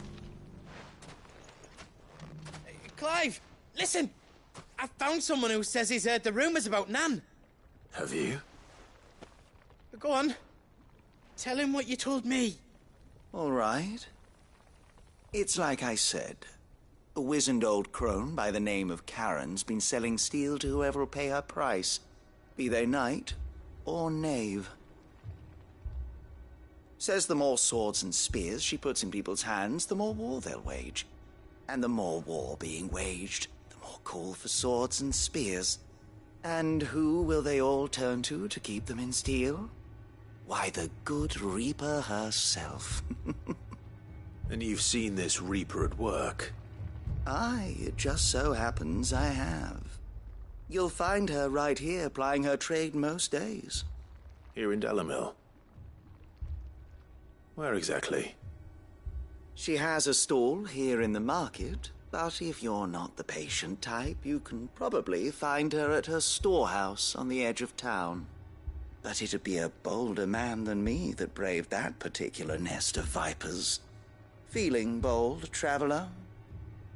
Clive, listen! I found someone who says he's heard the rumours about Nan. Have you? Go on. Tell him what you told me. All right. It's like I said. A wizened old crone by the name of Karen's been selling steel to whoever will pay her price, be they knight or knave. Says the more swords and spears she puts in people's hands, the more war they'll wage. And the more war being waged, the more call for swords and spears. And who will they all turn to keep them in steel? Why, the good Reaper herself. And you've seen this Reaper at work? Aye, it just so happens I have. You'll find her right here plying her trade most days. Here in Dalimil? Where exactly? She has a stall here in the market, but if you're not the patient type, you can probably find her at her storehouse on the edge of town. But it'd be a bolder man than me that braved that particular nest of vipers. Feeling bold, traveler?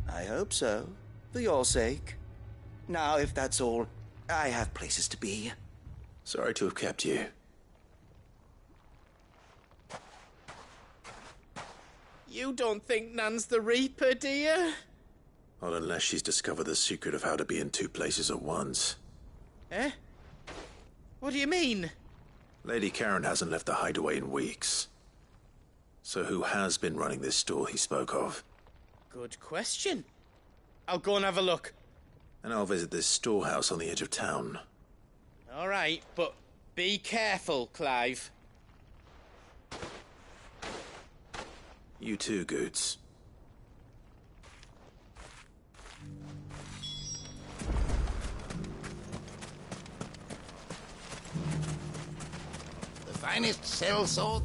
I hope so, for your sake. Now, if that's all, I have places to be. Sorry to have kept you. You don't think Nan's the Reaper, do you? Not unless she's discovered the secret of how to be in two places at once. Eh? What do you mean? Lady Karen hasn't left the hideaway in weeks. So who has been running this store he spoke of? Good question. I'll go and have a look. And I'll visit this storehouse on the edge of town. All right, but be careful, Clive. You too, Goots. The finest sellsword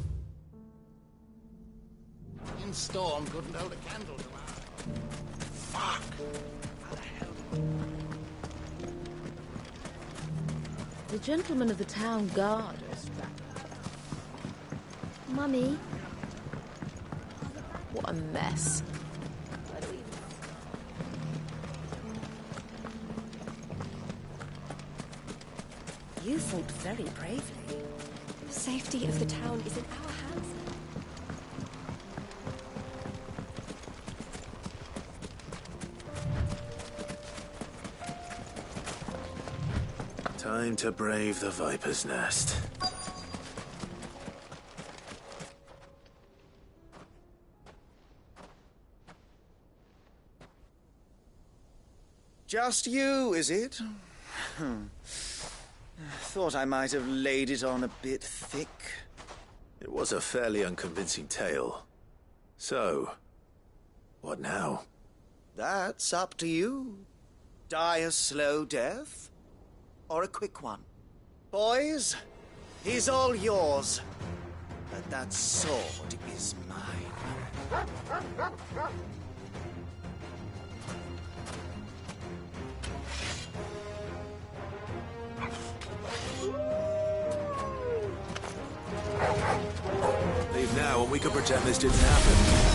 in storm couldn't hold a candle to our... Fuck! How the hell The gentlemen of the town guard are strapped. Mummy. What a mess. You fought very bravely. The safety of the town is in our hands. Time to brave the Viper's Nest. Just you, is it? Thought I might have laid it on a bit thick. It was a fairly unconvincing tale. So, what now? That's up to you. Die a slow death, or a quick one. Boys, he's all yours. But that sword is mine. Leave now and we could pretend this didn't happen.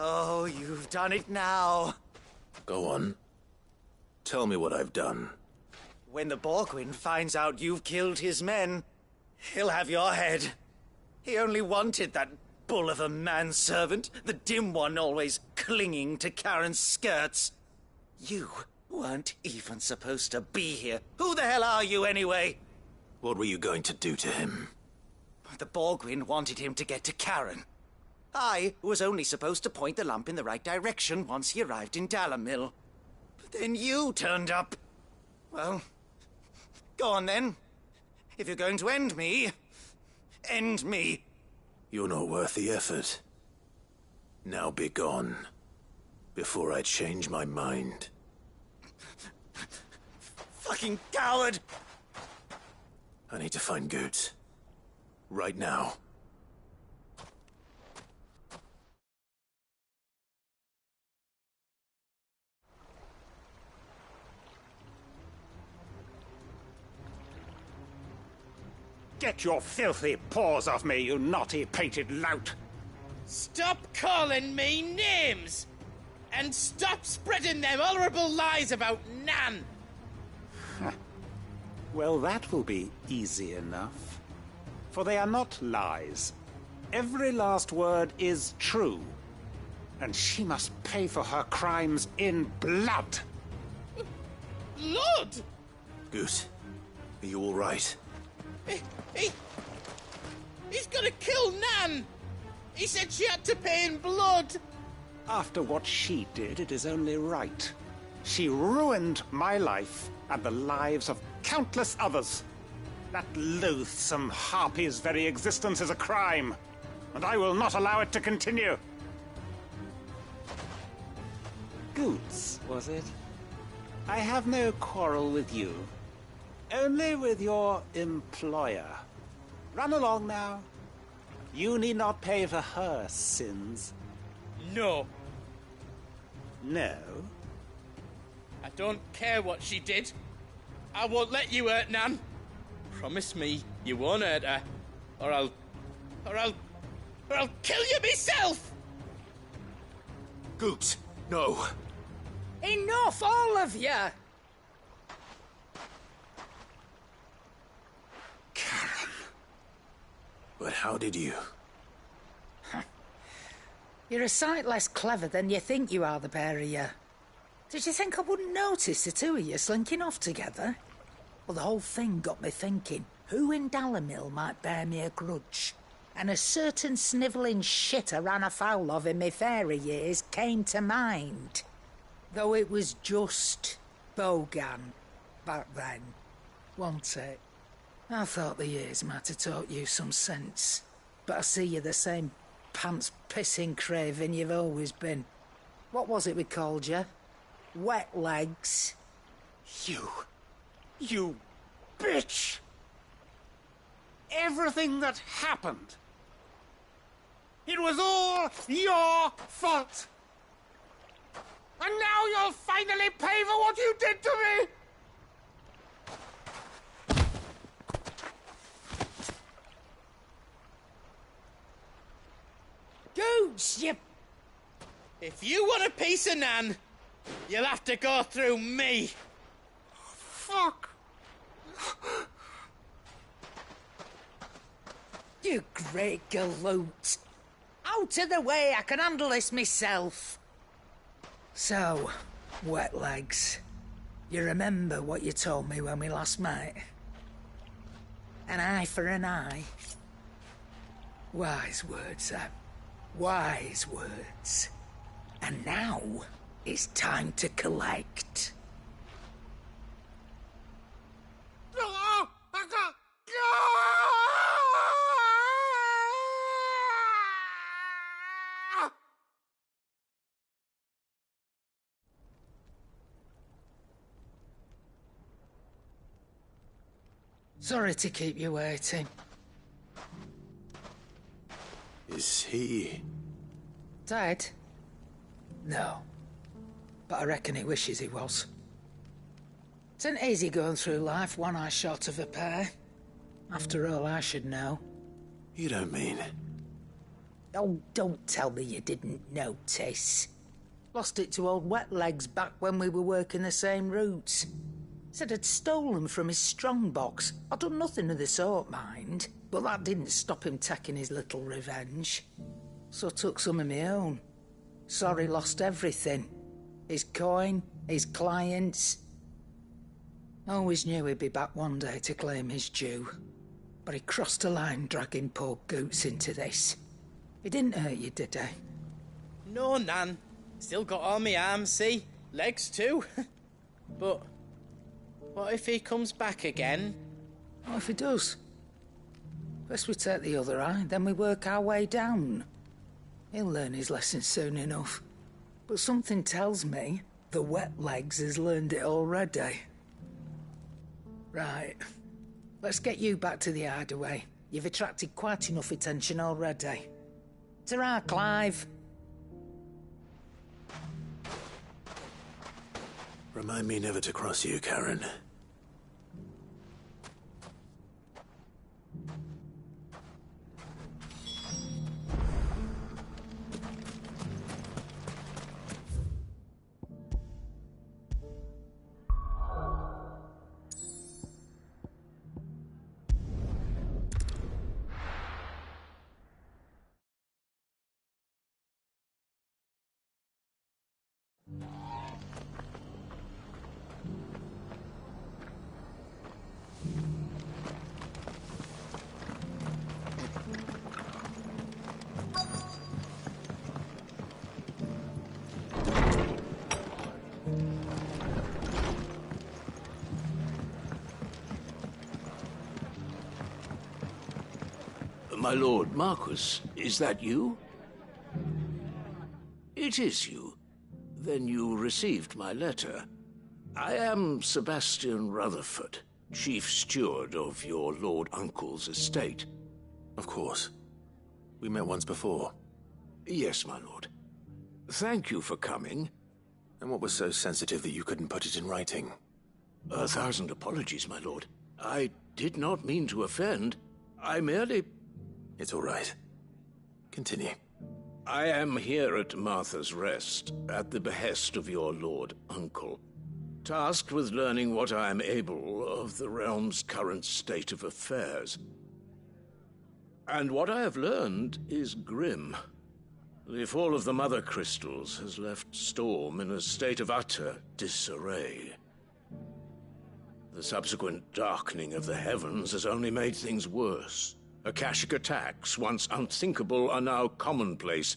Oh, you've done it now. Go on. Tell me what I've done. When the Borgwyn finds out you've killed his men, he'll have your head. He only wanted that bull of a manservant, the dim one always clinging to Karen's skirts. You weren't even supposed to be here. Who the hell are you, anyway? What were you going to do to him? The Borgwyn wanted him to get to Karen. I was only supposed to point the lamp in the right direction once he arrived in Dalamil. But then you turned up. Well, go on then. If you're going to end me, end me. You're not worth the effort. Now be gone, before I change my mind. Fucking coward! I need to find Goots. Right now. Get your filthy paws off me, you naughty painted lout! Stop calling me names! And stop spreading them horrible lies about Nan! Well, that will be easy enough. For they are not lies. Every last word is true. And she must pay for her crimes in blood. Blood? Goose, are you all right? He's gonna kill Nan! He said she had to pay in blood! After what she did, it is only right. She ruined my life and the lives of countless others. That loathsome harpy's very existence is a crime, and I will not allow it to continue. Goots, was it? I have no quarrel with you. Only with your employer. Run along now. You need not pay for her sins. No. No? I don't care what she did. I won't let you hurt Nan. Promise me you won't hurt her, or I'll kill you myself! Goots, no. Enough, all of you! Karen. But how did you? You're a sight less clever than you think you are, the pair of you. Did you think I wouldn't notice the two of you slinking off together? Well, the whole thing got me thinking, who in Dalimil might bear me a grudge? And a certain snivelling shit I ran afoul of in my fairy years came to mind. Though it was just Bogan back then, wasn't it? I thought the years might have taught you some sense, but I see you're the same pants-pissing craven you've always been. What was it we called you? Wet legs. You bitch! Everything that happened, it was all your fault! And now you'll finally pay for what you did to me! Gooch, you... If you want a piece of Nan, you'll have to go through me. Fuck! You great galoot. Out of the way, I can handle this myself. So, wet legs, you remember what you told me when we last met? An eye for an eye. Wise words, Sam. Wise words. And now, it's time to collect. Sorry to keep you waiting. Is he... Dead? No. But I reckon he wishes he was. It ain't easy going through life one eye short of a pair. After all, I should know. You don't mean... Oh, don't tell me you didn't notice. Lost it to old Wet Legs back when we were working the same routes. Said I'd stolen from his strongbox. I'd done nothing of the sort, mind. But that didn't stop him taking his little revenge. So I took some of my own. Sorry, lost everything. His coin, his clients. Always knew he'd be back one day to claim his due. But he crossed a line dragging poor Goots into this. He didn't hurt you, did he? No, Nan. Still got all my arms, see? Legs too. But what if he comes back again? What if he does? First we take the other eye, then we work our way down. He'll learn his lesson soon enough. But something tells me the Wet Legs has learned it already. Right. Let's get you back to the hideaway. You've attracted quite enough attention already. Ta-ra, Clive. Remind me never to cross you, Karen. My lord Marquis, is that you? It is you. Then you received my letter. I am Sebastian Rutherford, Chief Steward of your Lord Uncle's estate. Of course. We met once before. Yes, my lord. Thank you for coming. And what was so sensitive that you couldn't put it in writing? 1,000 apologies, my lord. I did not mean to offend. I merely... It's all right. Continue. I am here at Martha's Rest, at the behest of your Lord Uncle, tasked with learning what I am able of the realm's current state of affairs. And what I have learned is grim. The fall of the Mother Crystals has left Storm in a state of utter disarray. The subsequent darkening of the heavens has only made things worse. Akashic attacks, once unthinkable, are now commonplace.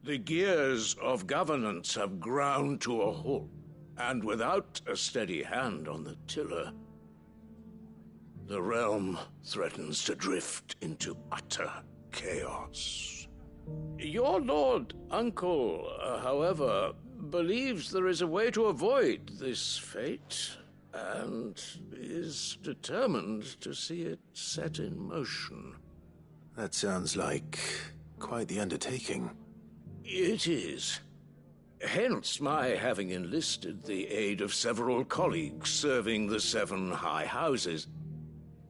The gears of governance have ground to a halt, and without a steady hand on the tiller, the realm threatens to drift into utter chaos. Your Lord Uncle, however, believes there is a way to avoid this fate, and is determined to see it set in motion. That sounds like quite the undertaking. It is. Hence my having enlisted the aid of several colleagues serving the 7 high houses.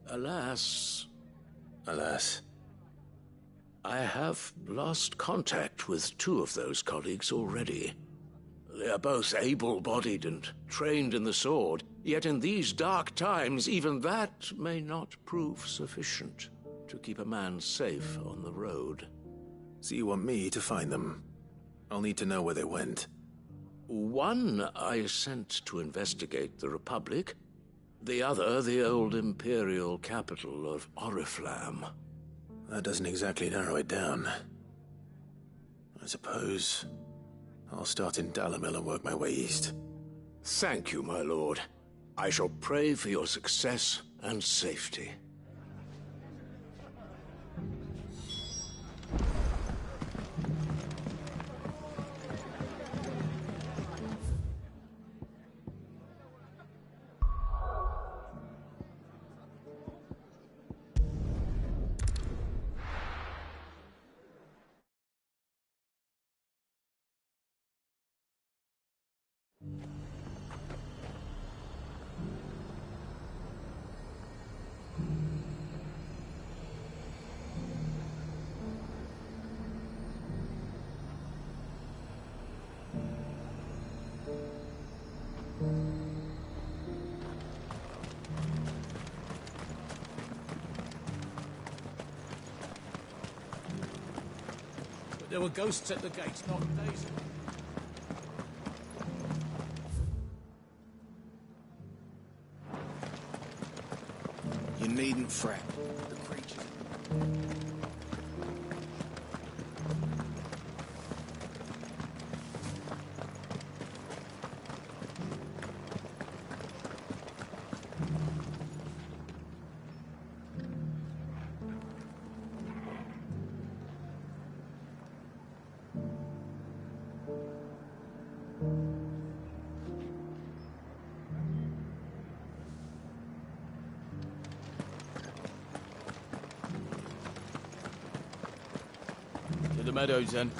Alas, I have lost contact with 2 of those colleagues already. They are both able-bodied and trained in the sword, yet in these dark times, even that may not prove sufficient to keep a man safe on the road. So you want me to find them? I'll need to know where they went. One I sent to investigate the Republic, the other the old Imperial capital of Oriflamme. That doesn't exactly narrow it down. I suppose I'll start in Dalimil and work my way east. Thank you, my lord. I shall pray for your success and safety. There were ghosts at the gates not days ago. You needn't fret. The creature. To the meadows, then.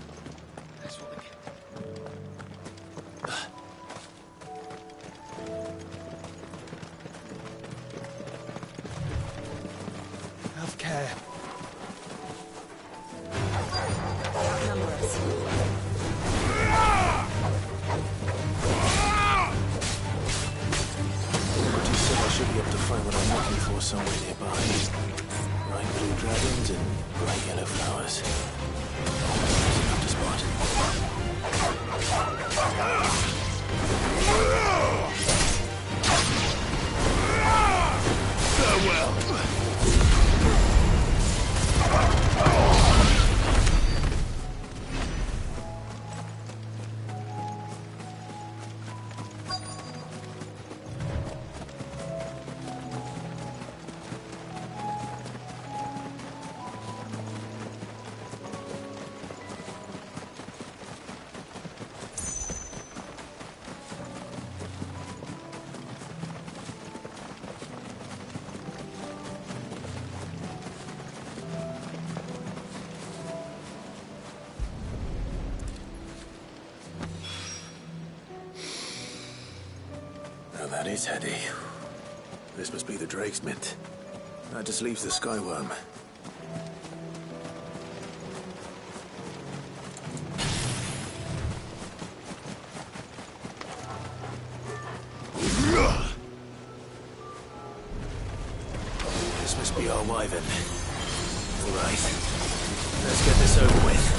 Have care. Outnumber us. But you said I should be able to find what I'm looking for somewhere nearby. Bright blue dragons and bright yellow flowers. Enough to spot. Farewell. is heady. This must be the Drake's Mint. That just leaves the Skyworm. This must be our Wyvern. All right. Let's get this over with.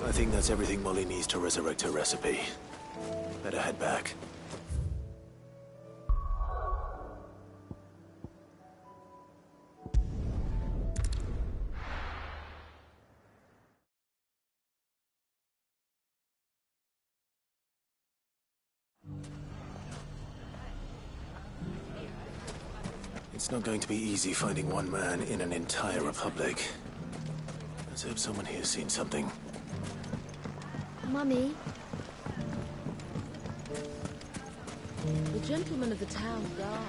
I think that's everything Molly needs to resurrect her recipe. Better head back. It's not going to be easy finding one man in an entire republic. Let's hope someone here's seen something. Mummy? The gentleman of the town guard.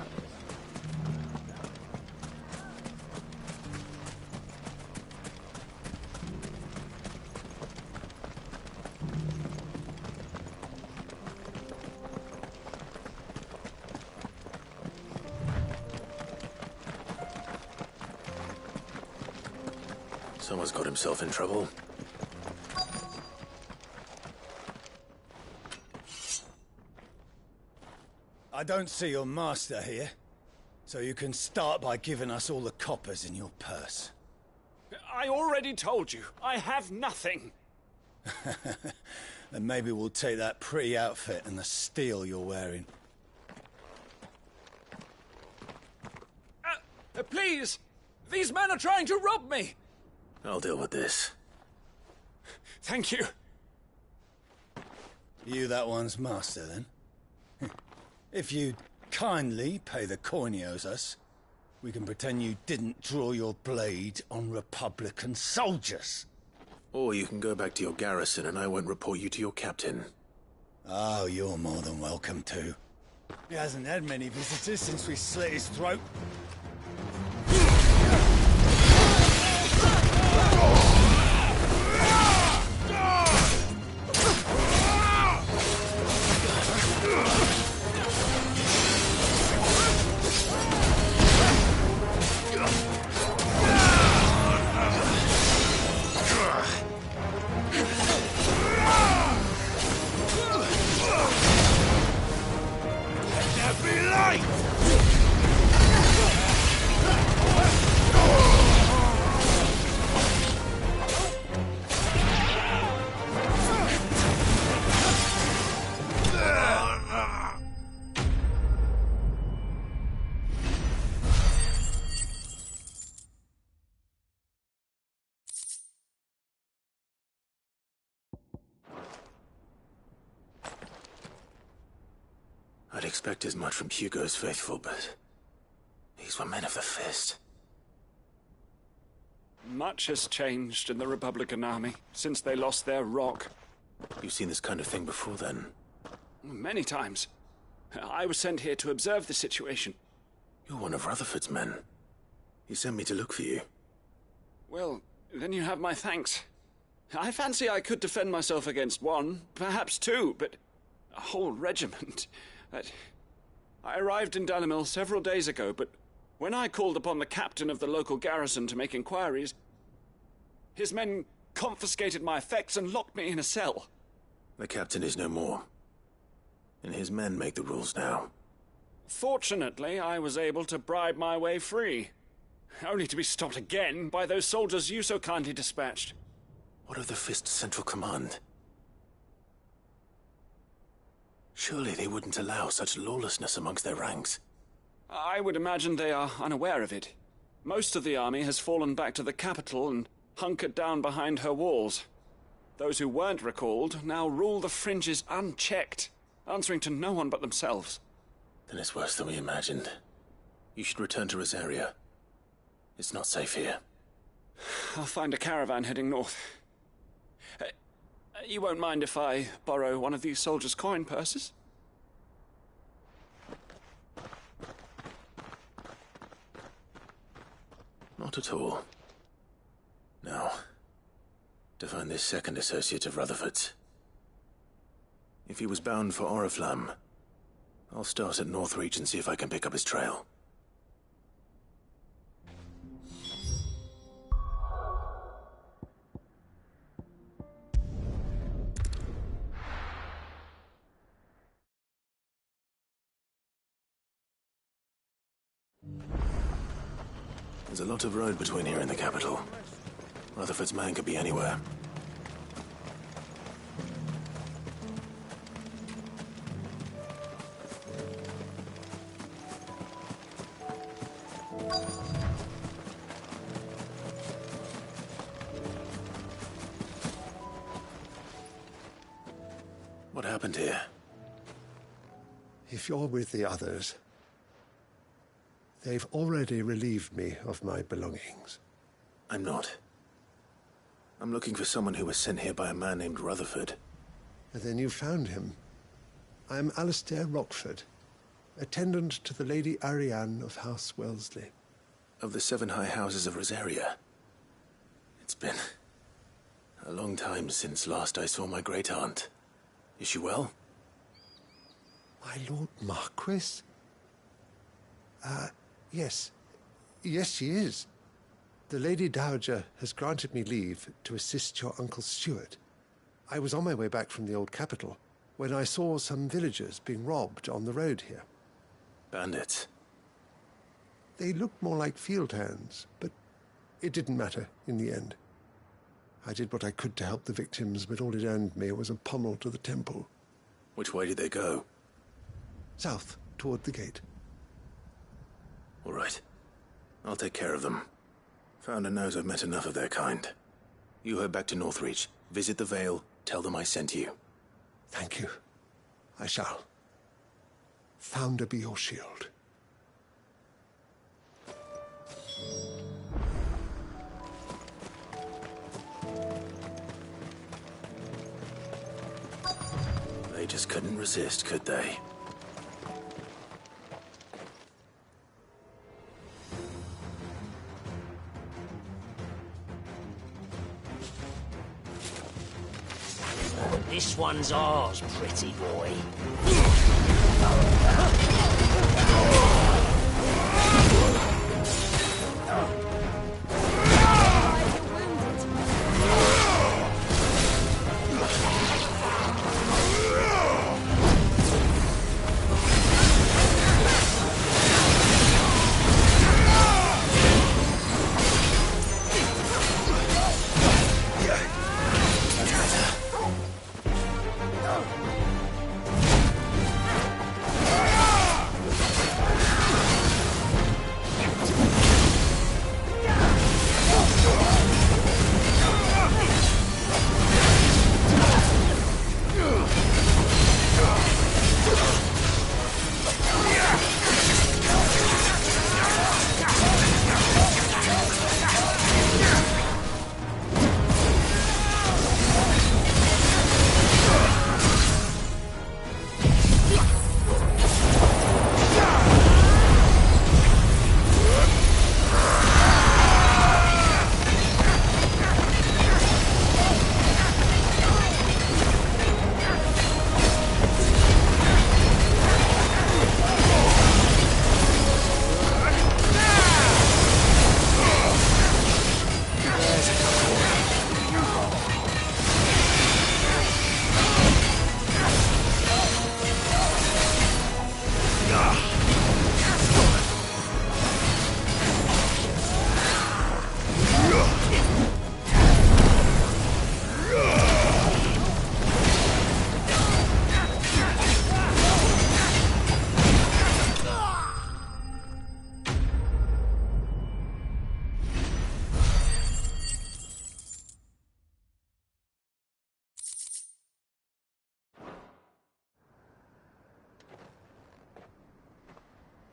Someone's got himself in trouble. I don't see your master here, so you can start by giving us all the coppers in your purse. I already told you, I have nothing. Then maybe we'll take that pretty outfit and the steel you're wearing. Please! These men are trying to rob me! I'll deal with this. Thank you. You that one's master, then? If you'd kindly pay the coin he owes us, we can pretend you didn't draw your blade on Republican soldiers. Or you can go back to your garrison and I won't report you to your captain. Oh, you're more than welcome to. He hasn't had many visitors since we slit his throat. I'd expect as much from Hugo's faithful, but these were men of the fist. Much has changed in the Republican army since they lost their rock. You've seen this kind of thing before, then? Many times. I was sent here to observe the situation. You're one of Rutherford's men. He sent me to look for you. Well, then you have my thanks. I fancy I could defend myself against one, perhaps two, but a whole regiment... I arrived in Dalimil several days ago, but when I called upon the captain of the local garrison to make inquiries, his men confiscated my effects and locked me in a cell. The captain is no more, and his men make the rules now. Fortunately, I was able to bribe my way free, only to be stopped again by those soldiers you so kindly dispatched. What of the Fist Central Command? Surely they wouldn't allow such lawlessness amongst their ranks. I would imagine they are unaware of it. Most of the army has fallen back to the capital and hunkered down behind her walls. Those who weren't recalled now rule the fringes unchecked, answering to no one but themselves. Then it's worse than we imagined. You should return to Rosaria. It's not safe here. I'll find a caravan heading north. You won't mind if I borrow one of these soldiers' coin purses? Not at all. Now, to find this second associate of Rutherford's. If he was bound for Oriflamme, I'll start at Northreach and see if I can pick up his trail. There's a lot of road between here and the capital. Rutherford's man could be anywhere. What happened here? If you're with the others, they've already relieved me of my belongings. I'm not. I'm looking for someone who was sent here by a man named Rutherford. And then you found him. I'm Alistair Rockford, attendant to the Lady Ariane of House Wellesley. Of the 7 high houses of Rosaria. It's been a long time since last I saw my great-aunt. Is she well? My Lord Marquis? Yes. Yes, she is. The Lady Dowager has granted me leave to assist your Uncle Stuart. I was on my way back from the old capital when I saw some villagers being robbed on the road here. Bandits? They looked more like field hands, but it didn't matter in the end. I did what I could to help the victims, but all it earned me was a pommel to the temple. Which way did they go? South, toward the gate. All right. I'll take care of them. Founder knows I've met enough of their kind. You head back to Northreach, visit the Vale, tell them I sent you. Thank you. I shall. Founder be your shield. They just couldn't resist, could they? This one's ours, pretty boy.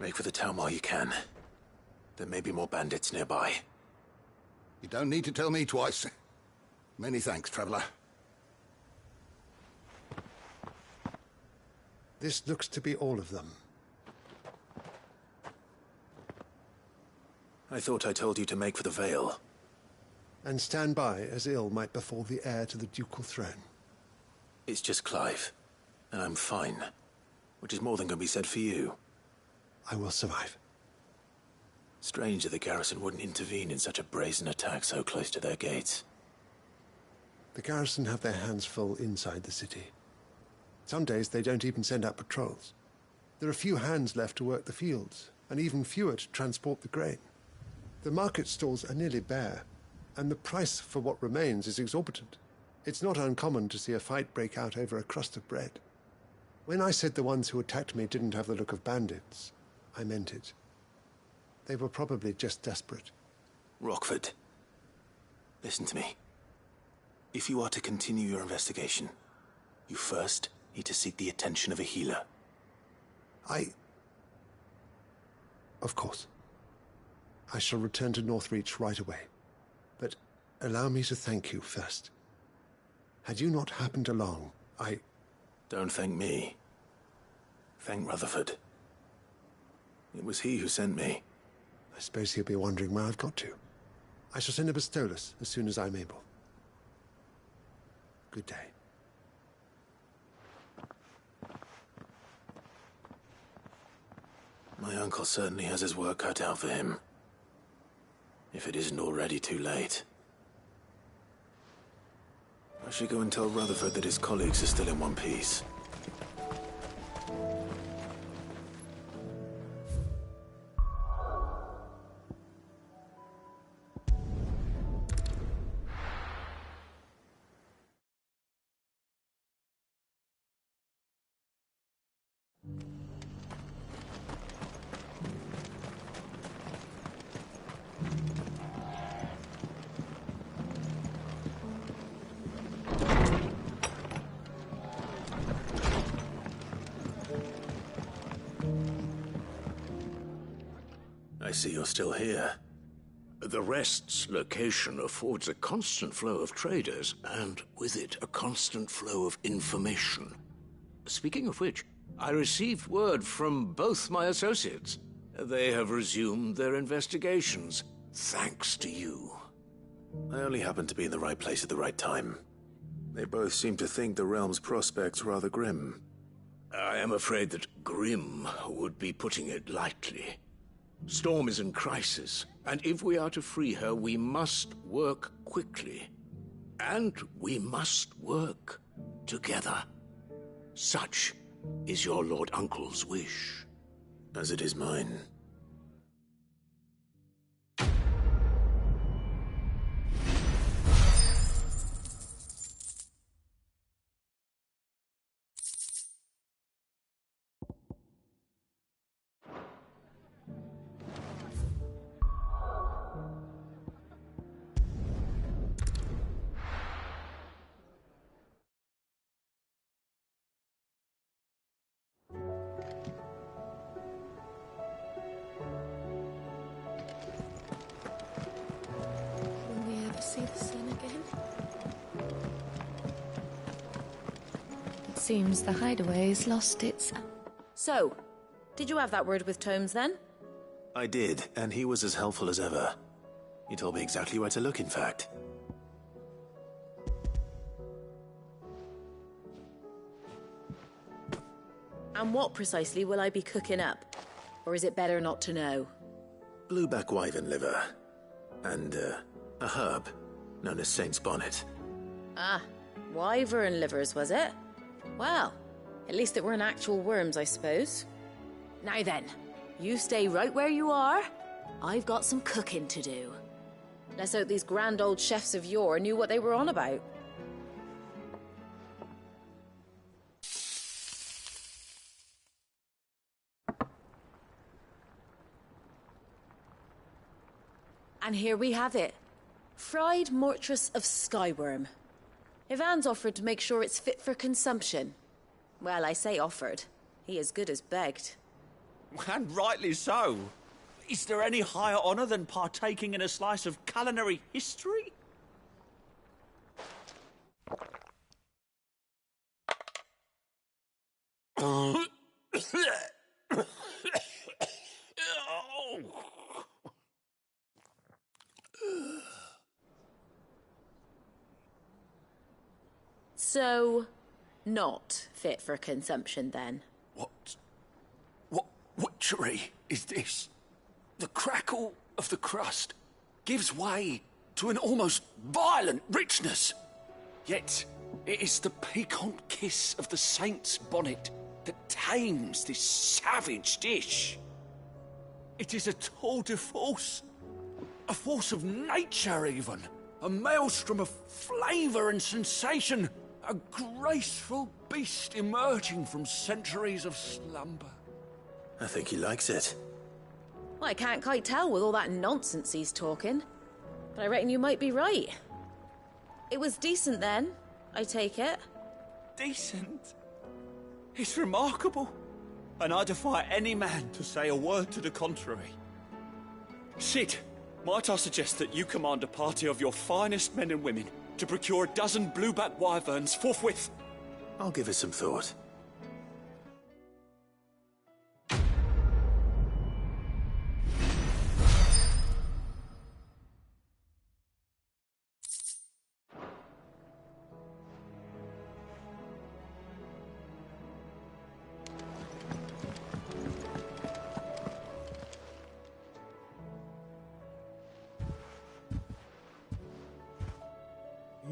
Make for the town while you can. There may be more bandits nearby. You don't need to tell me twice. Many thanks, traveler. This looks to be all of them. I thought I told you to make for the Vale. And stand by as ill might befall the heir to the ducal throne. It's just Clive, and I'm fine. Which is more than can be said for you. I will survive. Strange that the garrison wouldn't intervene in such a brazen attack so close to their gates. The garrison have their hands full inside the city. Some days they don't even send out patrols. There are few hands left to work the fields, and even fewer to transport the grain. The market stalls are nearly bare, and the price for what remains is exorbitant. It's not uncommon to see a fight break out over a crust of bread. When I said the ones who attacked me didn't have the look of bandits, I meant it. They were probably just desperate. Rockford, listen to me. If you are to continue your investigation, you first need to seek the attention of a healer. Of course. I shall return to Northreach right away. But allow me to thank you first. Had you not happened along, Don't thank me. Thank Rutherford. It was he who sent me. I suppose he'll be wondering where I've got to. I shall send a Bastolus as soon as I'm able. Good day. My uncle certainly has his work cut out for him. If it isn't already too late. I should go and tell Rutherford that his colleagues are still in one piece. I see you're still here. The Rest's location affords a constant flow of traders, and with it, a constant flow of information. Speaking of which, I received word from both my associates. They have resumed their investigations, thanks to you. I only happened to be in the right place at the right time. They both seem to think the realm's prospects rather grim. I am afraid that grim would be putting it lightly. Storm is in crisis, and if we are to free her, we must work quickly. And we must work together. Such is your Lord Uncle's wish. As it is mine. See the sun again? It seems the hideaway's lost its... So, did you have that word with Tomes then? I did, and he was as helpful as ever. He told me exactly where to look, in fact. And what precisely will I be cooking up? Or is it better not to know? Blueback wyvern liver. And, a herb known as Saint's Bonnet. Ah, wyvern livers, was it? Well, at least it weren't actual worms, I suppose. Now then, you stay right where you are. I've got some cooking to do. Let's hope these grand old chefs of yore knew what they were on about. And here we have it. Fried mortress of skyworm. Ivan's offered to make sure it's fit for consumption. Well, I say offered. He as good as begged. And rightly so. Is there any higher honour than partaking in a slice of culinary history? So, not fit for consumption then? What witchery is this? The crackle of the crust gives way to an almost violent richness. Yet, it is the piquant kiss of the saint's bonnet that tames this savage dish. It is a tour de force, a force of nature even, a maelstrom of flavour and sensation, a graceful beast emerging from centuries of slumber. I think he likes it. Well, I can't quite tell with all that nonsense he's talking, but I reckon you might be right. It was decent then, I take it. Decent? It's remarkable, and I defy any man to say a word to the contrary. Sid, might I suggest that you command a party of your finest men and women to procure a dozen blueback wyverns forthwith? I'll give it some thought.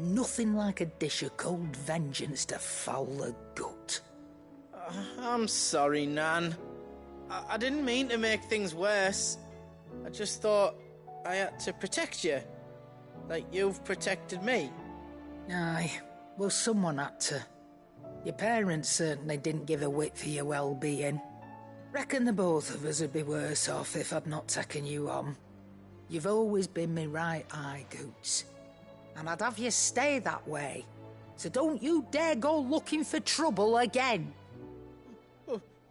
Nothing like a dish of cold vengeance to foul the gut. I'm sorry, Nan. I didn't mean to make things worse. I just thought I had to protect you. Like you've protected me. Aye, well, someone had to. Your parents certainly didn't give a whit for your well-being. Reckon the both of us would be worse off if I'd not taken you on. You've always been me right eye, Goots. And I'd have you stay that way. So don't you dare go looking for trouble again.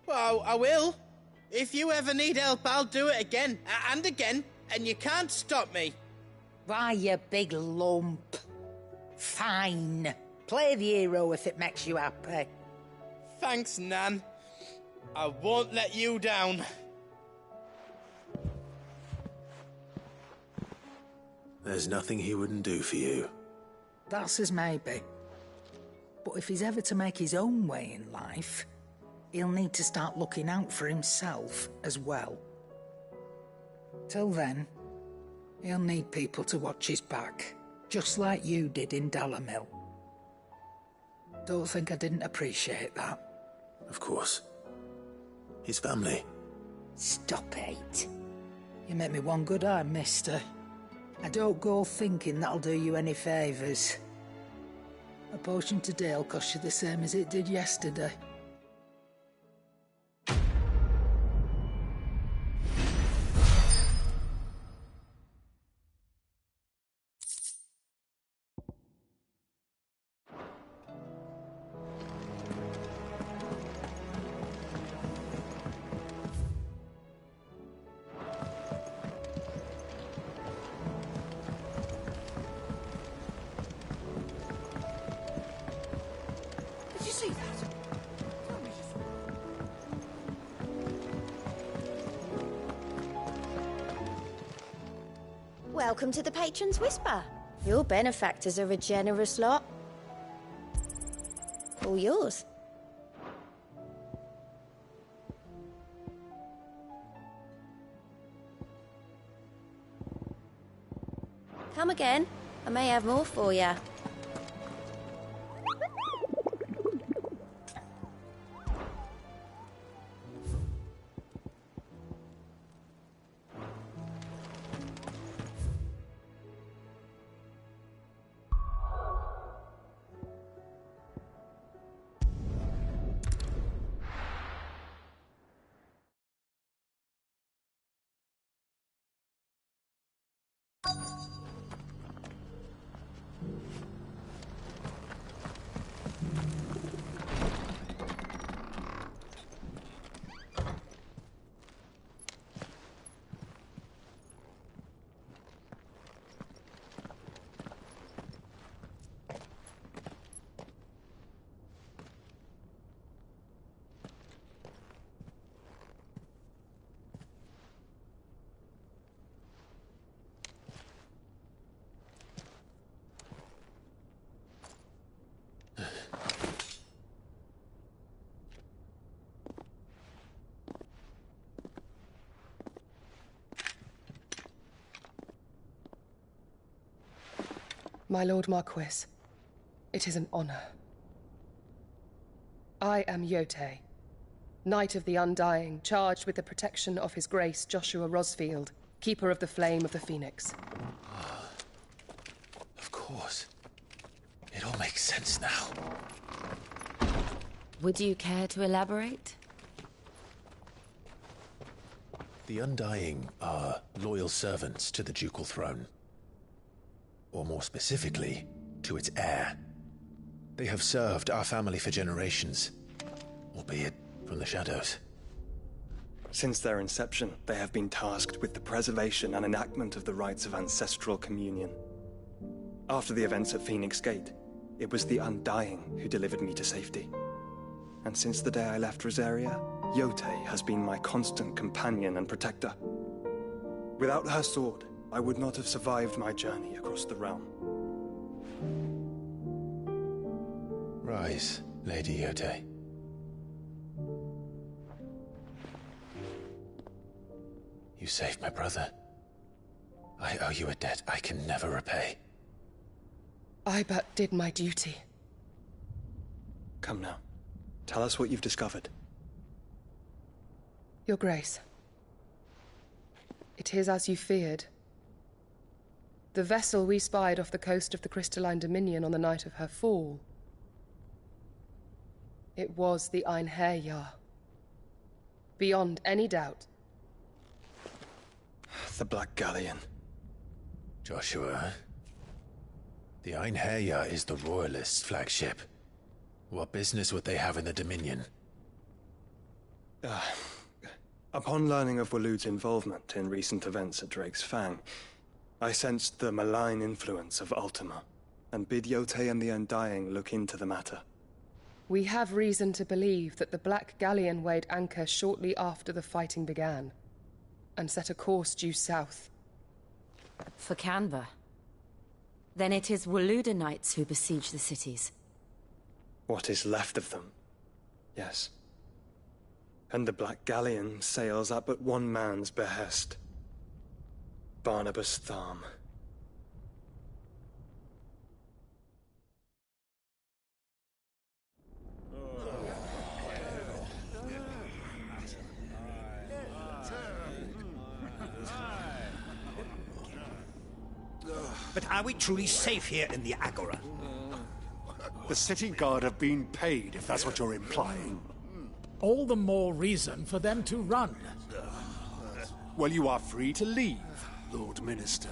Well, I will. If you ever need help, I'll do it again and again, and you can't stop me. Why, you big lump. Fine. Play the hero if it makes you happy. Thanks, Nan. I won't let you down. There's nothing he wouldn't do for you. That's as maybe. But if he's ever to make his own way in life, he'll need to start looking out for himself as well. Till then, he'll need people to watch his back, just like you did in Dalamil. Don't think I didn't appreciate that. Of course. His family. Stop it. You make me one good eye, mister. I don't go thinking that'll do you any favours. A potion today'll cost you the same as it did yesterday. Did you see that? Welcome to the Patron's Whisper. Your benefactors are a generous lot. All yours. Come again. I may have more for you. My Lord Marquis, it is an honor. I am Yote, Knight of the Undying, charged with the protection of His Grace Joshua Rosfield, Keeper of the Flame of the Phoenix. Of course. It all makes sense now. Would you care to elaborate? The Undying are loyal servants to the ducal throne. Or more specifically, to its heir. They have served our family for generations, albeit from the shadows. Since their inception, they have been tasked with the preservation and enactment of the rites of ancestral communion. After the events at Phoenix Gate, it was the Undying who delivered me to safety. And since the day I left Rosaria, Yote has been my constant companion and protector. Without her sword, I would not have survived my journey across the realm. Rise, Lady Yote. You saved my brother. I owe you a debt I can never repay. I but did my duty. Come now. Tell us what you've discovered. Your Grace. It is as you feared. The vessel we spied off the coast of the Crystalline Dominion on the night of her fall. It was the Einherjar. Beyond any doubt. The Black Galleon. Joshua, the Einherjar is the Royalists' flagship. What business would they have in the Dominion? Upon learning of Waloed's involvement in recent events at Drake's Fang, I sensed the malign influence of Ultima, and bid Yote and the Undying look into the matter. We have reason to believe that the Black Galleon weighed anchor shortly after the fighting began, and set a course due south. For Canva. Then it is Waloed knights who besiege the cities. What is left of them? Yes. And the Black Galleon sails at but one man's behest. Barnabas Tharm. But are we truly safe here in the Agora? The city guard have been paid, if that's what you're implying. All the more reason for them to run. Well, you are free to leave, Lord Minister.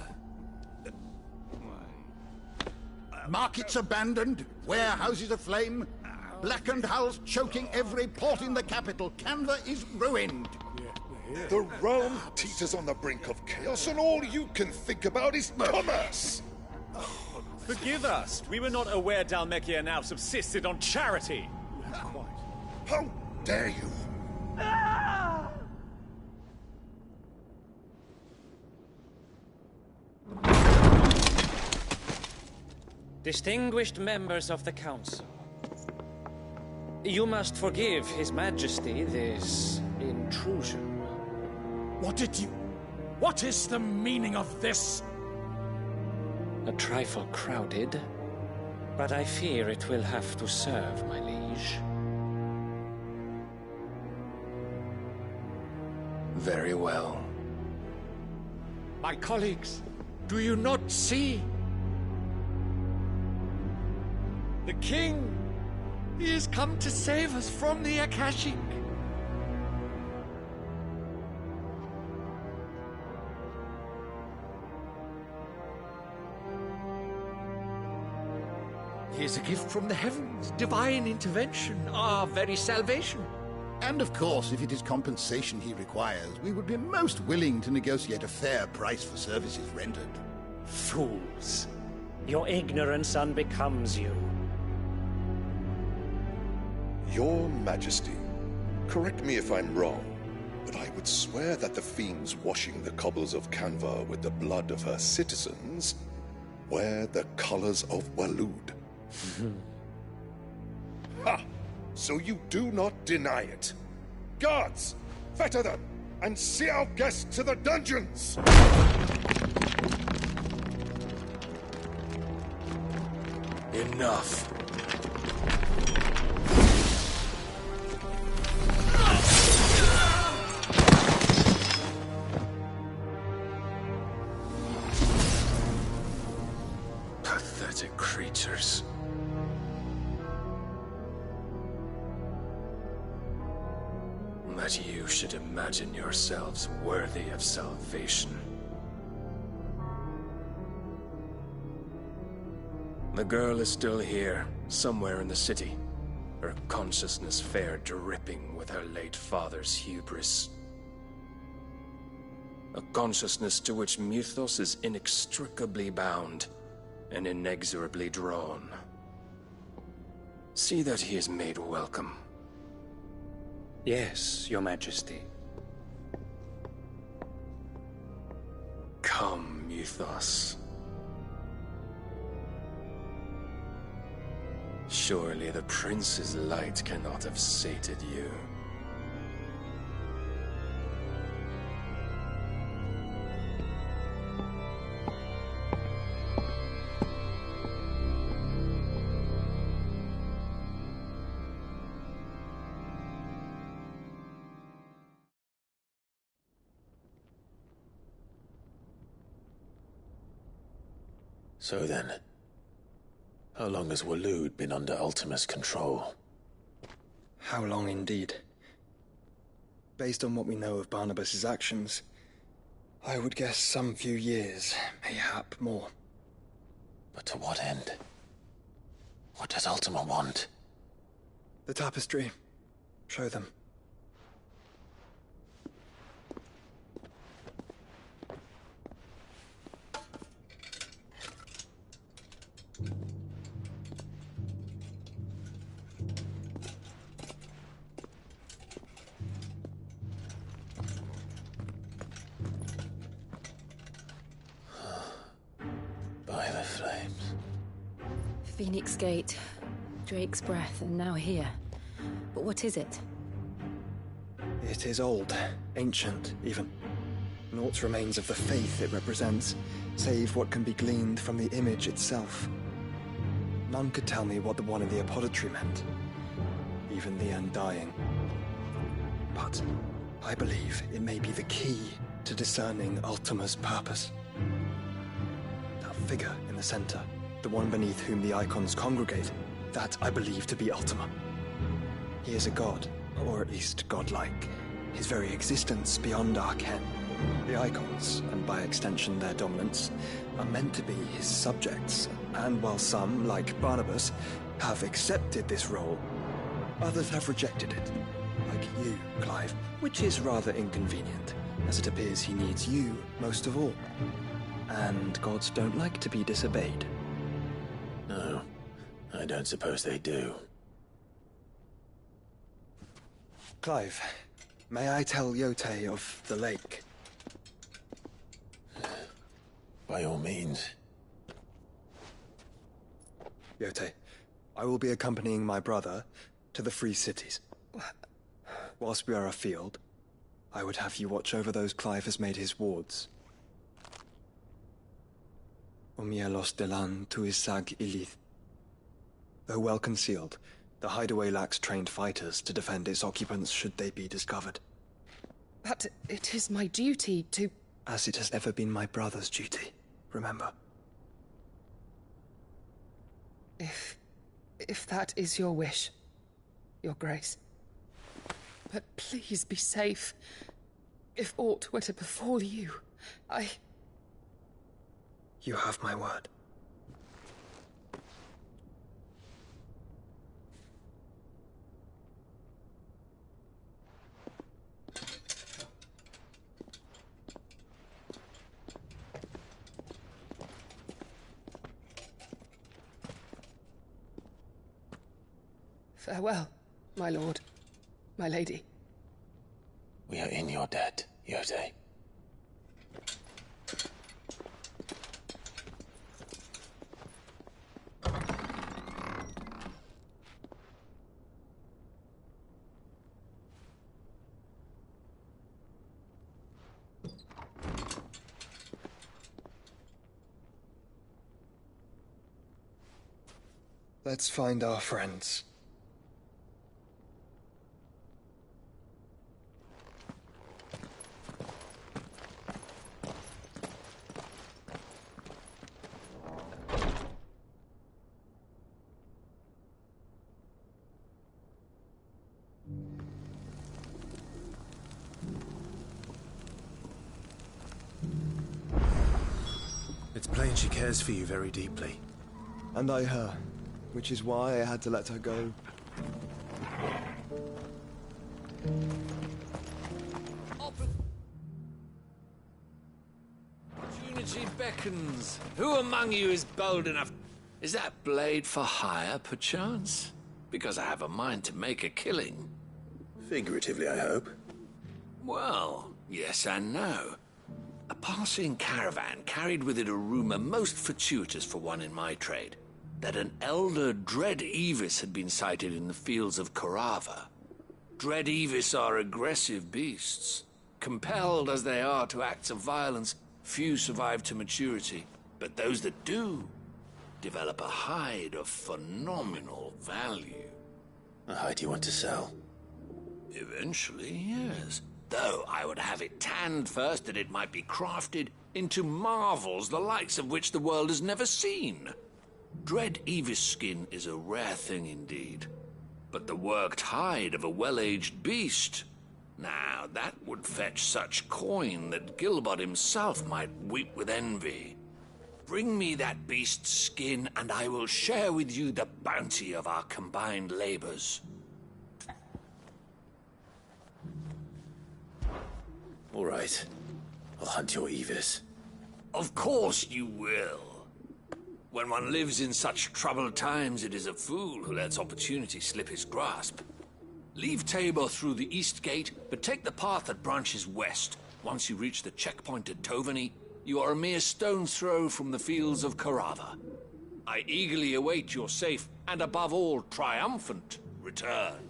Markets abandoned, warehouses aflame, blackened hulls choking every port in the capital. Canva is ruined. The realm teeters on the brink of chaos, and all you can think about is commerce! Forgive us. We were not aware Dhalmekia now subsisted on charity. How dare you? Distinguished members of the Council, you must forgive His Majesty this intrusion. What is the meaning of this? A trifle crowded, but I fear it will have to serve, my liege. Very well. My colleagues, do you not see? The king! He has come to save us from the Akashic! He is a gift from the heavens, divine intervention, our very salvation. And of course, if it is compensation he requires, we would be most willing to negotiate a fair price for services rendered. Fools. Your ignorance unbecomes you. Your Majesty, correct me if I'm wrong, but I would swear that the fiends washing the cobbles of Canva with the blood of her citizens wear the colors of Waloed. Ha! So you do not deny it. Guards, fetter them, and see our guests to the dungeons! Enough. Pathetic creatures. That you should imagine yourselves worthy of salvation. The girl is still here, somewhere in the city. Her consciousness fair dripping with her late father's hubris. A consciousness to which Mythos is inextricably bound and inexorably drawn. See that he is made welcome. Yes, Your Majesty. Come, Mythos. Surely the prince's light cannot have sated you. So then, how long has Waloed been under Ultima's control? How long indeed? Based on what we know of Barnabas's actions, I would guess some few years, mayhap more. But to what end? What does Ultima want? The tapestry. Show them. By the flames. Phoenix Gate, Drake's Breath, and now here. But what is it? It is old, ancient, even. Naught remains of the faith it represents, save what can be gleaned from the image itself. None could tell me what the one in the apothecary meant, even the Undying. But I believe it may be the key to discerning Ultima's purpose. That figure in the center, the one beneath whom the icons congregate, that I believe to be Ultima. He is a god, or at least godlike, his very existence beyond our ken. The icons, and by extension their dominants, are meant to be his subjects, and while some, like Barnabas, have accepted this role, others have rejected it. Like you, Clive, which is rather inconvenient, as it appears he needs you most of all. And gods don't like to be disobeyed. No, I don't suppose they do. Clive, may I tell Yote of the lake? By all means. Yote, I will be accompanying my brother to the Free Cities. Whilst we are afield, I would have you watch over those Clive has made his wards. Umielos delan tuisag ilith. Though well concealed, the hideaway lacks trained fighters to defend its occupants should they be discovered. But it is my duty to... As it has ever been my brother's duty, remember. If that is your wish, Your Grace. But please be safe. If aught were to befall you, You have my word. Farewell, my lord, my lady. We are in your debt, Yote. Let's find our friends. It's plain she cares for you very deeply. And I her, which is why I had to let her go. Opportunity beckons. Who among you is bold enough? Is that blade for hire, perchance? Because I have a mind to make a killing. Figuratively, I hope. Well, yes and no. A passing caravan carried with it a rumor most fortuitous for one in my trade, that an elder Dread Evis had been sighted in the fields of Korava. Dread Evis are aggressive beasts. Compelled as they are to acts of violence, few survive to maturity, but those that do develop a hide of phenomenal value. A hide you want to sell? Eventually, yes. Though I would have it tanned first that it might be crafted into marvels the likes of which the world has never seen. Dread Evis skin is a rare thing indeed. But the worked hide of a well-aged beast, now that would fetch such coin that Gilbert himself might weep with envy. Bring me that beast's skin and I will share with you the bounty of our combined labors. All right. I'll hunt your Evis. Of course you will. When one lives in such troubled times, it is a fool who lets opportunity slip his grasp. Leave Tabor through the east gate, but take the path that branches west. Once you reach the checkpoint at Tovany, you are a mere stone's throw from the fields of Korava. I eagerly await your safe, and above all, triumphant return.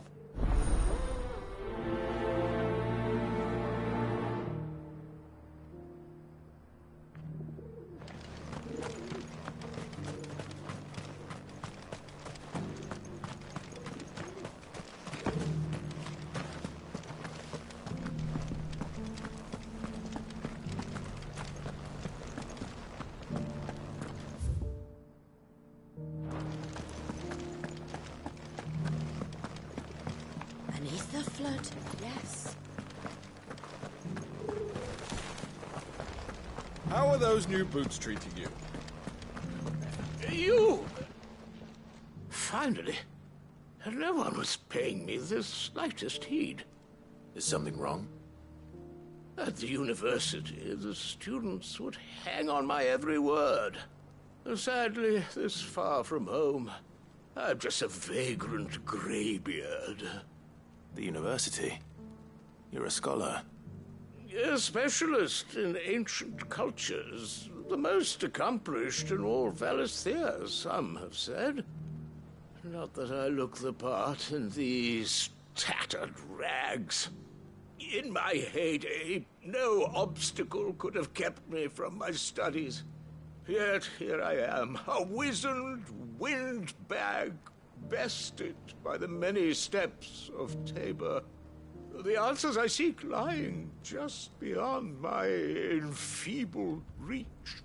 Beneath the flood, yes. How are those new boots treating you? You! Finally. No one was paying me the slightest heed. Is something wrong? At the university, the students would hang on my every word. Sadly, this far from home, I'm just a vagrant greybeard. The university? You're a scholar. A specialist in ancient cultures. The most accomplished in all Valisthea, some have said. Not that I look the part in these tattered rags. In my heyday, no obstacle could have kept me from my studies. Yet here I am, a wizened windbag, bested by the many steps of Tabor. The answers I seek lying just beyond my enfeebled reach.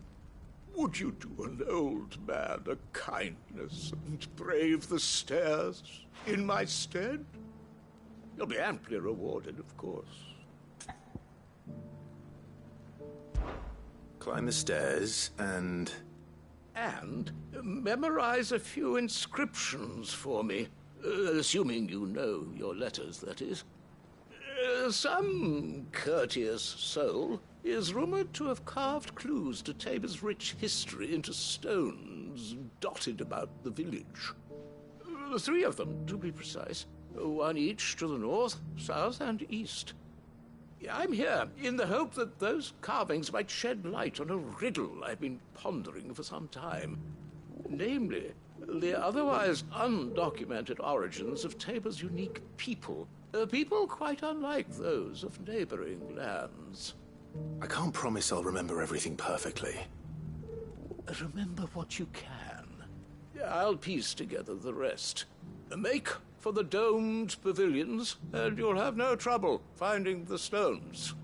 Would you do an old man a kindness and brave the stairs in my stead? You'll be amply rewarded, of course. Climb the stairs and memorize a few inscriptions for me. Assuming you know your letters, that is. Some courteous soul is rumored to have carved clues to Tabor's rich history into stones dotted about the village. 3 of them, to be precise. 1 each to the north, south, and east. I'm here in the hope that those carvings might shed light on a riddle I've been pondering for some time. Namely, the otherwise undocumented origins of Tabor's unique people. People quite unlike those of neighboring lands. I can't promise I'll remember everything perfectly. Remember what you can. I'll piece together the rest. Make for the domed pavilions, and you'll have no trouble finding the stones.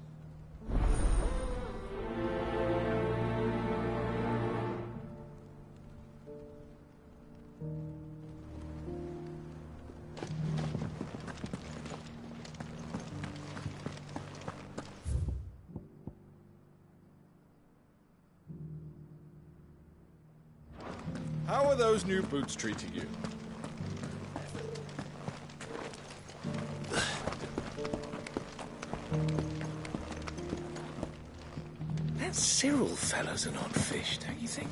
How are those new boots treating you? That Cyril fellow's an odd fish, don't you think?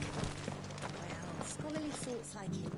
Well, scholarly thoughts like him.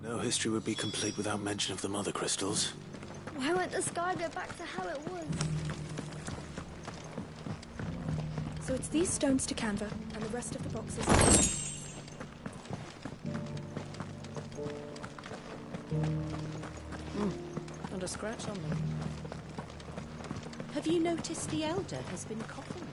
No history would be complete without mention of the mother crystals. Why won't the sky go back to how it was? So it's these stones to Canva, and the rest of the boxes. Not a scratch on them. Have you noticed the Elder has been coffinless?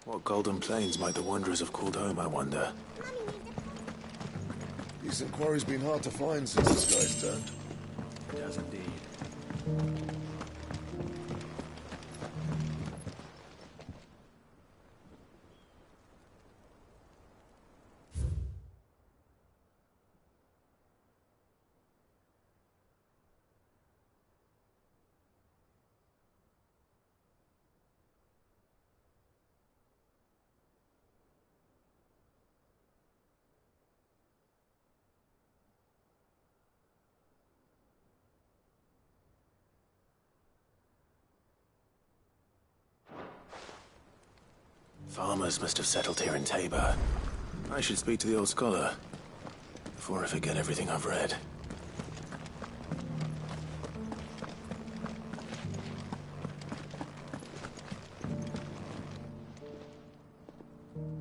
What golden plains might the wanderers have called home, I wonder? Decent quarry's been hard to find since the sky's turned. It has indeed. Farmers must have settled here in Tabor. I should speak to the old scholar before I forget everything I've read.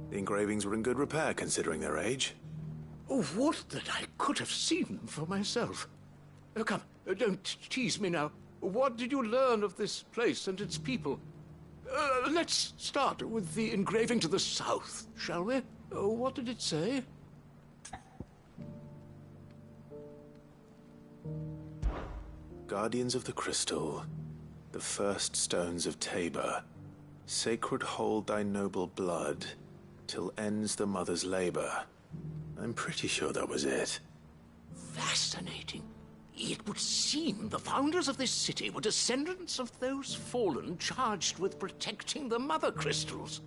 The engravings were in good repair considering their age. Oh, would that I could have seen them for myself. Oh, come, don't tease me now. What did you learn of this place and its people? Let's start with the engraving to the south, shall we? What did it say? Guardians of the Crystal, the first stones of Tabor, sacred hold thy noble blood, till ends the mother's labor. I'm pretty sure that was it. Fascinating. It would seem the founders of this city were descendants of those fallen charged with protecting the mother crystals.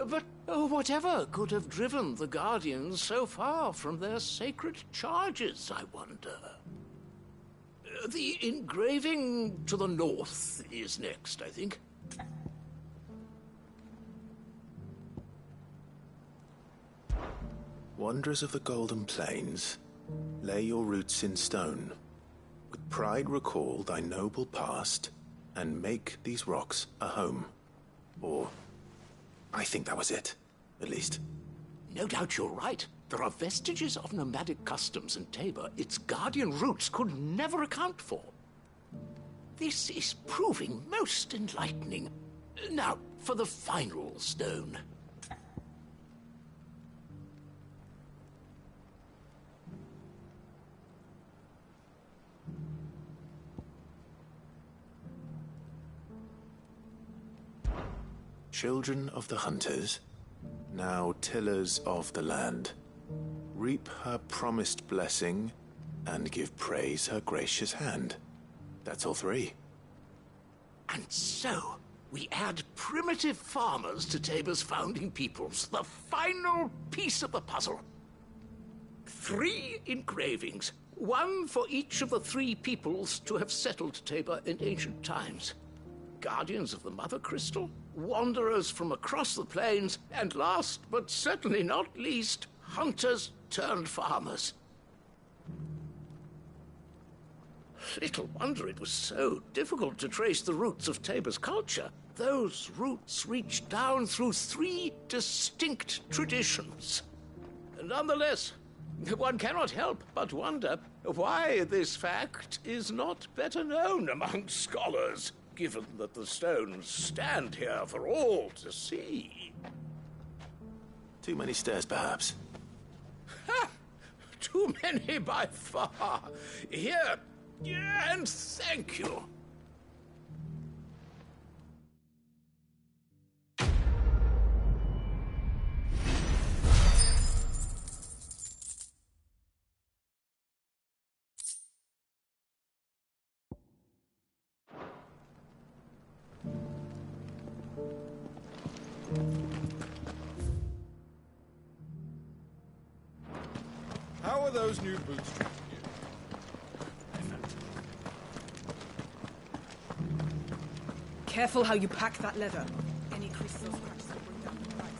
But whatever could have driven the Guardians so far from their sacred charges, I wonder? The engraving to the north is next, I think. Wanderers of the Golden Plains, lay your roots in stone. With pride recall thy noble past, and make these rocks a home. Or, I think that was it, at least. No doubt you're right. There are vestiges of nomadic customs in Tabor its guardian roots could never account for. This is proving most enlightening. Now, for the final stone. Children of the Hunters, now tillers of the land, reap her promised blessing, and give praise her gracious hand. That's all three. And so, we add primitive farmers to Tabor's founding peoples, the final piece of the puzzle. 3 engravings, 1 for each of the 3 peoples to have settled Tabor in ancient times. Guardians of the Mother Crystal, wanderers from across the plains, and last but certainly not least, hunters turned farmers. Little wonder it was so difficult to trace the roots of Tabor's culture. Those roots reach down through 3 distinct traditions. Nonetheless, one cannot help but wonder why this fact is not better known among scholars, given that the stones stand here for all to see. Too many stairs, perhaps. Ha! Too many by far. Here, and thank you. How are those new boots treating you? Careful how you pack that leather. Any crystal scratches will bring down the price.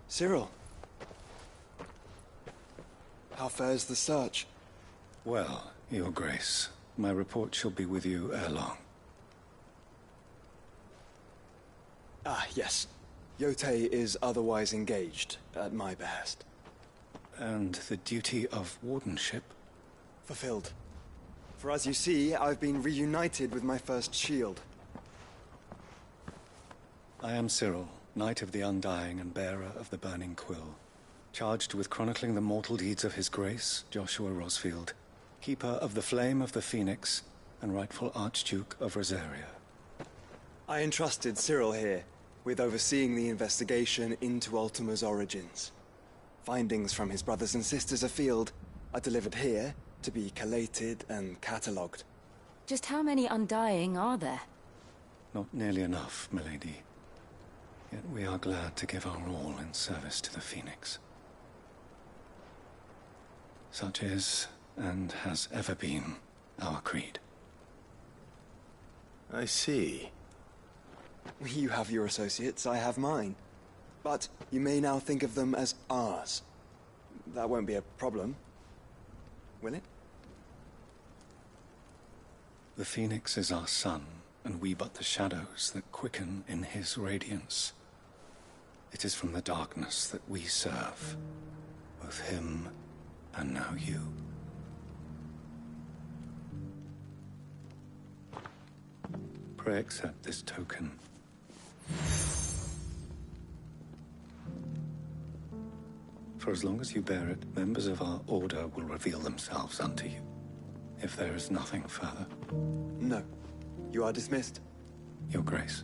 Cyril. How fares the search? Well, Your Grace, my report shall be with you ere long. Ah, yes. Yotei is otherwise engaged, at my behest. And the duty of wardenship? Fulfilled. For as you see, I've been reunited with my first shield. I am Cyril, Knight of the Undying and bearer of the Burning Quill, charged with chronicling the mortal deeds of His Grace, Joshua Rosfield, Keeper of the Flame of the Phoenix, and rightful Archduke of Rosaria. I entrusted Cyril here with overseeing the investigation into Ultima's origins. Findings from his brothers and sisters afield are delivered here to be collated and catalogued. Just how many Undying are there? Not nearly enough, milady. Yet we are glad to give our all in service to the Phoenix. Such is, and has ever been, our creed. I see. You have your associates, I have mine. But you may now think of them as ours. That won't be a problem, will it? The Phoenix is our sun, and we but the shadows that quicken in his radiance. It is from the darkness that we serve, both him and now you. Pray accept this token. For as long as you bear it, members of our order will reveal themselves unto you. If there is nothing further. No. You are dismissed. Your Grace.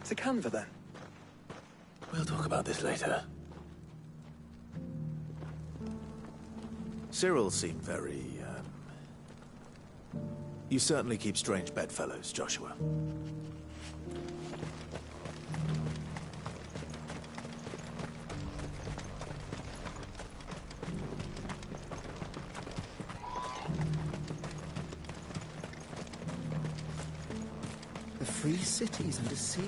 To Canva, then. We'll talk about this later. Cyril seemed very, You certainly keep strange bedfellows, Joshua. The free cities under sea?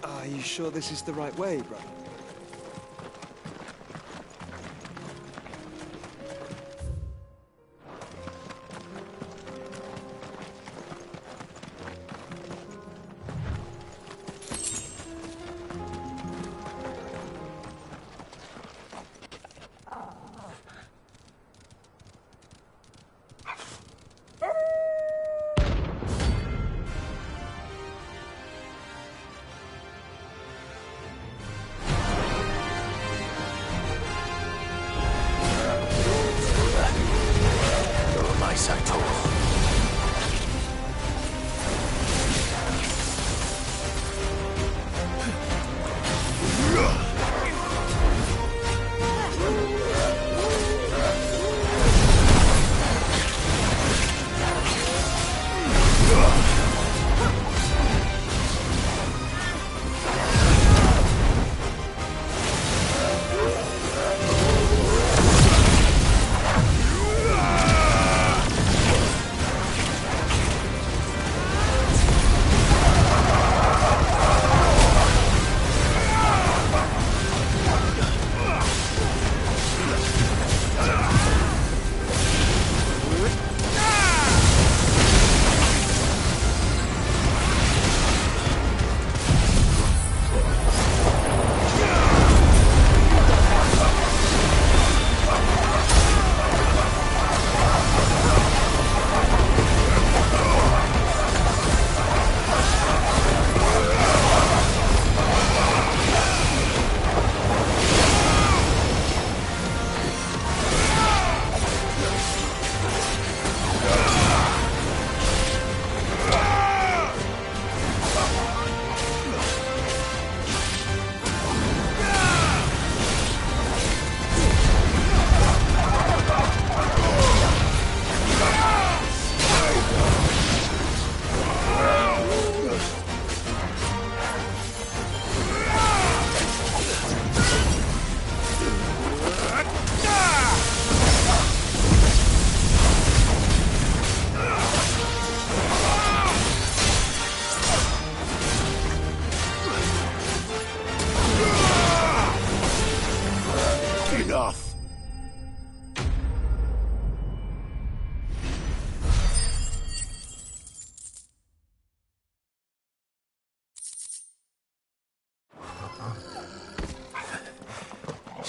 Are you sure this is the right way, brother? place at all.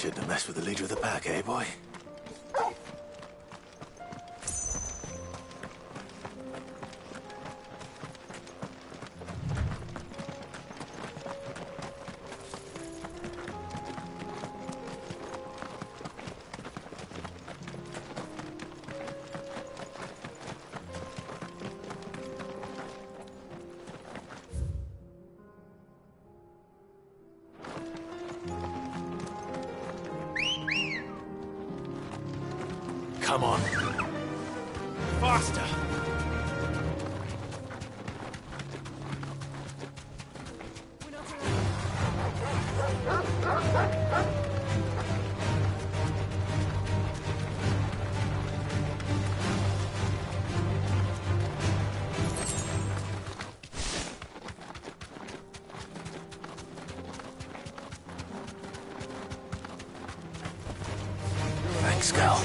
Shouldn't have messed with the leader of the pack, eh, boy? Come on. Faster! Thanks, Gal.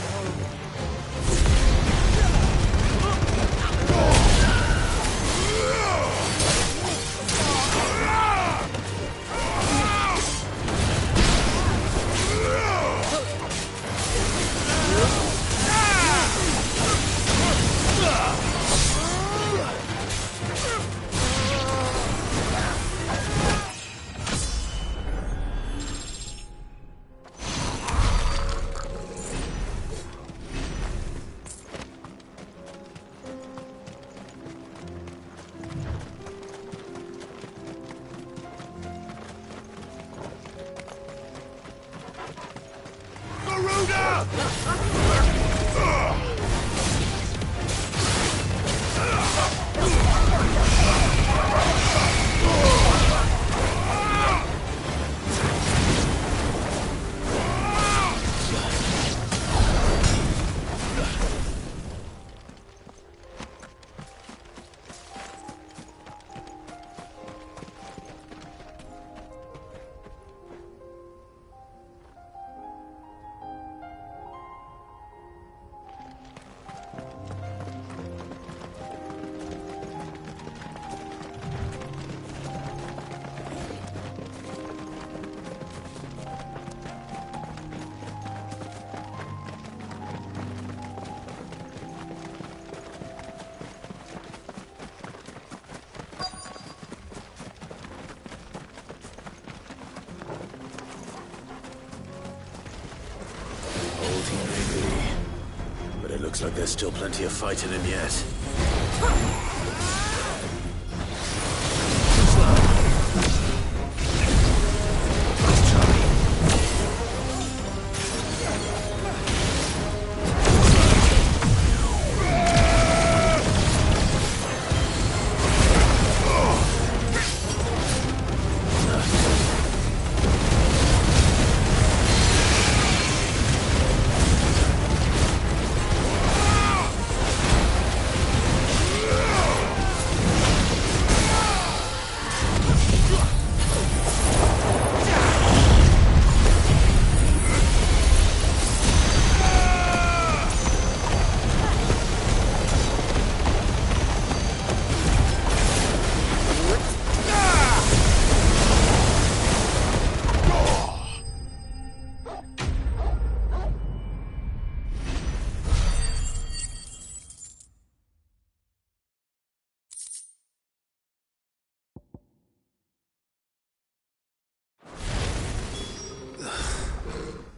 Looks like there's still plenty of fight in him yet.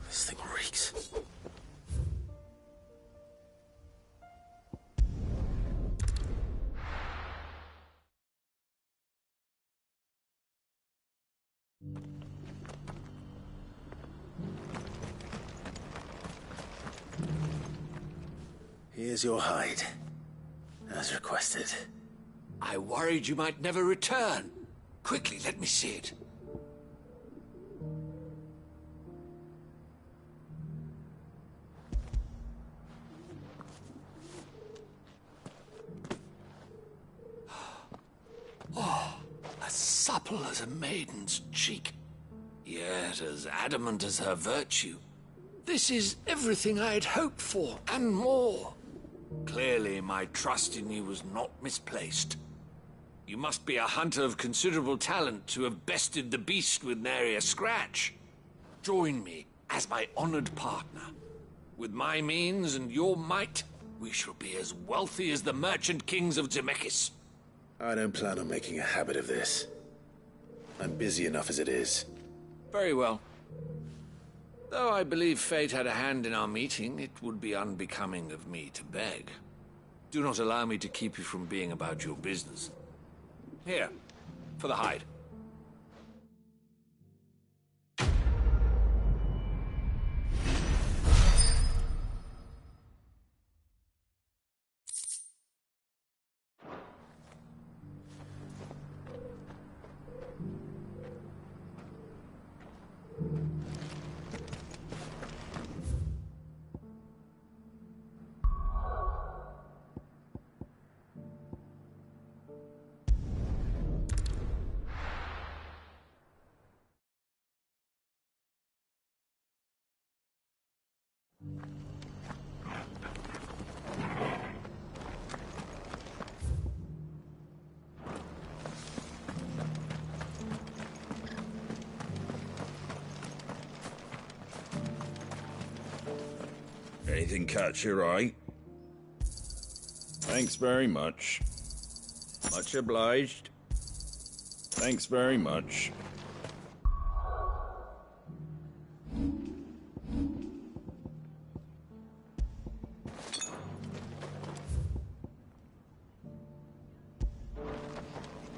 This thing reeks. Here's your hide, as requested. I worried you might never return. Quickly, let me see it. Oh, as supple as a maiden's cheek, yet as adamant as her virtue. This is everything I had hoped for, and more. Clearly, my trust in you was not misplaced. You must be a hunter of considerable talent to have bested the beast with nary a scratch. Join me as my honored partner. With my means and your might, we shall be as wealthy as the merchant kings of Zemeckis. I don't plan on making a habit of this. I'm busy enough as it is. Very well. Though I believe fate had a hand in our meeting, it would be unbecoming of me to beg. Do not allow me to keep you from being about your business. Here, for the hide. Anything catch your eye? Thanks very much. Much obliged. Thanks very much.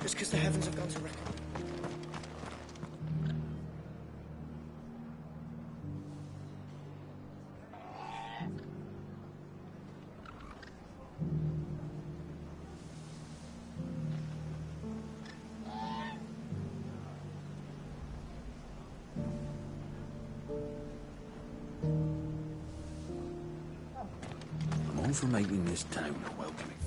Just because the heavens have gone to record. For making this town welcoming.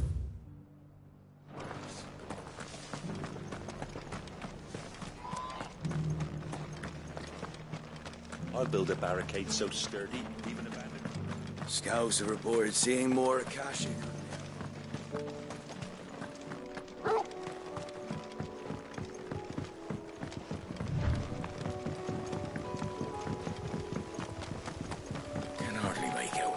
I'll build a barricade so sturdy, even abandoned. Scouts have reported seeing more Akashic. Can hardly make out.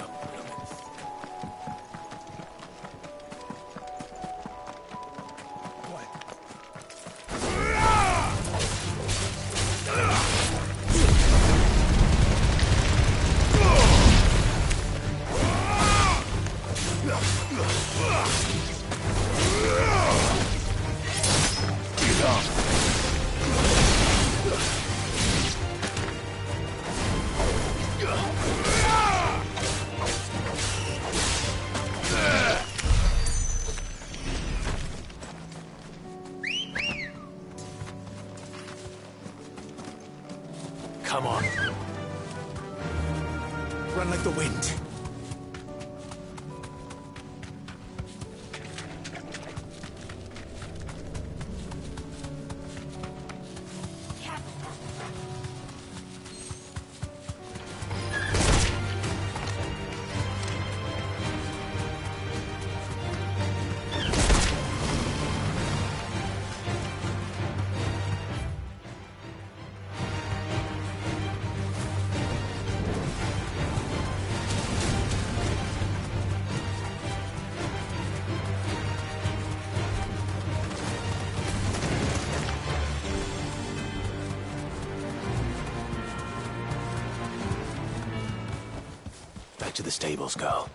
run like the wind. Back to the stables, girl.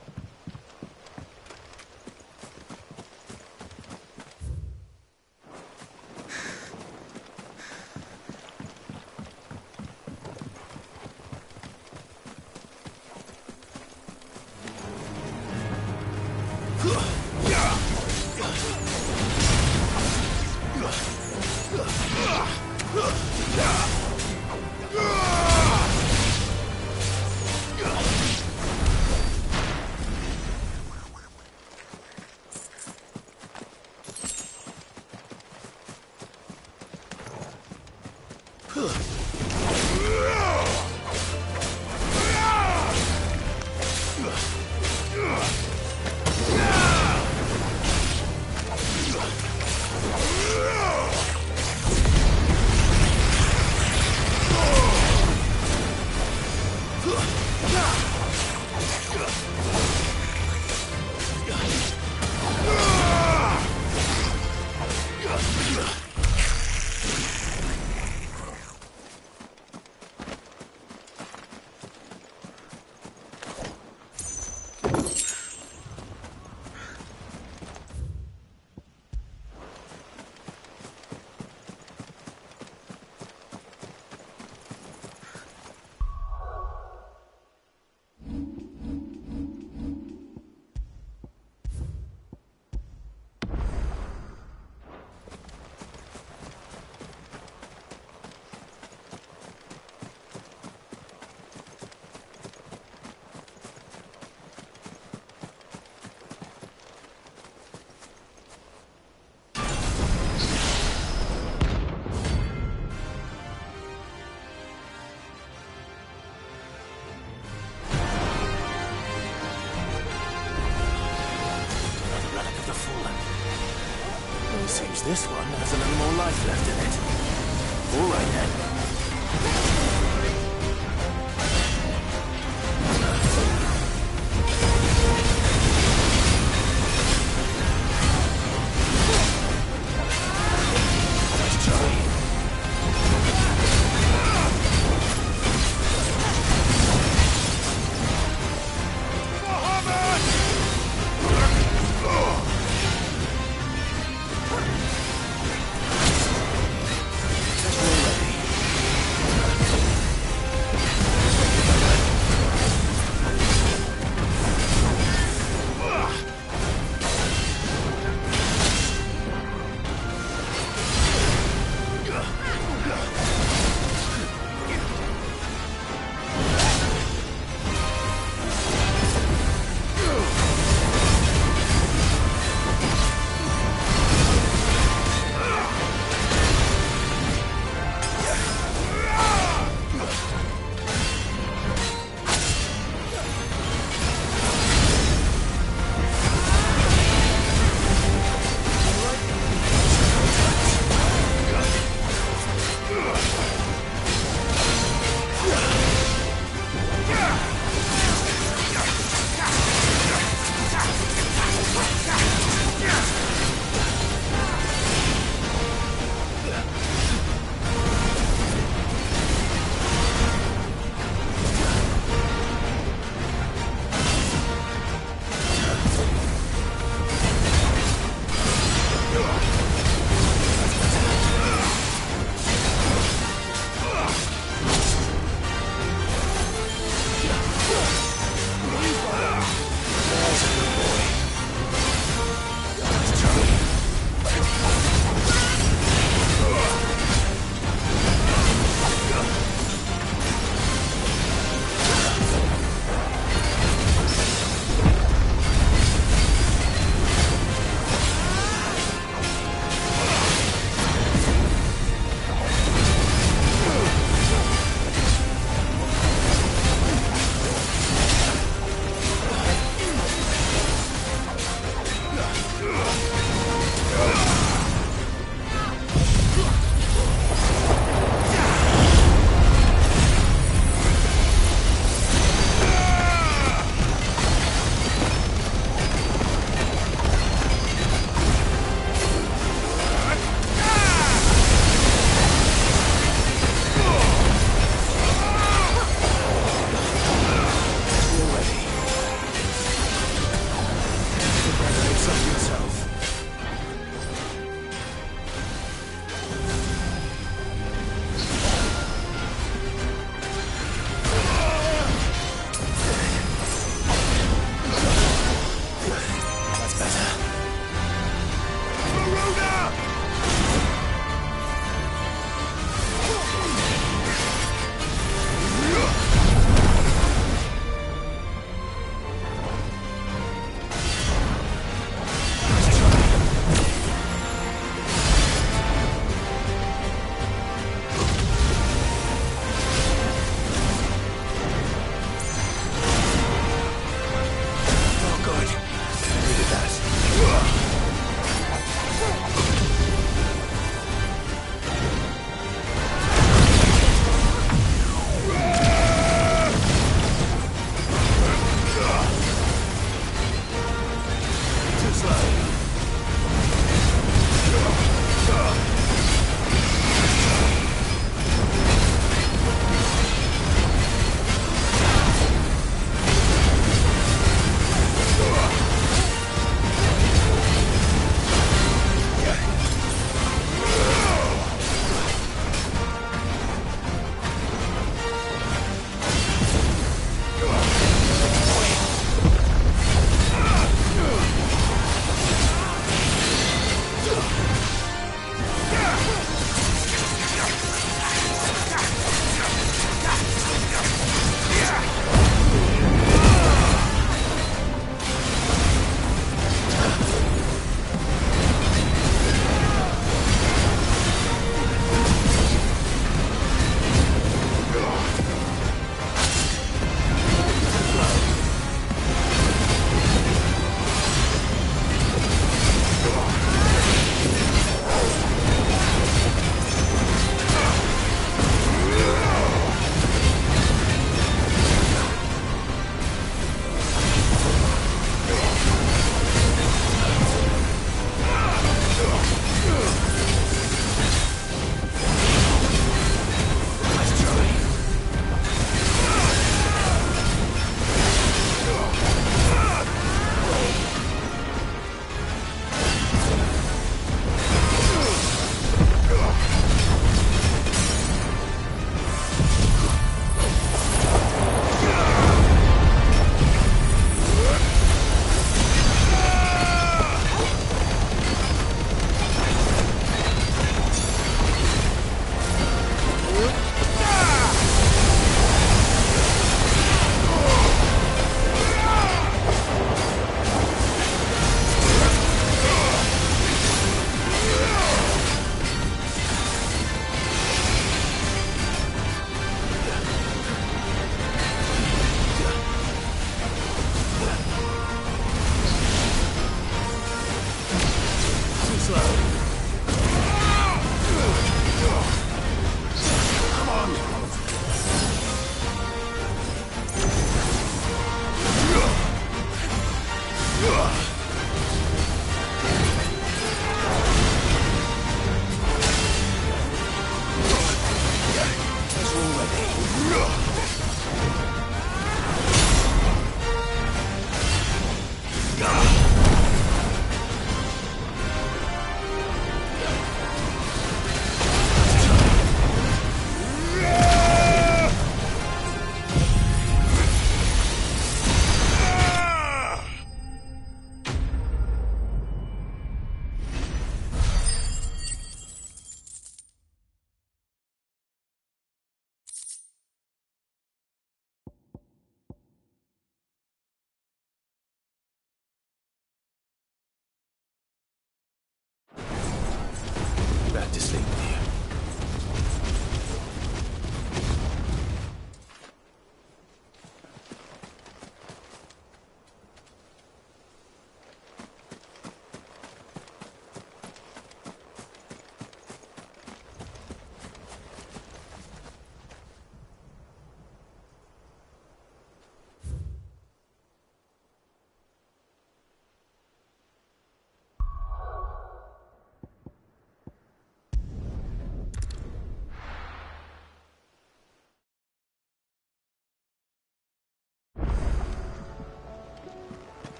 Seems this one has a little more life left in it. All right then.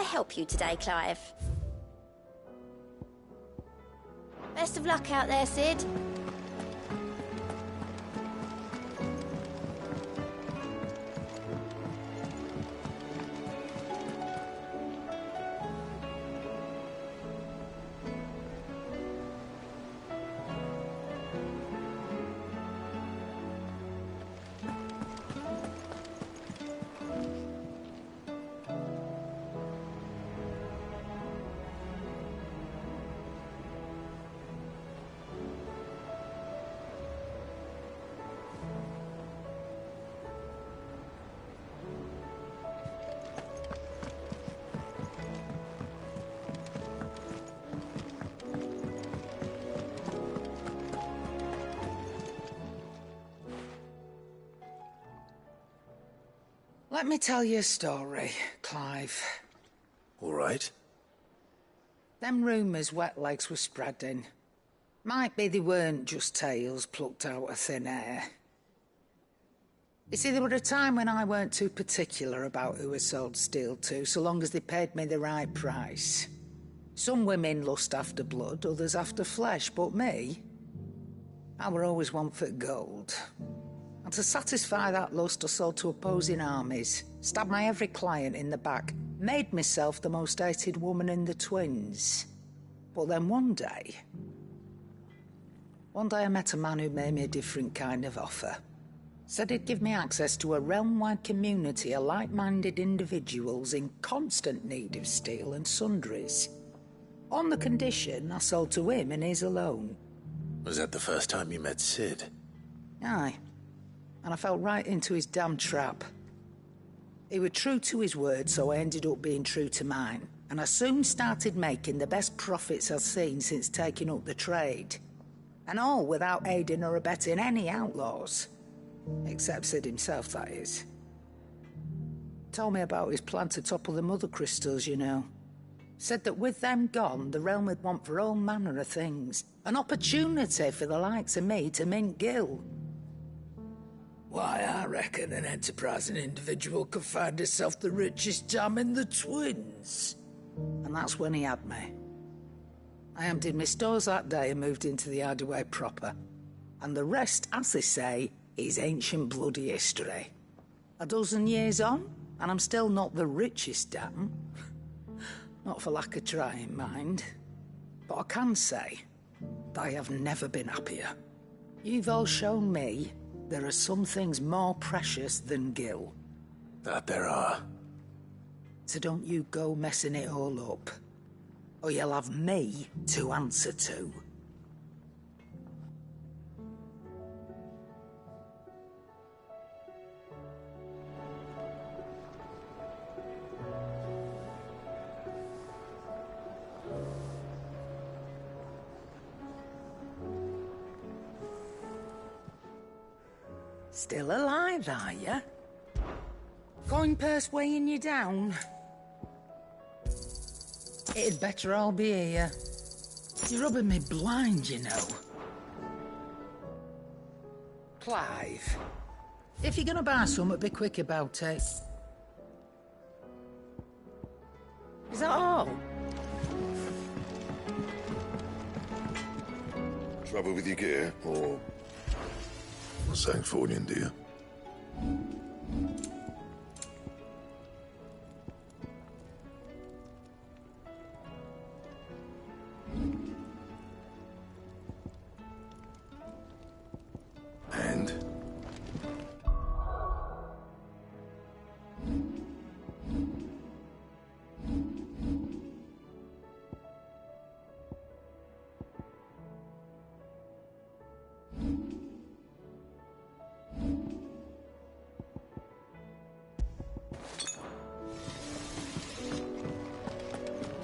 help you today, Clive? Best of luck out there, Sid. Let me tell you a story, Clive. All right. Them rumours Wetlegs were spreading. Might be they weren't just tales plucked out of thin air. You see, there were a time when I weren't too particular about who I sold steel to, so long as they paid me the right price. Some women lust after blood, others after flesh, but me, I were always one for gold. And to satisfy that lust, I sold to opposing armies, stabbed my every client in the back, made myself the most hated woman in the twins. But then one day I met a man who made me a different kind of offer. Said he'd give me access to a realm-wide community of like-minded individuals in constant need of steel and sundries. On the condition I sold to him and his alone. Was that the first time you met Sid? Aye. And I fell right into his damn trap. He was true to his word, so I ended up being true to mine. And I soon started making the best profits I've seen since taking up the trade. And all without aiding or abetting any outlaws. Except Sid himself, that is. Told me about his plan to topple the mother crystals, you know. Said that with them gone, the realm would want for all manner of things. An opportunity for the likes of me to mint gil. Why, I reckon an enterprising individual could find himself the richest dam in the twins. And that's when he had me. I emptied my stores that day and moved into the hideaway proper. And the rest, as they say, is ancient bloody history. A dozen years on, and I'm still not the richest dam. Not for lack of trying, mind. But I can say that I have never been happier. You've all shown me there are some things more precious than gil. That there are. So don't you go messing it all up, or you'll have me to answer to. Still alive, are you? Coin purse weighing you down? It'd better all be here. You're rubbing me blind, you know. Clive, if you're gonna buy something, be quick about it. Is that all? Trouble with your gear, or Sancfordian, do you? And?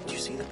Did you see the